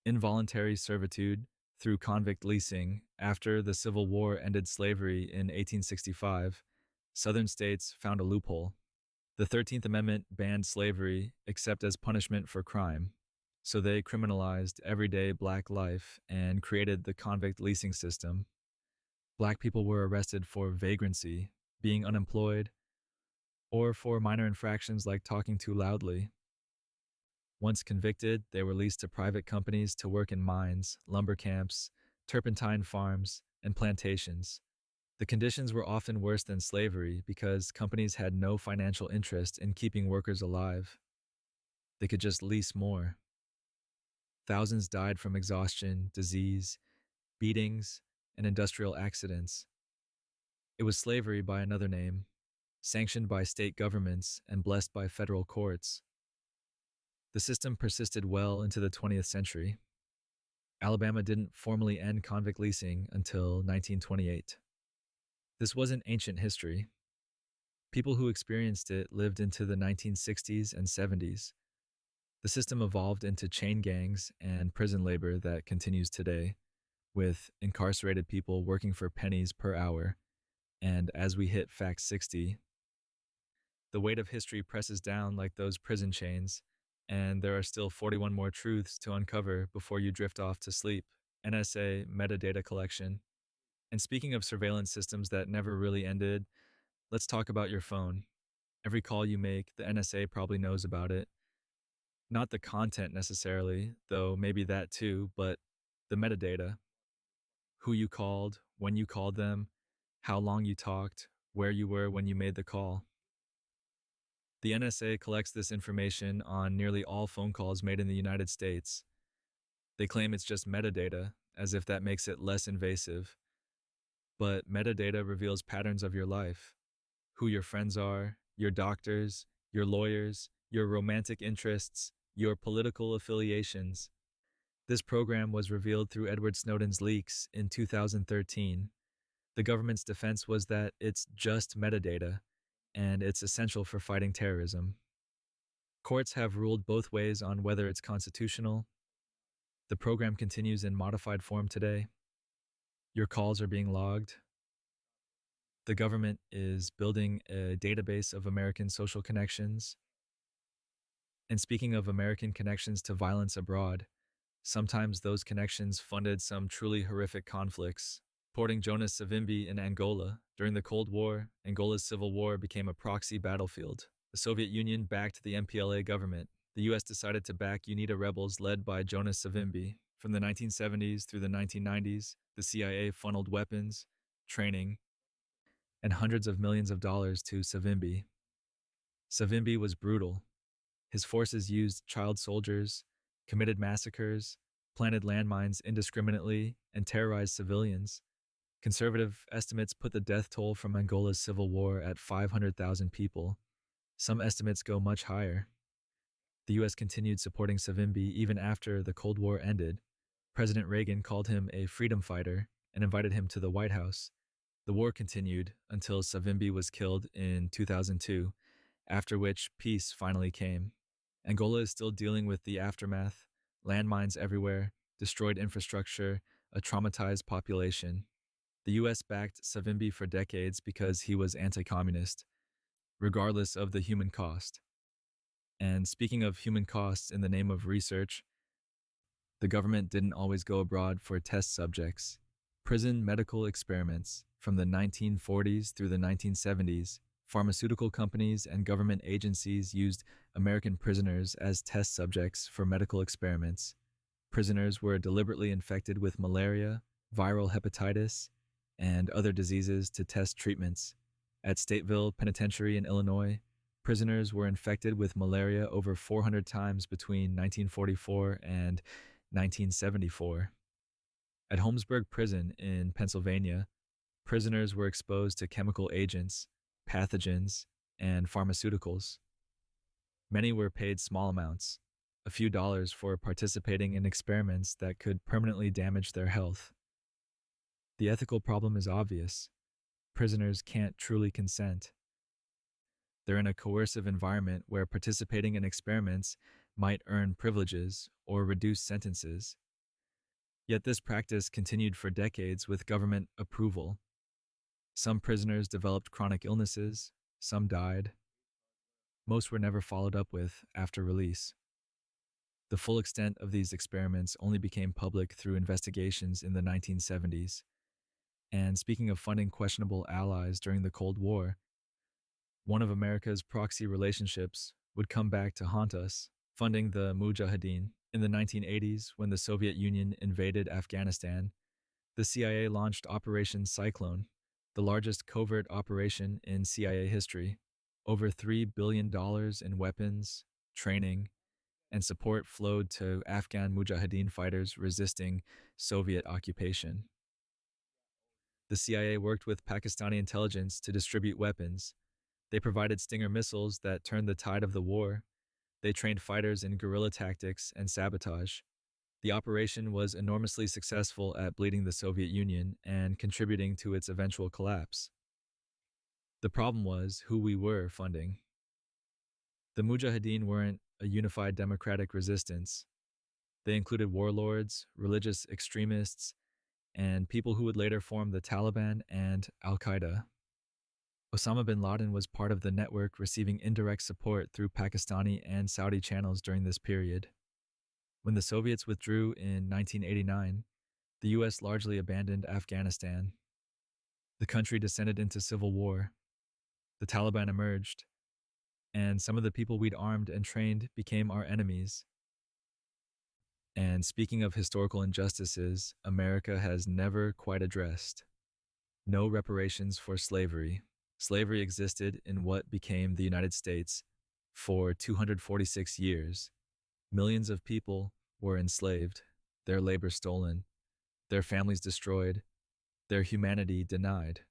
Involuntary servitude through convict leasing. After the Civil War ended slavery in 1865, Southern states found a loophole. The 13th Amendment banned slavery except as punishment for crime, so they criminalized everyday black life and created the convict leasing system. Black people were arrested for vagrancy, being unemployed, or for minor infractions like talking too loudly. Once convicted, they were leased to private companies to work in mines, lumber camps, turpentine farms, and plantations. The conditions were often worse than slavery because companies had no financial interest in keeping workers alive. They could just lease more. Thousands died from exhaustion, disease, beatings, and industrial accidents. It was slavery by another name, sanctioned by state governments and blessed by federal courts. The system persisted well into the 20th century. Alabama didn't formally end convict leasing until 1928. This wasn't ancient history. People who experienced it lived into the 1960s and 70s. The system evolved into chain gangs and prison labor that continues today, with incarcerated people working for pennies per hour. And as we hit Fact 60, the weight of history presses down like those prison chains, and there are still 41 more truths to uncover before you drift off to sleep. NSA metadata collection. And speaking of surveillance systems that never really ended, let's talk about your phone. Every call you make, the NSA probably knows about it. Not the content necessarily, though maybe that too, but the metadata. Who you called, when you called them, how long you talked, where you were when you made the call. The NSA collects this information on nearly all phone calls made in the United States. They claim it's just metadata, as if that makes it less invasive. But metadata reveals patterns of your life: who your friends are, your doctors, your lawyers, your romantic interests, your political affiliations. This program was revealed through Edward Snowden's leaks in 2013. The government's defense was that it's just metadata, and it's essential for fighting terrorism. Courts have ruled both ways on whether it's constitutional. The program continues in modified form today. Your calls are being logged. The government is building a database of American social connections. And speaking of American connections to violence abroad, sometimes those connections funded some truly horrific conflicts. Porting Jonas Savimbi in Angola. During the Cold War, Angola's civil war became a proxy battlefield. The Soviet Union backed the MPLA government. The US decided to back UNITA rebels led by Jonas Savimbi. From the 1970s through the 1990s, the CIA funneled weapons, training, and hundreds of millions of dollars to Savimbi. Savimbi was brutal. His forces used child soldiers, committed massacres, planted landmines indiscriminately, and terrorized civilians. Conservative estimates put the death toll from Angola's civil war at 500,000 people. Some estimates go much higher. The U.S. continued supporting Savimbi even after the Cold War ended. President Reagan called him a freedom fighter and invited him to the White House. The war continued until Savimbi was killed in 2002, after which peace finally came. Angola is still dealing with the aftermath: landmines everywhere, destroyed infrastructure, a traumatized population. The US backed Savimbi for decades because he was anti communist, regardless of the human cost. And speaking of human costs in the name of research, the government didn't always go abroad for test subjects. Prison medical experiments from the 1940s through the 1970s, pharmaceutical companies and government agencies used American prisoners as test subjects for medical experiments. Prisoners were deliberately infected with malaria, viral hepatitis, and other diseases to test treatments. At Stateville Penitentiary in Illinois, prisoners were infected with malaria over 400 times between 1944 and 1974. At Holmesburg Prison in Pennsylvania, prisoners were exposed to chemical agents, pathogens, and pharmaceuticals. Many were paid small amounts, a few dollars, for participating in experiments that could permanently damage their health. The ethical problem is obvious. Prisoners can't truly consent. They're in a coercive environment where participating in experiments might earn privileges or reduce sentences. Yet this practice continued for decades with government approval. Some prisoners developed chronic illnesses, some died. Most were never followed up with after release. The full extent of these experiments only became public through investigations in the 1970s. And speaking of funding questionable allies during the Cold War, one of America's proxy relationships would come back to haunt us, funding the Mujahideen. In the 1980s, when the Soviet Union invaded Afghanistan, the CIA launched Operation Cyclone, the largest covert operation in CIA history. Over $3 billion in weapons, training, and support flowed to Afghan Mujahideen fighters resisting Soviet occupation. The CIA worked with Pakistani intelligence to distribute weapons. They provided Stinger missiles that turned the tide of the war. They trained fighters in guerrilla tactics and sabotage. The operation was enormously successful at bleeding the Soviet Union and contributing to its eventual collapse. The problem was who we were funding. The Mujahideen weren't a unified democratic resistance. They included warlords, religious extremists, and people who would later form the Taliban and Al-Qaeda. Osama bin Laden was part of the network receiving indirect support through Pakistani and Saudi channels during this period. When the Soviets withdrew in 1989, the US largely abandoned Afghanistan. The country descended into civil war. The Taliban emerged, and some of the people we'd armed and trained became our enemies. And speaking of historical injustices, America has never quite addressed. No reparations for slavery. Slavery existed in what became the United States for 246 years. Millions of people were enslaved, their labor stolen, their families destroyed, their humanity denied.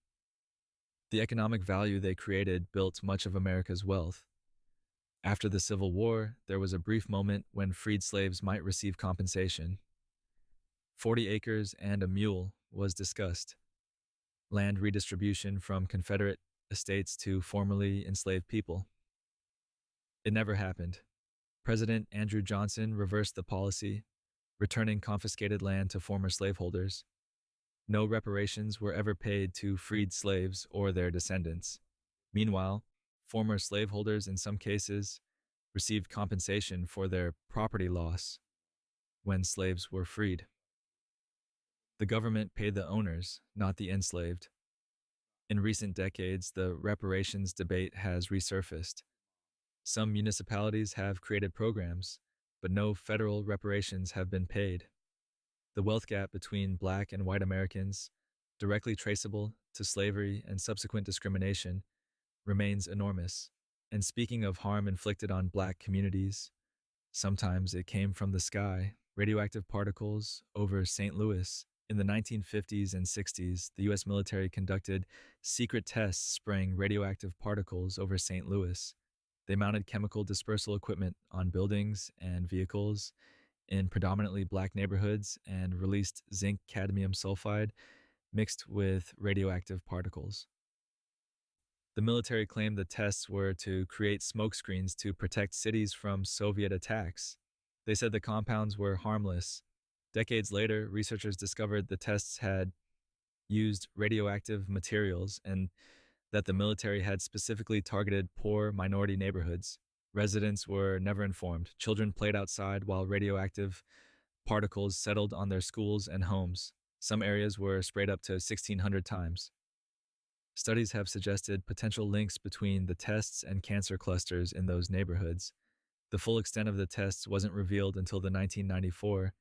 The economic value they created built much of America's wealth. After the Civil War, there was a brief moment when freed slaves might receive compensation. 40 acres and a mule was discussed. Land redistribution from Confederate estates to formerly enslaved people. It never happened. President Andrew Johnson reversed the policy, returning confiscated land to former slaveholders. No reparations were ever paid to freed slaves or their descendants. Meanwhile, former slaveholders in some cases received compensation for their property loss when slaves were freed. The government paid the owners, not the enslaved. In recent decades, the reparations debate has resurfaced. Some municipalities have created programs, but no federal reparations have been paid. The wealth gap between Black and white Americans, directly traceable to slavery and subsequent discrimination, remains enormous. And speaking of harm inflicted on Black communities, Sometimes it came from the sky, radioactive particles over St. Louis. In the 1950s and 60s, the US military conducted secret tests spraying radioactive particles over St. Louis. They mounted chemical dispersal equipment on buildings and vehicles in predominantly black neighborhoods and released zinc cadmium sulfide mixed with radioactive particles. The military claimed the tests were to create smokescreens to protect cities from Soviet attacks. They said the compounds were harmless. Decades later, researchers discovered the tests had used radioactive materials and that the military had specifically targeted poor minority neighborhoods. Residents were never informed. Children played outside while radioactive particles settled on their schools and homes. Some areas were sprayed up to 1,600 times. Studies have suggested potential links between the tests and cancer clusters in those neighborhoods. The full extent of the tests wasn't revealed until the 1994,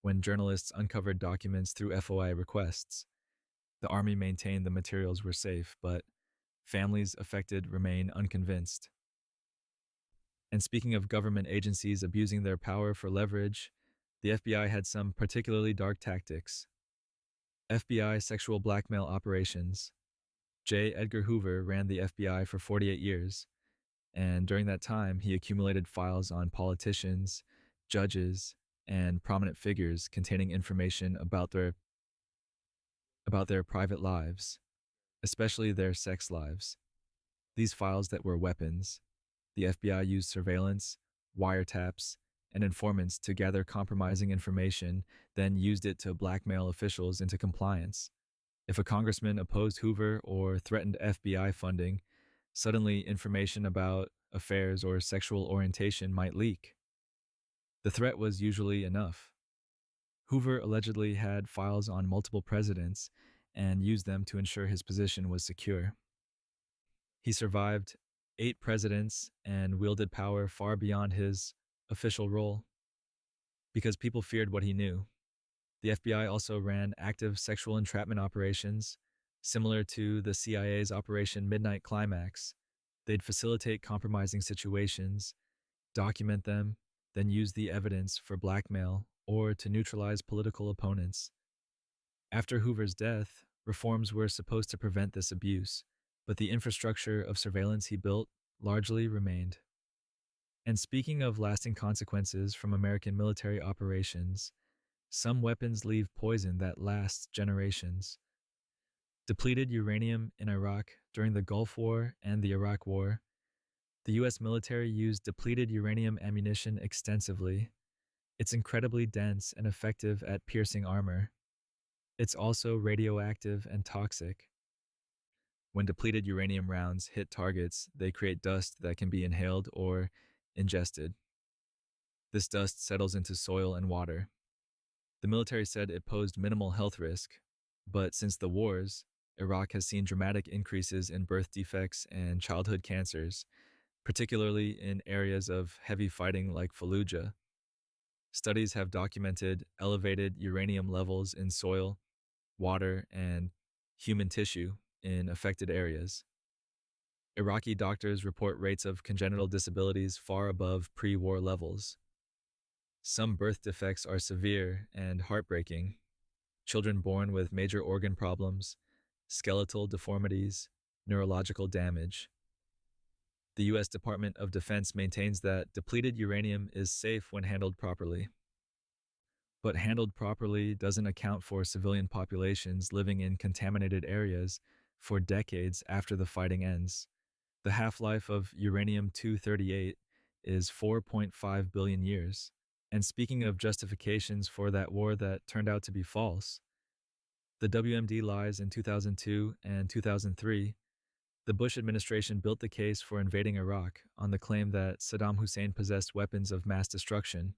when journalists uncovered documents through FOI requests. The Army maintained the materials were safe, but families affected remain unconvinced. And speaking of government agencies abusing their power for leverage, the FBI had some particularly dark tactics. FBI sexual blackmail operations. J. Edgar Hoover ran the FBI for 48 years, and during that time, he accumulated files on politicians, judges, and prominent figures containing information about their private lives, especially their sex lives. These files that were weapons. The FBI used surveillance, wiretaps, and informants to gather compromising information, then used it to blackmail officials into compliance. If a congressman opposed Hoover or threatened FBI funding, suddenly information about affairs or sexual orientation might leak. The threat was usually enough. Hoover allegedly had files on multiple presidents and used them to ensure his position was secure. He survived 8 presidents and wielded power far beyond his official role because people feared what he knew. The FBI also ran active sexual entrapment operations, similar to the CIA's Operation Midnight Climax. They'd facilitate compromising situations, document them, then use the evidence for blackmail or to neutralize political opponents. After Hoover's death, reforms were supposed to prevent this abuse, but the infrastructure of surveillance he built largely remained. And speaking of lasting consequences from American military operations, some weapons leave poison that lasts generations. Depleted uranium in Iraq during the Gulf War and the Iraq War. The US military used depleted uranium ammunition extensively. It's incredibly dense and effective at piercing armor. It's also radioactive and toxic. When depleted uranium rounds hit targets, they create dust that can be inhaled or ingested. This dust settles into soil and water. The military said it posed minimal health risk, but since the wars, Iraq has seen dramatic increases in birth defects and childhood cancers, particularly in areas of heavy fighting like Fallujah. Studies have documented elevated uranium levels in soil, water, and human tissue in affected areas. Iraqi doctors report rates of congenital disabilities far above pre-war levels. Some birth defects are severe and heartbreaking. Children born with major organ problems, skeletal deformities, neurological damage. The U.S. Department of Defense maintains that depleted uranium is safe when handled properly. But handled properly doesn't account for civilian populations living in contaminated areas for decades after the fighting ends. The half-life of uranium-238 is 4.5 billion years. And speaking of justifications for that war that turned out to be false, the WMD lies in 2002 and 2003, the Bush administration built the case for invading Iraq on the claim that Saddam Hussein possessed weapons of mass destruction.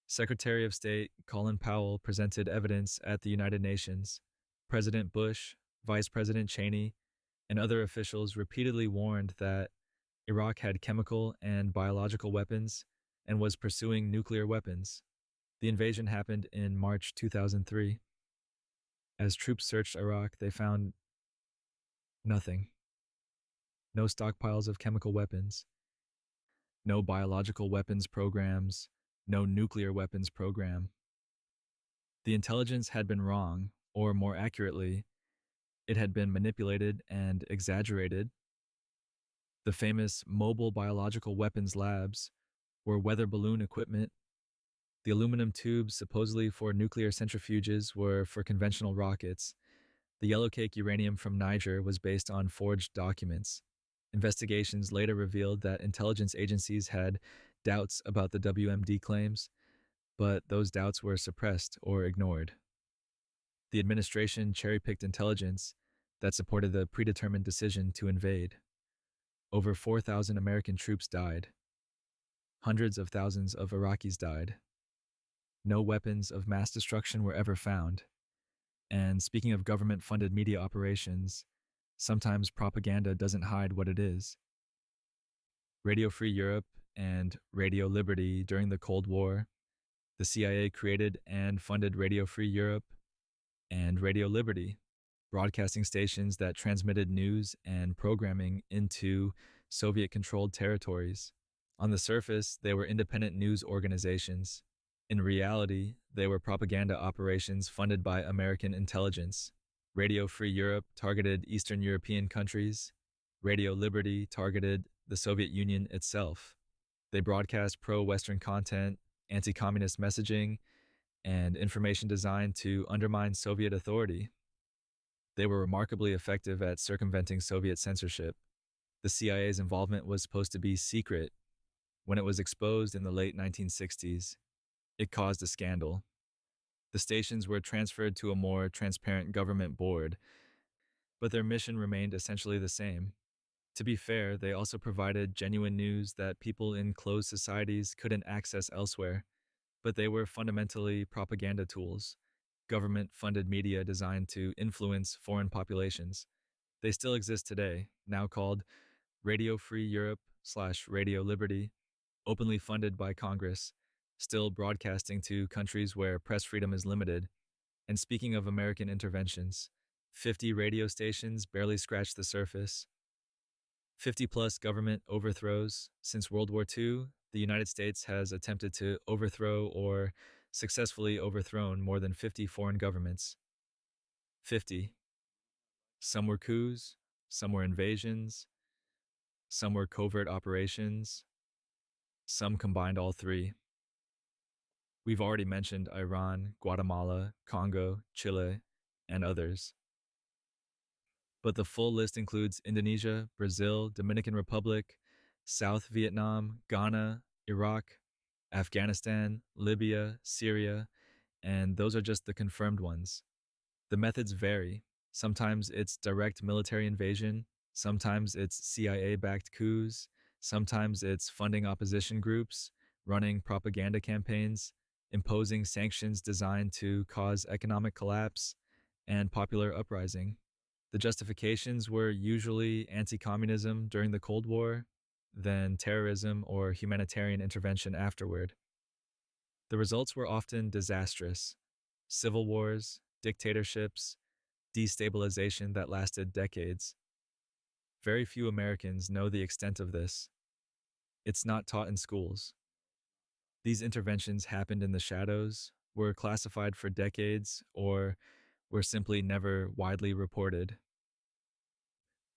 Secretary of State Colin Powell presented evidence at the United Nations. President Bush, Vice President Cheney, and other officials repeatedly warned that Iraq had chemical and biological weapons and was pursuing nuclear weapons. The invasion happened in March 2003. As troops searched Iraq, they found nothing. No stockpiles of chemical weapons. no biological weapons programs, no nuclear weapons program. The intelligence had been wrong, or more accurately, it had been manipulated and exaggerated. The famous mobile biological weapons labs were weather balloon equipment. The aluminum tubes, supposedly for nuclear centrifuges, were for conventional rockets. The yellowcake uranium from Niger was based on forged documents. Investigations later revealed that intelligence agencies had doubts about the WMD claims, but those doubts were suppressed or ignored. The administration cherry picked intelligence that supported the predetermined decision to invade. Over 4,000 American troops died. Hundreds of thousands of Iraqis died. No weapons of mass destruction were ever found. And speaking of government funded media operations, sometimes propaganda doesn't hide what it is. Radio Free Europe and Radio Liberty during the Cold War, the CIA created and funded Radio Free Europe and Radio Liberty, broadcasting stations that transmitted news and programming into Soviet controlled territories. On the surface, they were independent news organizations. In reality, they were propaganda operations funded by American intelligence. Radio Free Europe targeted Eastern European countries. Radio Liberty targeted the Soviet Union itself. They broadcast pro-Western content, anti-communist messaging, and information designed to undermine Soviet authority. They were remarkably effective at circumventing Soviet censorship. The CIA's involvement was supposed to be secret. When it was exposed in the late 1960s, it caused a scandal. The stations were transferred to a more transparent government board, but their mission remained essentially the same. To be fair, they also provided genuine news that people in closed societies couldn't access elsewhere, but they were fundamentally propaganda tools, government-funded media designed to influence foreign populations. They still exist today, now called Radio Free Europe / Radio Liberty, openly funded by Congress, still broadcasting to countries where press freedom is limited. And speaking of American interventions, 50 radio stations barely scratched the surface. 50 plus government overthrows. Since World War II, the United States has attempted to overthrow or successfully overthrown more than 50 foreign governments. 50. Some were coups, some were invasions, some were covert operations, some combined all three. We've already mentioned Iran, Guatemala, Congo, Chile, and others. But the full list includes Indonesia, Brazil, Dominican Republic, South Vietnam, Ghana, Iraq, Afghanistan, Libya, Syria, and those are just the confirmed ones. The methods vary. Sometimes it's direct military invasion, sometimes it's CIA-backed coups, sometimes it's funding opposition groups, running propaganda campaigns, imposing sanctions designed to cause economic collapse and popular uprising. The justifications were usually anti-communism during the Cold War, then terrorism or humanitarian intervention afterward. The results were often disastrous: civil wars, dictatorships, destabilization that lasted decades. Very few Americans know the extent of this. It's not taught in schools. These interventions happened in the shadows, were classified for decades, or were simply never widely reported.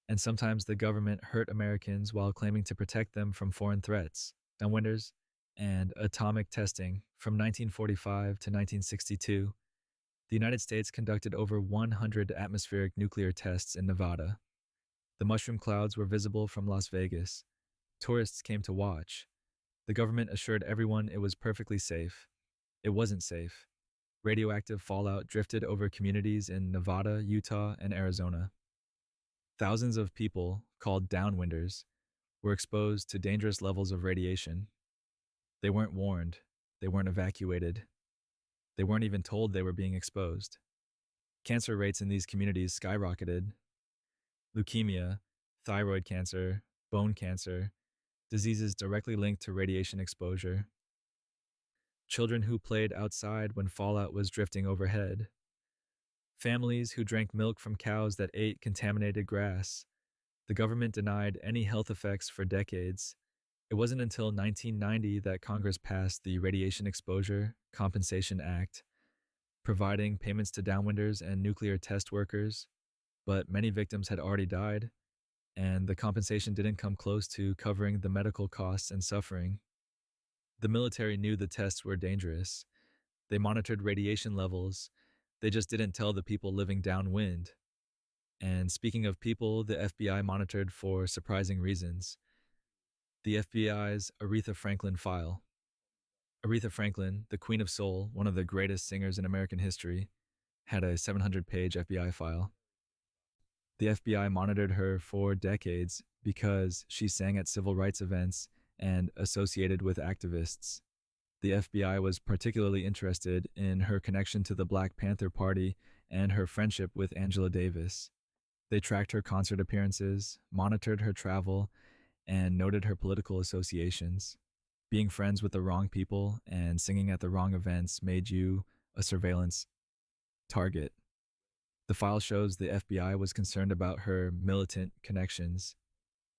And sometimes the government hurt Americans while claiming to protect them from foreign threats, downwinders, and atomic testing. From 1945 to 1962, the United States conducted over 100 atmospheric nuclear tests in Nevada. The mushroom clouds were visible from Las Vegas. Tourists came to watch. The government assured everyone it was perfectly safe. It wasn't safe. Radioactive fallout drifted over communities in Nevada, Utah, and Arizona. Thousands of people, called downwinders, were exposed to dangerous levels of radiation. They weren't warned. They weren't evacuated. They weren't even told they were being exposed. Cancer rates in these communities skyrocketed. Leukemia, thyroid cancer, bone cancer, diseases directly linked to radiation exposure. Children who played outside when fallout was drifting overhead. Families who drank milk from cows that ate contaminated grass. The government denied any health effects for decades. It wasn't until 1990 that Congress passed the Radiation Exposure Compensation Act, providing payments to downwinders and nuclear test workers, but many victims had already died, and the compensation didn't come close to covering the medical costs and suffering. The military knew the tests were dangerous. They monitored radiation levels. They just didn't tell the people living downwind. And speaking of people, the FBI monitored for surprising reasons. The FBI's Aretha Franklin file. Aretha Franklin, the Queen of Soul, one of the greatest singers in American history, had a 700-page FBI file. The FBI monitored her for decades because she sang at civil rights events and associated with activists. The FBI was particularly interested in her connection to the Black Panther Party and her friendship with Angela Davis. They tracked her concert appearances, monitored her travel, and noted her political associations. Being friends with the wrong people and singing at the wrong events made you a surveillance target. The file shows the FBI was concerned about her militant connections,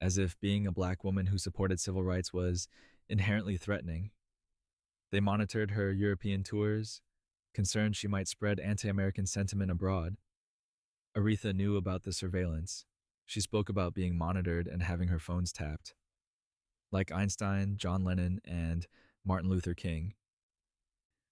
as if being a black woman who supported civil rights was inherently threatening. They monitored her European tours, concerned she might spread anti-American sentiment abroad. Aretha knew about the surveillance. She spoke about being monitored and having her phones tapped. Like Einstein, John Lennon, and Martin Luther King.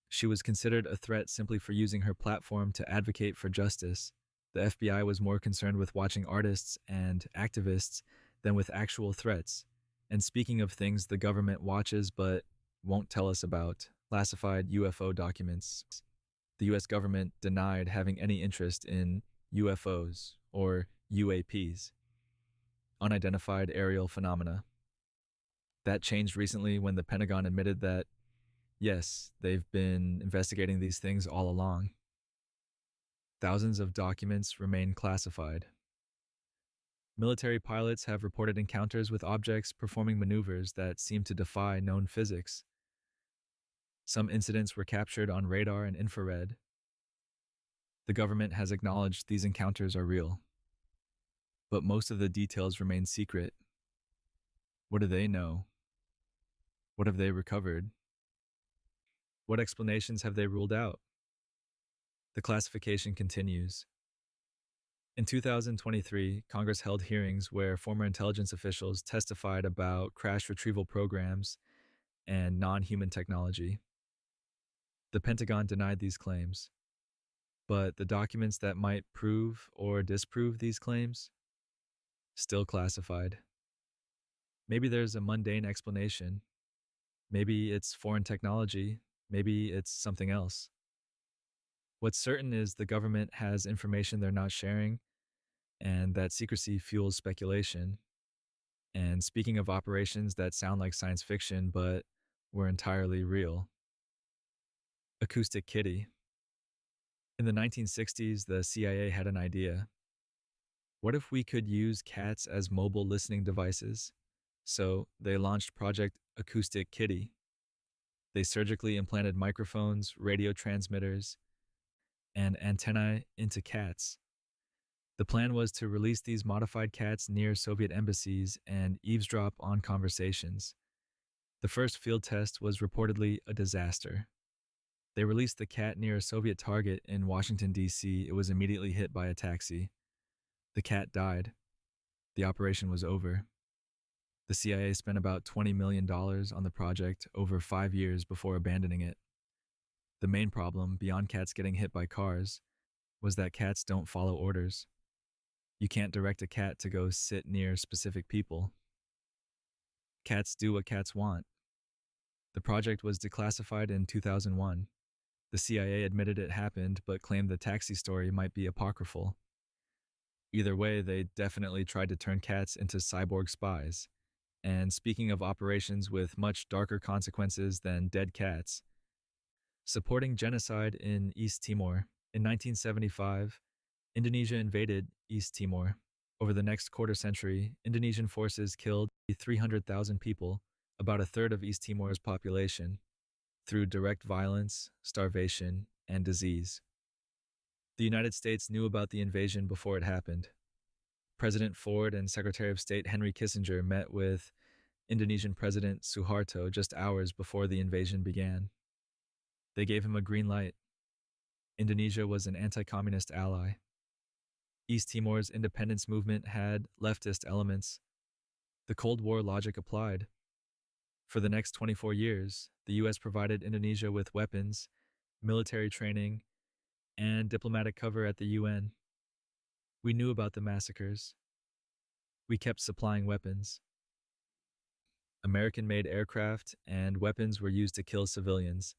She was considered a threat simply for using her platform to advocate for justice. The FBI was more concerned with watching artists and activists than with actual threats. And speaking of things the government watches but won't tell us about, classified UFO documents. The US government denied having any interest in UFOs, or UAPs, unidentified aerial phenomena. That changed recently when the Pentagon admitted that, yes, they've been investigating these things all along. Thousands of documents remain classified. Military pilots have reported encounters with objects performing maneuvers that seem to defy known physics. Some incidents were captured on radar and infrared. The government has acknowledged these encounters are real. But most of the details remain secret. What do they know? What have they recovered? What explanations have they ruled out? The classification continues. In 2023, Congress held hearings where former intelligence officials testified about crash retrieval programs and non-human technology. The Pentagon denied these claims, but the documents that might prove or disprove these claims, still classified. Maybe there's a mundane explanation. Maybe it's foreign technology. Maybe it's something else. What's certain is the government has information they're not sharing, and that secrecy fuels speculation. And speaking of operations that sound like science fiction but were entirely real. Acoustic Kitty. In the 1960s, the CIA had an idea. What if we could use cats as mobile listening devices? So they launched Project Acoustic Kitty. They surgically implanted microphones, radio transmitters, and antennae into cats. The plan was to release these modified cats near Soviet embassies and eavesdrop on conversations. The first field test was reportedly a disaster. They released the cat near a Soviet target in Washington, D.C. It was immediately hit by a taxi. The cat died. The operation was over. The CIA spent about $20 million on the project over 5 years before abandoning it. The main problem, beyond cats getting hit by cars, was that cats don't follow orders. You can't direct a cat to go sit near specific people. Cats do what cats want. The project was declassified in 2001. The CIA admitted it happened, but claimed the taxi story might be apocryphal. Either way, they definitely tried to turn cats into cyborg spies. And speaking of operations with much darker consequences than dead cats, supporting genocide in East Timor. In 1975, Indonesia invaded East Timor. Over the next quarter century, Indonesian forces killed 300,000 people, about a third of East Timor's population, through direct violence, starvation, and disease. The United States knew about the invasion before it happened. President Ford and Secretary of State Henry Kissinger met with Indonesian President Suharto just hours before the invasion began. They gave him a green light. Indonesia was an anti communist ally. East Timor's independence movement had leftist elements. The Cold War logic applied. For the next 24 years, the US provided Indonesia with weapons, military training, and diplomatic cover at the UN. We knew about the massacres. We kept supplying weapons. American made aircraft and weapons were used to kill civilians.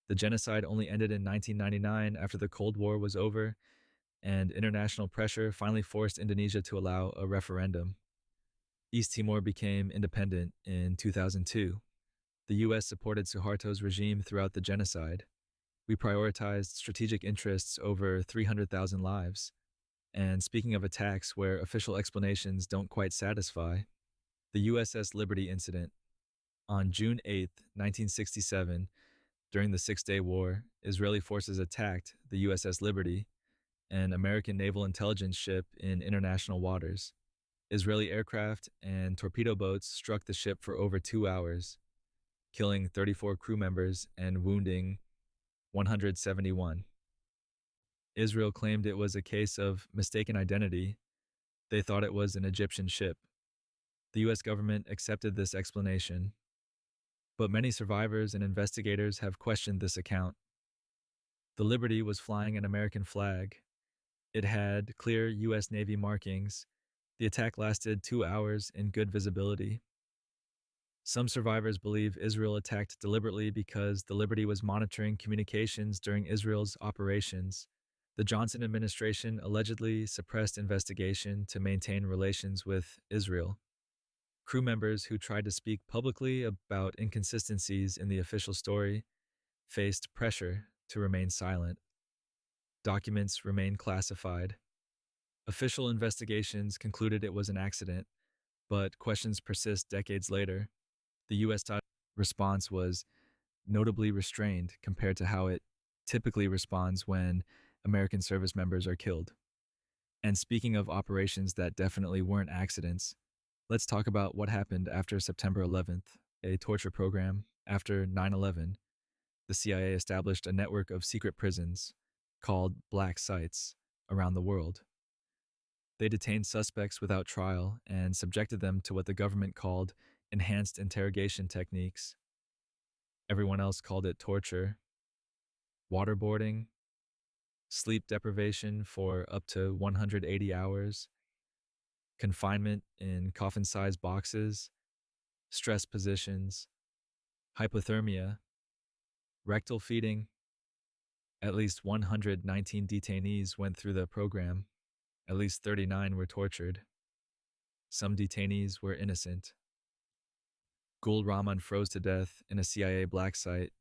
The genocide only ended in 1999 after the Cold War was over, and international pressure finally forced Indonesia to allow a referendum. East Timor became independent in 2002. The US supported Suharto's regime throughout the genocide. We prioritized strategic interests over 300,000 lives. And speaking of attacks where official explanations don't quite satisfy, the USS Liberty incident. On June 8, 1967, during the Six-Day War, Israeli forces attacked the USS Liberty, an American naval intelligence ship in international waters. Israeli aircraft and torpedo boats struck the ship for over 2 hours, killing 34 crew members and wounding 171. Israel claimed it was a case of mistaken identity. They thought it was an Egyptian ship. The US government accepted this explanation, but many survivors and investigators have questioned this account. The Liberty was flying an American flag. It had clear US Navy markings. The attack lasted 2 hours in good visibility. Some survivors believe Israel attacked deliberately because the Liberty was monitoring communications during Israel's operations. The Johnson administration allegedly suppressed investigation to maintain relations with Israel. Crew members who tried to speak publicly about inconsistencies in the official story faced pressure to remain silent. Documents remain classified. Official investigations concluded it was an accident, but questions persist decades later. The U.S. response was notably restrained compared to how it typically responds when American service members are killed. And speaking of operations that definitely weren't accidents, let's talk about what happened after September 11th, a torture program. After 9/11, the CIA established a network of secret prisons called black sites around the world. They detained suspects without trial and subjected them to what the government called enhanced interrogation techniques. Everyone else called it torture. Waterboarding, sleep deprivation for up to 180 hours, confinement in coffin-sized boxes, stress positions, hypothermia, rectal feeding. At least 119 detainees went through the program. At least 39 were tortured. Some detainees were innocent. Gul Rahman froze to death in a CIA black site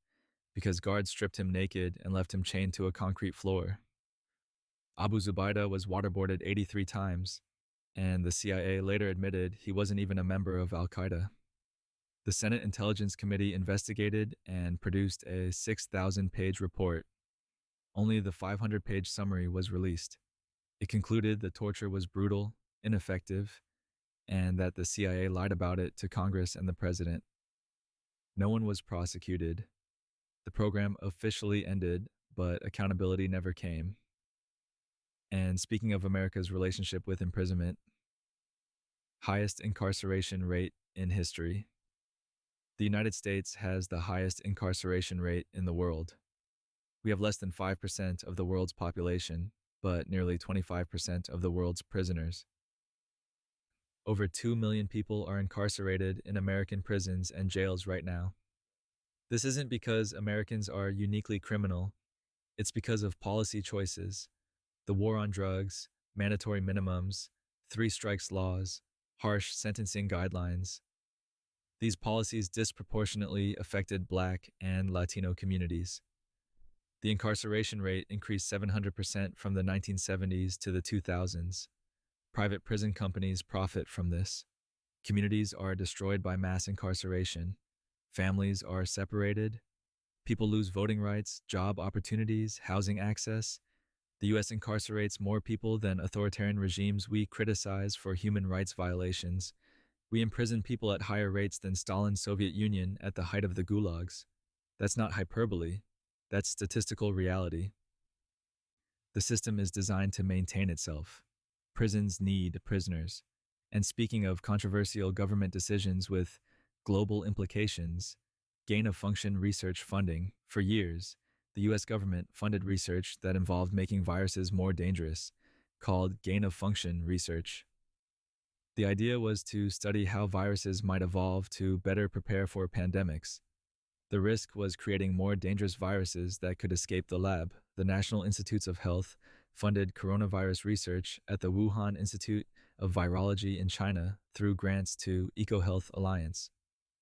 because guards stripped him naked and left him chained to a concrete floor. Abu Zubaydah was waterboarded 83 times, and the CIA later admitted he wasn't even a member of Al-Qaeda. The Senate Intelligence Committee investigated and produced a 6,000-page report. Only the 500-page summary was released. It concluded the torture was brutal, ineffective, and that the CIA lied about it to Congress and the president. No one was prosecuted. The program officially ended, but accountability never came. And speaking of America's relationship with imprisonment, highest incarceration rate in history. The United States has the highest incarceration rate in the world. We have less than 5% of the world's population, but nearly 25% of the world's prisoners. Over 2 million people are incarcerated in American prisons and jails right now. This isn't because Americans are uniquely criminal. It's because of policy choices, the war on drugs, mandatory minimums, 3 strikes laws, harsh sentencing guidelines. These policies disproportionately affected Black and Latino communities. The incarceration rate increased 700% from the 1970s to the 2000s. Private prison companies profit from this. Communities are destroyed by mass incarceration. Families are separated. People lose voting rights, job opportunities, housing access. The U.S. incarcerates more people than authoritarian regimes we criticize for human rights violations, We imprison people at higher rates than Stalin's Soviet Union at the height of the gulags. That's not hyperbole, that's statistical reality. The system is designed to maintain itself. Prisons need prisoners. And speaking of controversial government decisions with global implications, gain of function research funding, for years, the US government funded research that involved making viruses more dangerous, called gain of function research. The idea was to study how viruses might evolve to better prepare for pandemics. The risk was creating more dangerous viruses that could escape the lab. The National Institutes of Health funded coronavirus research at the Wuhan Institute of Virology in China through grants to EcoHealth Alliance.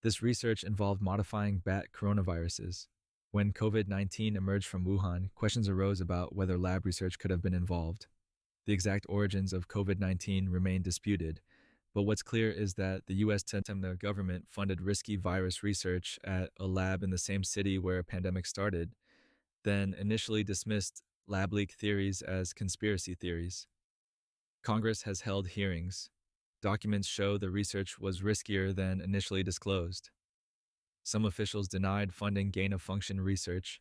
This research involved modifying bat coronaviruses. When COVID-19 emerged from Wuhan, questions arose about whether lab research could have been involved. The exact origins of COVID-19 remain disputed, but what's clear is that the US government funded risky virus research at a lab in the same city where a pandemic started, then initially dismissed lab leak theories as conspiracy theories. Congress has held hearings. Documents show the research was riskier than initially disclosed. Some officials denied funding gain of function research,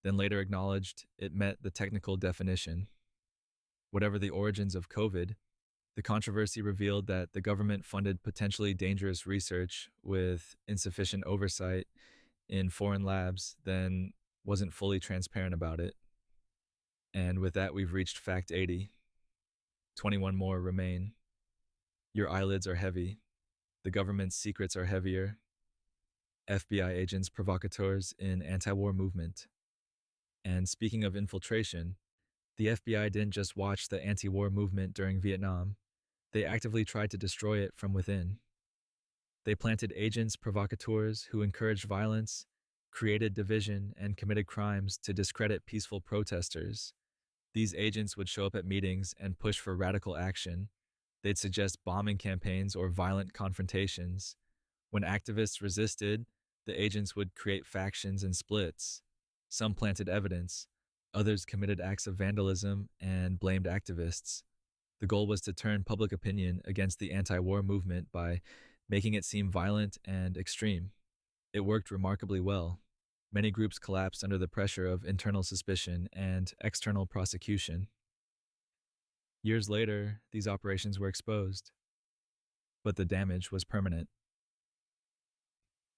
then later acknowledged it met the technical definition. Whatever the origins of COVID, the controversy revealed that the government funded potentially dangerous research with insufficient oversight in foreign labs, then wasn't fully transparent about it. And with that, we've reached fact 80. 21 more remain. Your eyelids are heavy. The government's secrets are heavier. FBI agents provocateurs in anti-war movement. And speaking of infiltration, the FBI didn't just watch the anti-war movement during Vietnam. They actively tried to destroy it from within. They planted agents provocateurs who encouraged violence, created division, and committed crimes to discredit peaceful protesters. These agents would show up at meetings and push for radical action. They'd suggest bombing campaigns or violent confrontations. When activists resisted, the agents would create factions and splits. Some planted evidence, others committed acts of vandalism and blamed activists. The goal was to turn public opinion against the anti-war movement by making it seem violent and extreme. It worked remarkably well. Many groups collapsed under the pressure of internal suspicion and external prosecution. Years later, these operations were exposed, but the damage was permanent.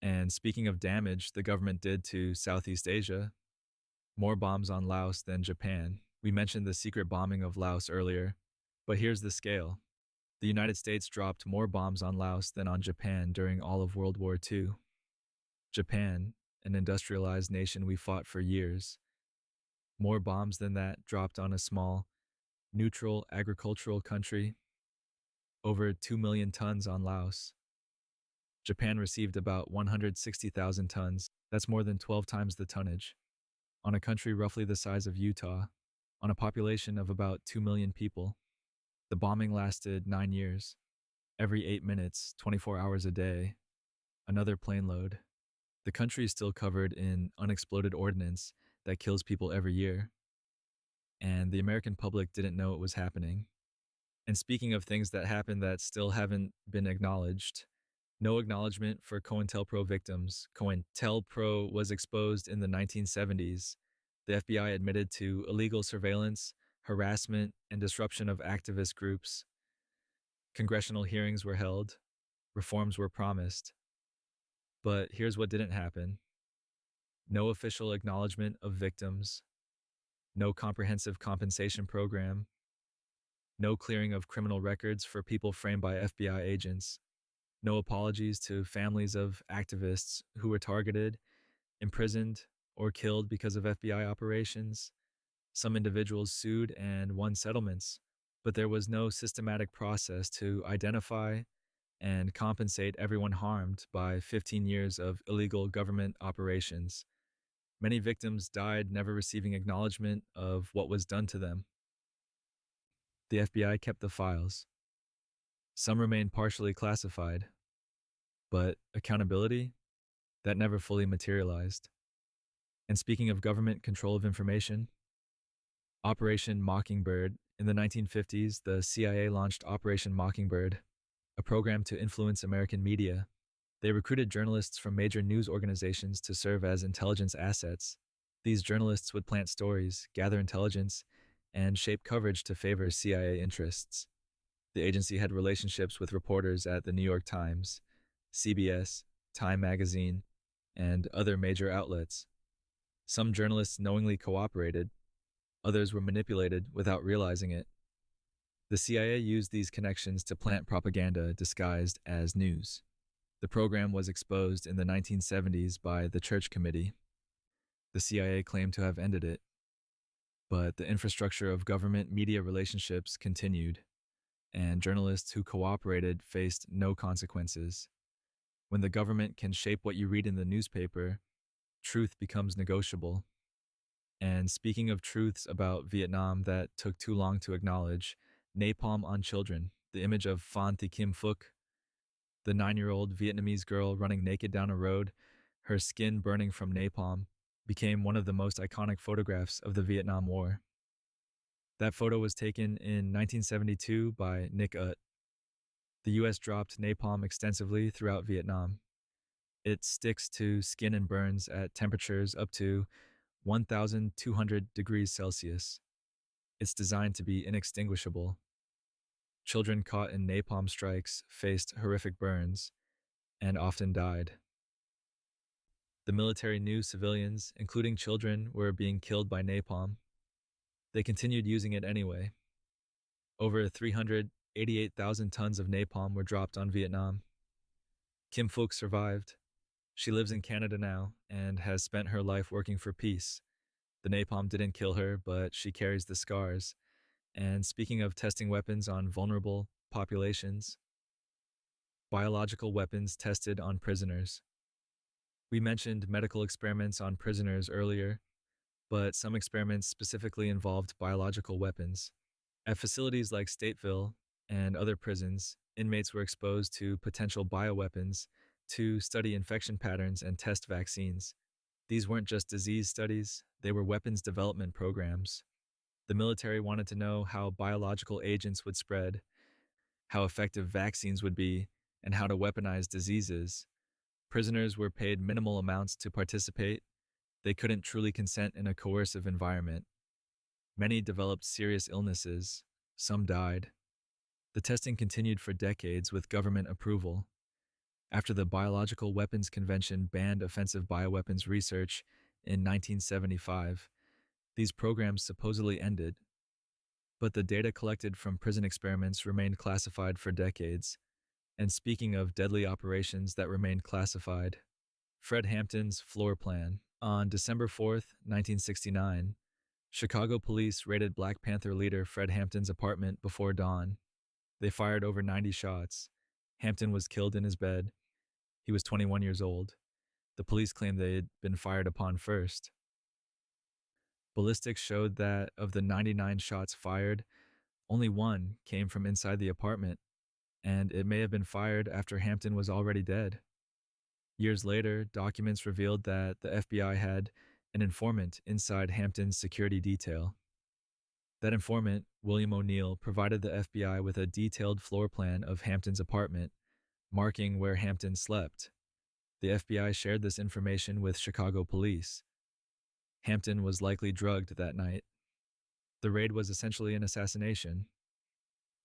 And speaking of damage the government did to Southeast Asia, more bombs on Laos than Japan. We mentioned the secret bombing of Laos earlier, but here's the scale. The United States dropped more bombs on Laos than on Japan during all of World War II. Japan, an industrialized nation we fought for years. More bombs than that dropped on a small, neutral agricultural country. Over 2 million tons on Laos. Japan received about 160,000 tons. That's more than 12 times the tonnage. On a country roughly the size of Utah, on a population of about 2 million people. The bombing lasted 9 years. Every 8 minutes, 24 hours a day. Another plane load. The country is still covered in unexploded ordnance that kills people every year. And the American public didn't know it was happening. And speaking of things that happened that still haven't been acknowledged, no acknowledgement for COINTELPRO victims. COINTELPRO was exposed in the 1970s. The FBI admitted to illegal surveillance, harassment, and disruption of activist groups. Congressional hearings were held. Reforms were promised. But here's what didn't happen. No official acknowledgement of victims. No comprehensive compensation program. No clearing of criminal records for people framed by FBI agents. No apologies to families of activists who were targeted, imprisoned, or killed because of FBI operations. Some individuals sued and won settlements, but there was no systematic process to identify and compensate everyone harmed by 15 years of illegal government operations. Many victims died never receiving acknowledgement of what was done to them. The FBI kept the files. Some remained partially classified, but accountability, that never fully materialized. And speaking of government control of information, Operation Mockingbird. In the 1950s, the CIA launched Operation Mockingbird, a program to influence American media. They recruited journalists from major news organizations to serve as intelligence assets. These journalists would plant stories, gather intelligence, and shape coverage to favor CIA interests. The agency had relationships with reporters at the New York Times, CBS, Time Magazine, and other major outlets. Some journalists knowingly cooperated, others were manipulated without realizing it. The CIA used these connections to plant propaganda disguised as news. The program was exposed in the 1970s by the Church Committee. The CIA claimed to have ended it, but the infrastructure of government media relationships continued, and journalists who cooperated faced no consequences. When the government can shape what you read in the newspaper, truth becomes negotiable. And speaking of truths about Vietnam that took too long to acknowledge, napalm on children, the image of Phan Thi Kim Phuc, the 9-year-old Vietnamese girl running naked down a road, her skin burning from napalm, became one of the most iconic photographs of the Vietnam War. That photo was taken in 1972 by Nick Ut. The US dropped napalm extensively throughout Vietnam. It sticks to skin and burns at temperatures up to 1,200 degrees Celsius. It's designed to be inextinguishable. Children caught in napalm strikes faced horrific burns and often died. The military knew civilians, including children, were being killed by napalm. They continued using it anyway. Over 388,000 tons of napalm were dropped on Vietnam. Kim Phuc survived. She lives in Canada now and has spent her life working for peace. The napalm didn't kill her, but she carries the scars. And speaking of testing weapons on vulnerable populations, biological weapons tested on prisoners. We mentioned medical experiments on prisoners earlier, but some experiments specifically involved biological weapons. At facilities like Stateville and other prisons, inmates were exposed to potential bioweapons to study infection patterns and test vaccines. These weren't just disease studies, they were weapons development programs. The military wanted to know how biological agents would spread, how effective vaccines would be, and how to weaponize diseases. Prisoners were paid minimal amounts to participate. They couldn't truly consent in a coercive environment. Many developed serious illnesses. Some died. The testing continued for decades with government approval. After the Biological Weapons Convention banned offensive bioweapons research in 1975, these programs supposedly ended. But the data collected from prison experiments remained classified for decades. And speaking of deadly operations that remained classified, Fred Hampton's floor plan. On December 4th, 1969, Chicago police raided Black Panther leader Fred Hampton's apartment before dawn. They fired over 90 shots. Hampton was killed in his bed. He was 21 years old. The police claimed they had been fired upon first. Ballistics showed that of the 99 shots fired, only one came from inside the apartment, and it may have been fired after Hampton was already dead. Years later, documents revealed that the FBI had an informant inside Hampton's security detail. That informant, William O'Neill, provided the FBI with a detailed floor plan of Hampton's apartment, marking where Hampton slept. The FBI shared this information with Chicago police. Hampton was likely drugged that night. The raid was essentially an assassination.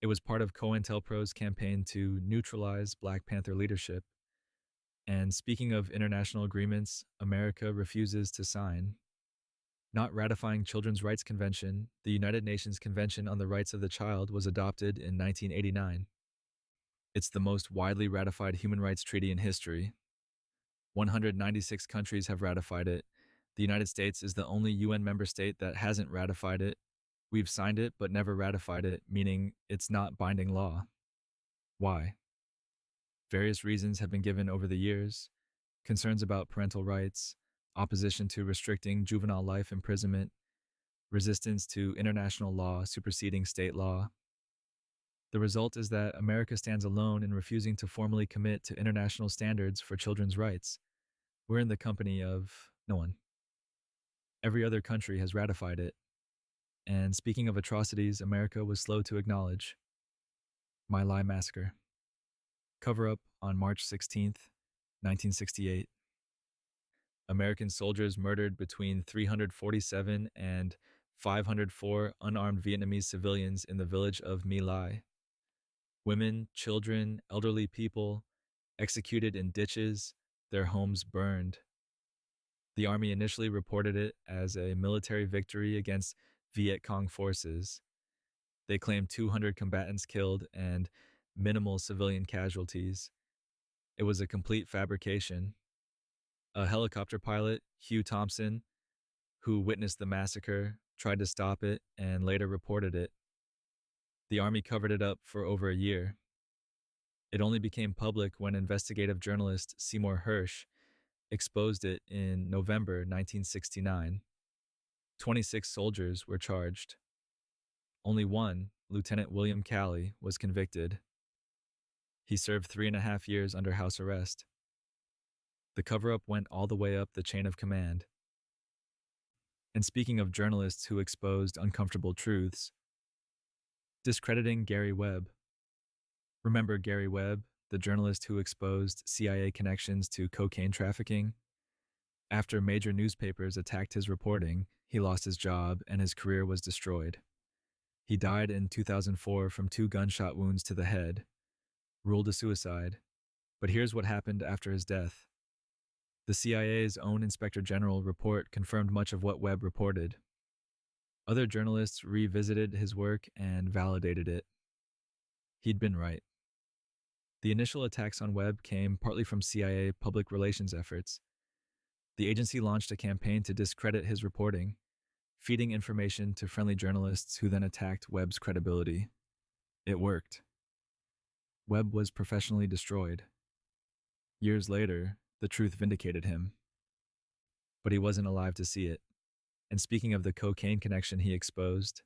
It was part of COINTELPRO's campaign to neutralize Black Panther leadership. And speaking of international agreements, America refuses to sign. Not ratifying Children's Rights Convention, the United Nations Convention on the Rights of the Child was adopted in 1989. It's the most widely ratified human rights treaty in history. 196 countries have ratified it. The United States is the only UN member state that hasn't ratified it. We've signed it but never ratified it, meaning it's not binding law. Why? Various reasons have been given over the years: concerns about parental rights, opposition to restricting juvenile life imprisonment, resistance to international law superseding state law. The result is that America stands alone in refusing to formally commit to international standards for children's rights. We're in the company of no one. Every other country has ratified it. And speaking of atrocities America was slow to acknowledge, My Lai Massacre. Cover up on March 16th, 1968. American soldiers murdered between 347 and 504 unarmed Vietnamese civilians in the village of My Lai. Women, children, elderly people executed in ditches, their homes burned. The army initially reported it as a military victory against Viet Cong forces. They claimed 200 combatants killed and minimal civilian casualties. It was a complete fabrication. A helicopter pilot, Hugh Thompson, who witnessed the massacre, tried to stop it and later reported it. The army covered it up for over a year. It only became public when investigative journalist Seymour Hersh exposed it in November 1969. 26 soldiers were charged. Only one, Lieutenant William Calley, was convicted. He served 3.5 years under house arrest. The cover-up went all the way up the chain of command. And speaking of journalists who exposed uncomfortable truths, discrediting Gary Webb. Remember Gary Webb, the journalist who exposed CIA connections to cocaine trafficking? After major newspapers attacked his reporting, he lost his job and his career was destroyed. He died in 2004 from 2 gunshot wounds to the head, ruled a suicide. But here's what happened after his death. The CIA's own Inspector General report confirmed much of what Webb reported. Other journalists revisited his work and validated it. He'd been right. The initial attacks on Webb came partly from CIA public relations efforts. The agency launched a campaign to discredit his reporting, feeding information to friendly journalists who then attacked Webb's credibility. It worked. Webb was professionally destroyed. Years later, the truth vindicated him. But he wasn't alive to see it. And speaking of the cocaine connection he exposed,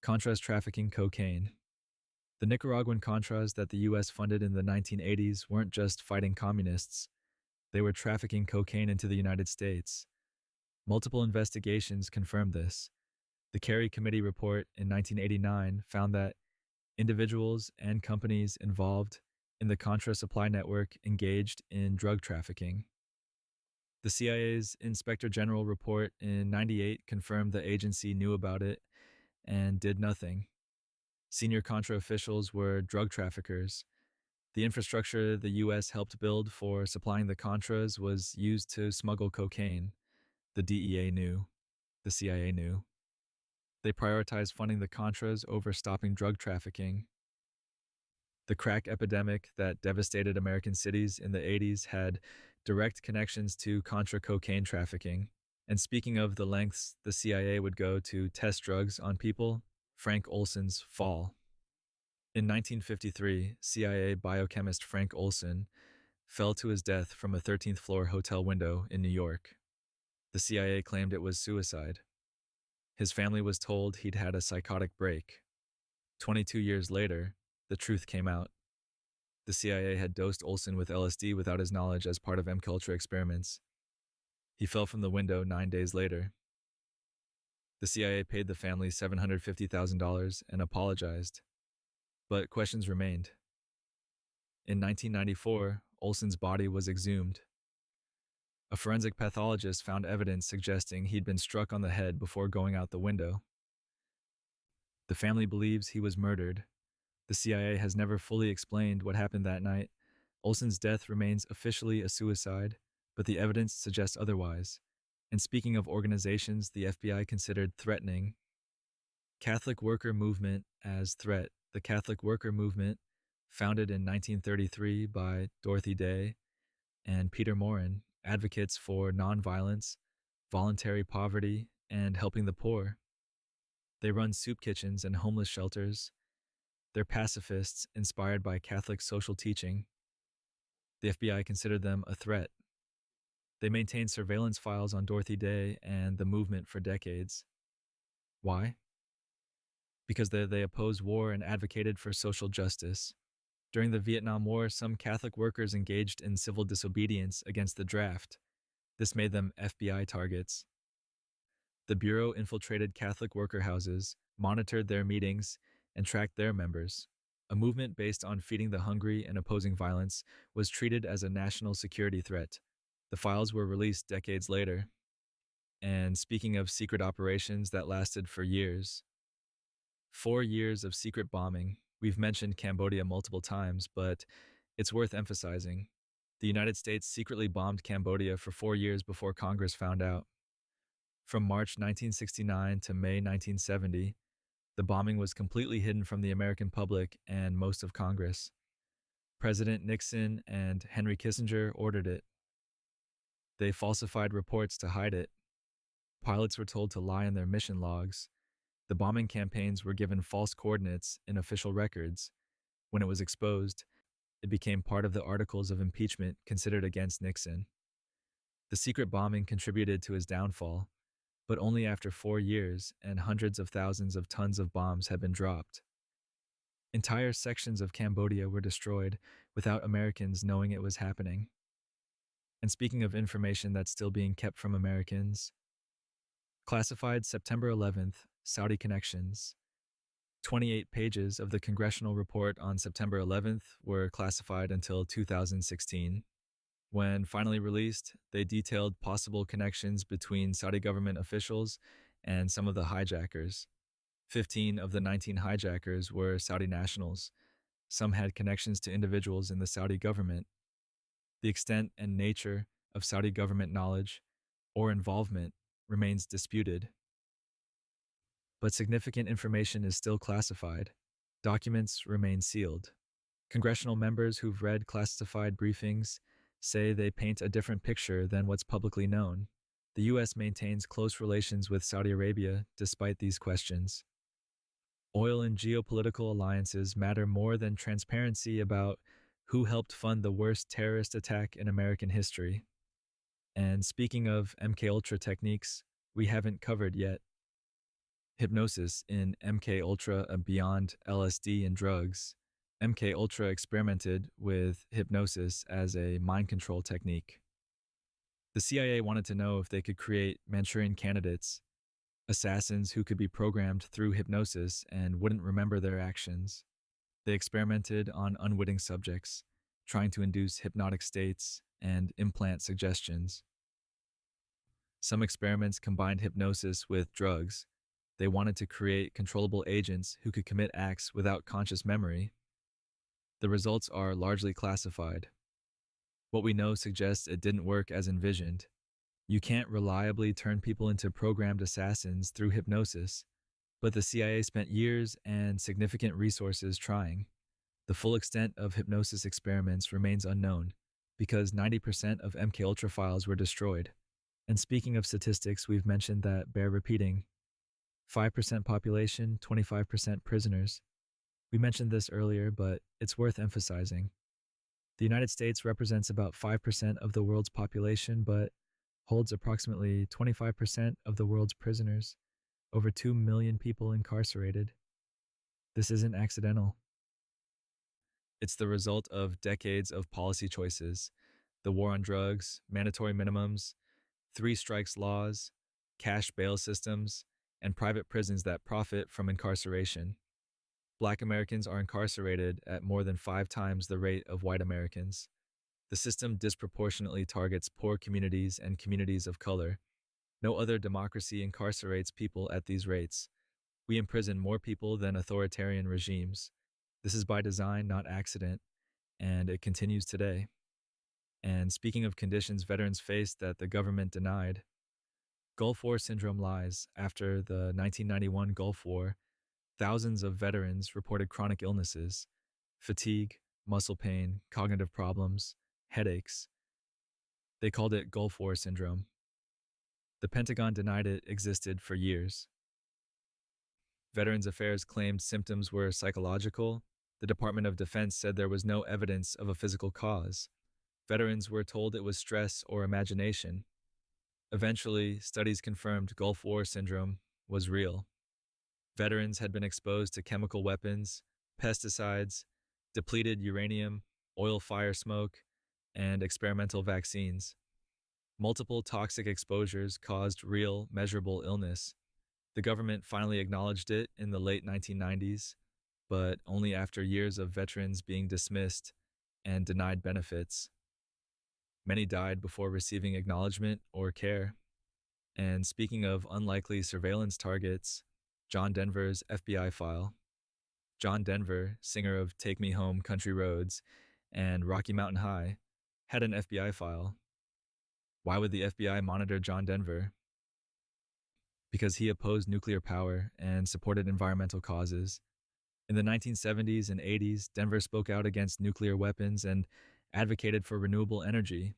Contras trafficking cocaine. The Nicaraguan Contras that the U.S. funded in the 1980s weren't just fighting communists. They were trafficking cocaine into the United States. Multiple investigations confirmed this. The Kerry Committee report in 1989 found that individuals and companies involved in the Contra supply network engaged in drug trafficking. The CIA's Inspector General report in 98 confirmed the agency knew about it and did nothing. Senior Contra officials were drug traffickers. The infrastructure the U.S. helped build for supplying the Contras was used to smuggle cocaine. The DEA knew. The CIA knew. They prioritized funding the Contras over stopping drug trafficking. The crack epidemic that devastated American cities in the 80s had direct connections to Contra cocaine trafficking. And speaking of the lengths the CIA would go to test drugs on people, Frank Olson's fall. In 1953, CIA biochemist Frank Olson fell to his death from a 13th floor hotel window in New York. The CIA claimed it was suicide. His family was told he'd had a psychotic break. 22 years later, the truth came out. The CIA had dosed Olson with LSD without his knowledge as part of MKUltra experiments. He fell from the window 9 days later. The CIA paid the family $750,000 and apologized. But questions remained. In 1994, Olson's body was exhumed. A forensic pathologist found evidence suggesting he'd been struck on the head before going out the window. The family believes he was murdered. The CIA has never fully explained what happened that night. Olson's death remains officially a suicide, but the evidence suggests otherwise. And speaking of organizations the FBI considered threatening, Catholic Worker Movement as threat. The Catholic Worker Movement, founded in 1933 by Dorothy Day and Peter Morin, advocates for nonviolence, voluntary poverty, and helping the poor. They run soup kitchens and homeless shelters. They're pacifists inspired by Catholic social teaching. The FBI considered them a threat. They maintained surveillance files on Dorothy Day and the movement for decades. Why? Because they opposed war and advocated for social justice. During the Vietnam War, some Catholic workers engaged in civil disobedience against the draft. This made them FBI targets. The Bureau infiltrated Catholic worker houses, monitored their meetings, and tracked their members. A movement based on feeding the hungry and opposing violence was treated as a national security threat. The files were released decades later. And speaking of secret operations that lasted for years, 4 years of secret bombing. We've mentioned Cambodia multiple times, but it's worth emphasizing. The United States secretly bombed Cambodia for 4 years before Congress found out. From March 1969 to May 1970, the bombing was completely hidden from the American public and most of Congress. President Nixon and Henry Kissinger ordered it. They falsified reports to hide it. Pilots were told to lie in their mission logs. The bombing campaigns were given false coordinates in official records. When it was exposed, it became part of the articles of impeachment considered against Nixon. The secret bombing contributed to his downfall, but only after 4 years and hundreds of thousands of tons of bombs had been dropped. Entire sections of Cambodia were destroyed without Americans knowing it was happening. And speaking of information that's still being kept from Americans, classified September 11th, Saudi connections. 28 pages of the congressional report on September 11th were classified until 2016. When finally released, they detailed possible connections between Saudi government officials and some of the hijackers. 15 of the 19 hijackers were Saudi nationals. Some had connections to individuals in the Saudi government. The extent and nature of Saudi government knowledge or involvement remains disputed. But significant information is still classified. Documents remain sealed. Congressional members who've read classified briefings say they paint a different picture than what's publicly known. The U.S. maintains close relations with Saudi Arabia despite these questions. Oil and geopolitical alliances matter more than transparency about who helped fund the worst terrorist attack in American history. And speaking of MKUltra techniques, we haven't covered yet. Hypnosis in MKUltra beyond LSD and drugs. MKUltra experimented with hypnosis as a mind control technique. The CIA wanted to know if they could create Manchurian candidates, assassins who could be programmed through hypnosis and wouldn't remember their actions. They experimented on unwitting subjects, trying to induce hypnotic states and implant suggestions. Some experiments combined hypnosis with drugs. They wanted to create controllable agents who could commit acts without conscious memory. The results are largely classified. What we know suggests it didn't work as envisioned. You can't reliably turn people into programmed assassins through hypnosis, but the CIA spent years and significant resources trying. The full extent of hypnosis experiments remains unknown because 90% of MKUltra files were destroyed. And speaking of statistics, we've mentioned that bear repeating. 5% population, 25% prisoners. We mentioned this earlier, but it's worth emphasizing. The United States represents about 5% of the world's population, but holds approximately 25% of the world's prisoners, over 2 million people incarcerated. This isn't accidental. It's the result of decades of policy choices: the war on drugs, mandatory minimums, three strikes laws, cash bail systems, and private prisons that profit from incarceration. Black Americans are incarcerated at more than 5 times the rate of white Americans. The system disproportionately targets poor communities and communities of color. No other democracy incarcerates people at these rates. We imprison more people than authoritarian regimes. This is by design, not accident, and it continues today. And speaking of conditions veterans faced that the government denied, Gulf War syndrome lies. After the 1991 Gulf War, thousands of veterans reported chronic illnesses: fatigue, muscle pain, cognitive problems, headaches. They called it Gulf War syndrome. The Pentagon denied it existed for years. Veterans Affairs claimed symptoms were psychological. The Department of Defense said there was no evidence of a physical cause. Veterans were told it was stress or imagination. Eventually, studies confirmed Gulf War syndrome was real. Veterans had been exposed to chemical weapons, pesticides, depleted uranium, oil fire smoke, and experimental vaccines. Multiple toxic exposures caused real, measurable illness. The government finally acknowledged it in the late 1990s, but only after years of veterans being dismissed and denied benefits. Many died before receiving acknowledgement or care. And speaking of unlikely surveillance targets, John Denver's FBI file. John Denver, singer of Take Me Home, Country Roads, and Rocky Mountain High, had an FBI file. Why would the FBI monitor John Denver? Because he opposed nuclear power and supported environmental causes. In the 1970s and 80s, Denver spoke out against nuclear weapons and advocated for renewable energy.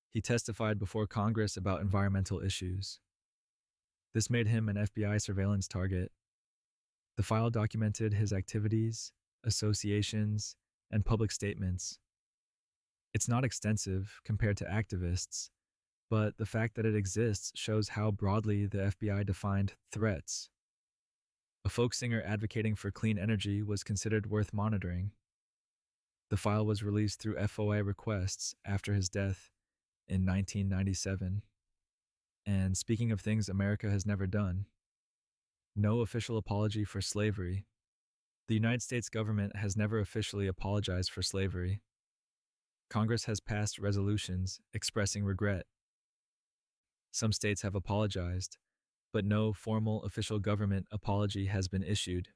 He testified before Congress about environmental issues. This made him an FBI surveillance target. The file documented his activities, associations, and public statements. It's not extensive compared to activists, but the fact that it exists shows how broadly the FBI defined threats. A folk singer advocating for clean energy was considered worth monitoring. The file was released through FOI requests after his death in 1997. And speaking of things America has never done, no official apology for slavery. The United States government has never officially apologized for slavery. Congress has passed resolutions expressing regret. Some states have apologized, but no formal official government apology has been issued.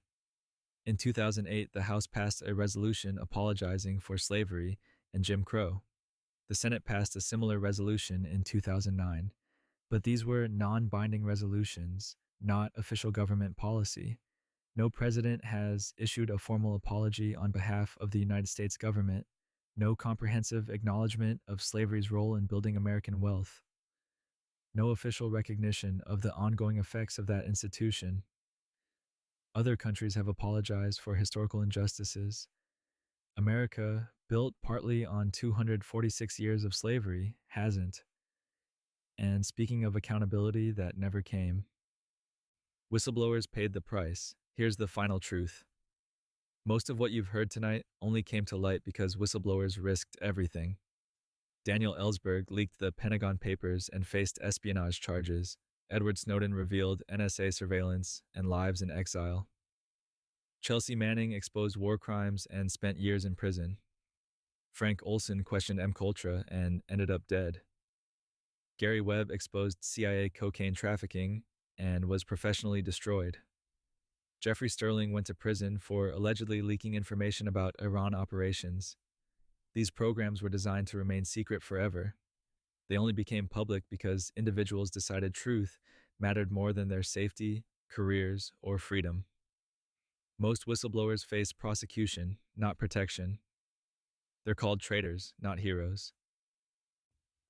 In 2008, the House passed a resolution apologizing for slavery and Jim Crow. The Senate passed a similar resolution in 2009, but these were non-binding resolutions, not official government policy. No president has issued a formal apology on behalf of the United States government, no comprehensive acknowledgement of slavery's role in building American wealth, no official recognition of the ongoing effects of that institution. Other countries have apologized for historical injustices. America, built partly on 246 years of slavery, hasn't. And speaking of accountability that never came, whistleblowers paid the price. Here's the final truth. Most of what you've heard tonight only came to light because whistleblowers risked everything. Daniel Ellsberg leaked the Pentagon Papers and faced espionage charges. Edward Snowden revealed NSA surveillance and lives in exile. Chelsea Manning exposed war crimes and spent years in prison. Frank Olson questioned MKUltra and ended up dead. Gary Webb exposed CIA cocaine trafficking and was professionally destroyed. Jeffrey Sterling went to prison for allegedly leaking information about Iran operations. These programs were designed to remain secret forever. They only became public because individuals decided truth mattered more than their safety, careers, or freedom. Most whistleblowers face prosecution, not protection. They're called traitors, not heroes.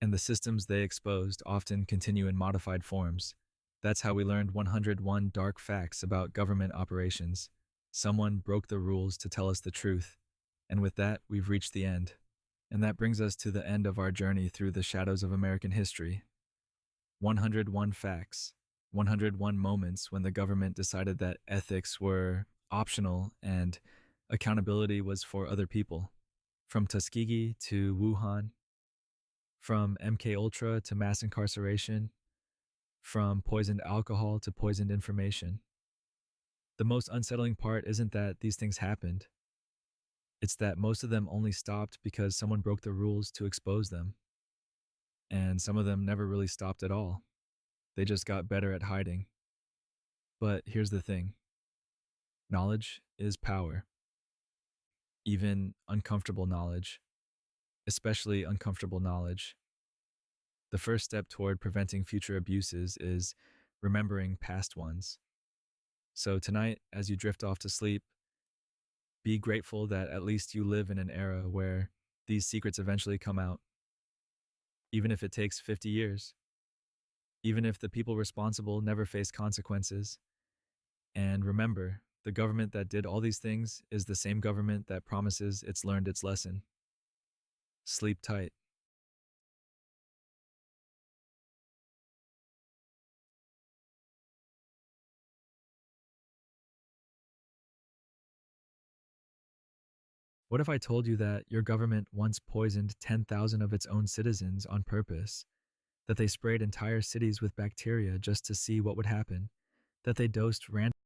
And the systems they exposed often continue in modified forms. That's how we learned 101 dark facts about government operations. Someone broke the rules to tell us the truth. And with that, we've reached the end. And that brings us to the end of our journey through the shadows of American history. 101 facts, 101 moments when the government decided that ethics were optional and accountability was for other people. From Tuskegee to Wuhan, from MKUltra to mass incarceration, from poisoned alcohol to poisoned information. The most unsettling part isn't that these things happened. It's that most of them only stopped because someone broke the rules to expose them. And some of them never really stopped at all. They just got better at hiding. But here's the thing. Knowledge is power. Even uncomfortable knowledge. Especially uncomfortable knowledge. The first step toward preventing future abuses is remembering past ones. So tonight, as you drift off to sleep, be grateful that at least you live in an era where these secrets eventually come out. Even if it takes 50 years. Even if the people responsible never face consequences. And remember, the government that did all these things is the same government that promises it's learned its lesson. Sleep tight. What if I told you that your government once poisoned 10,000 of its own citizens on purpose? That they sprayed entire cities with bacteria just to see what would happen? That they dosed random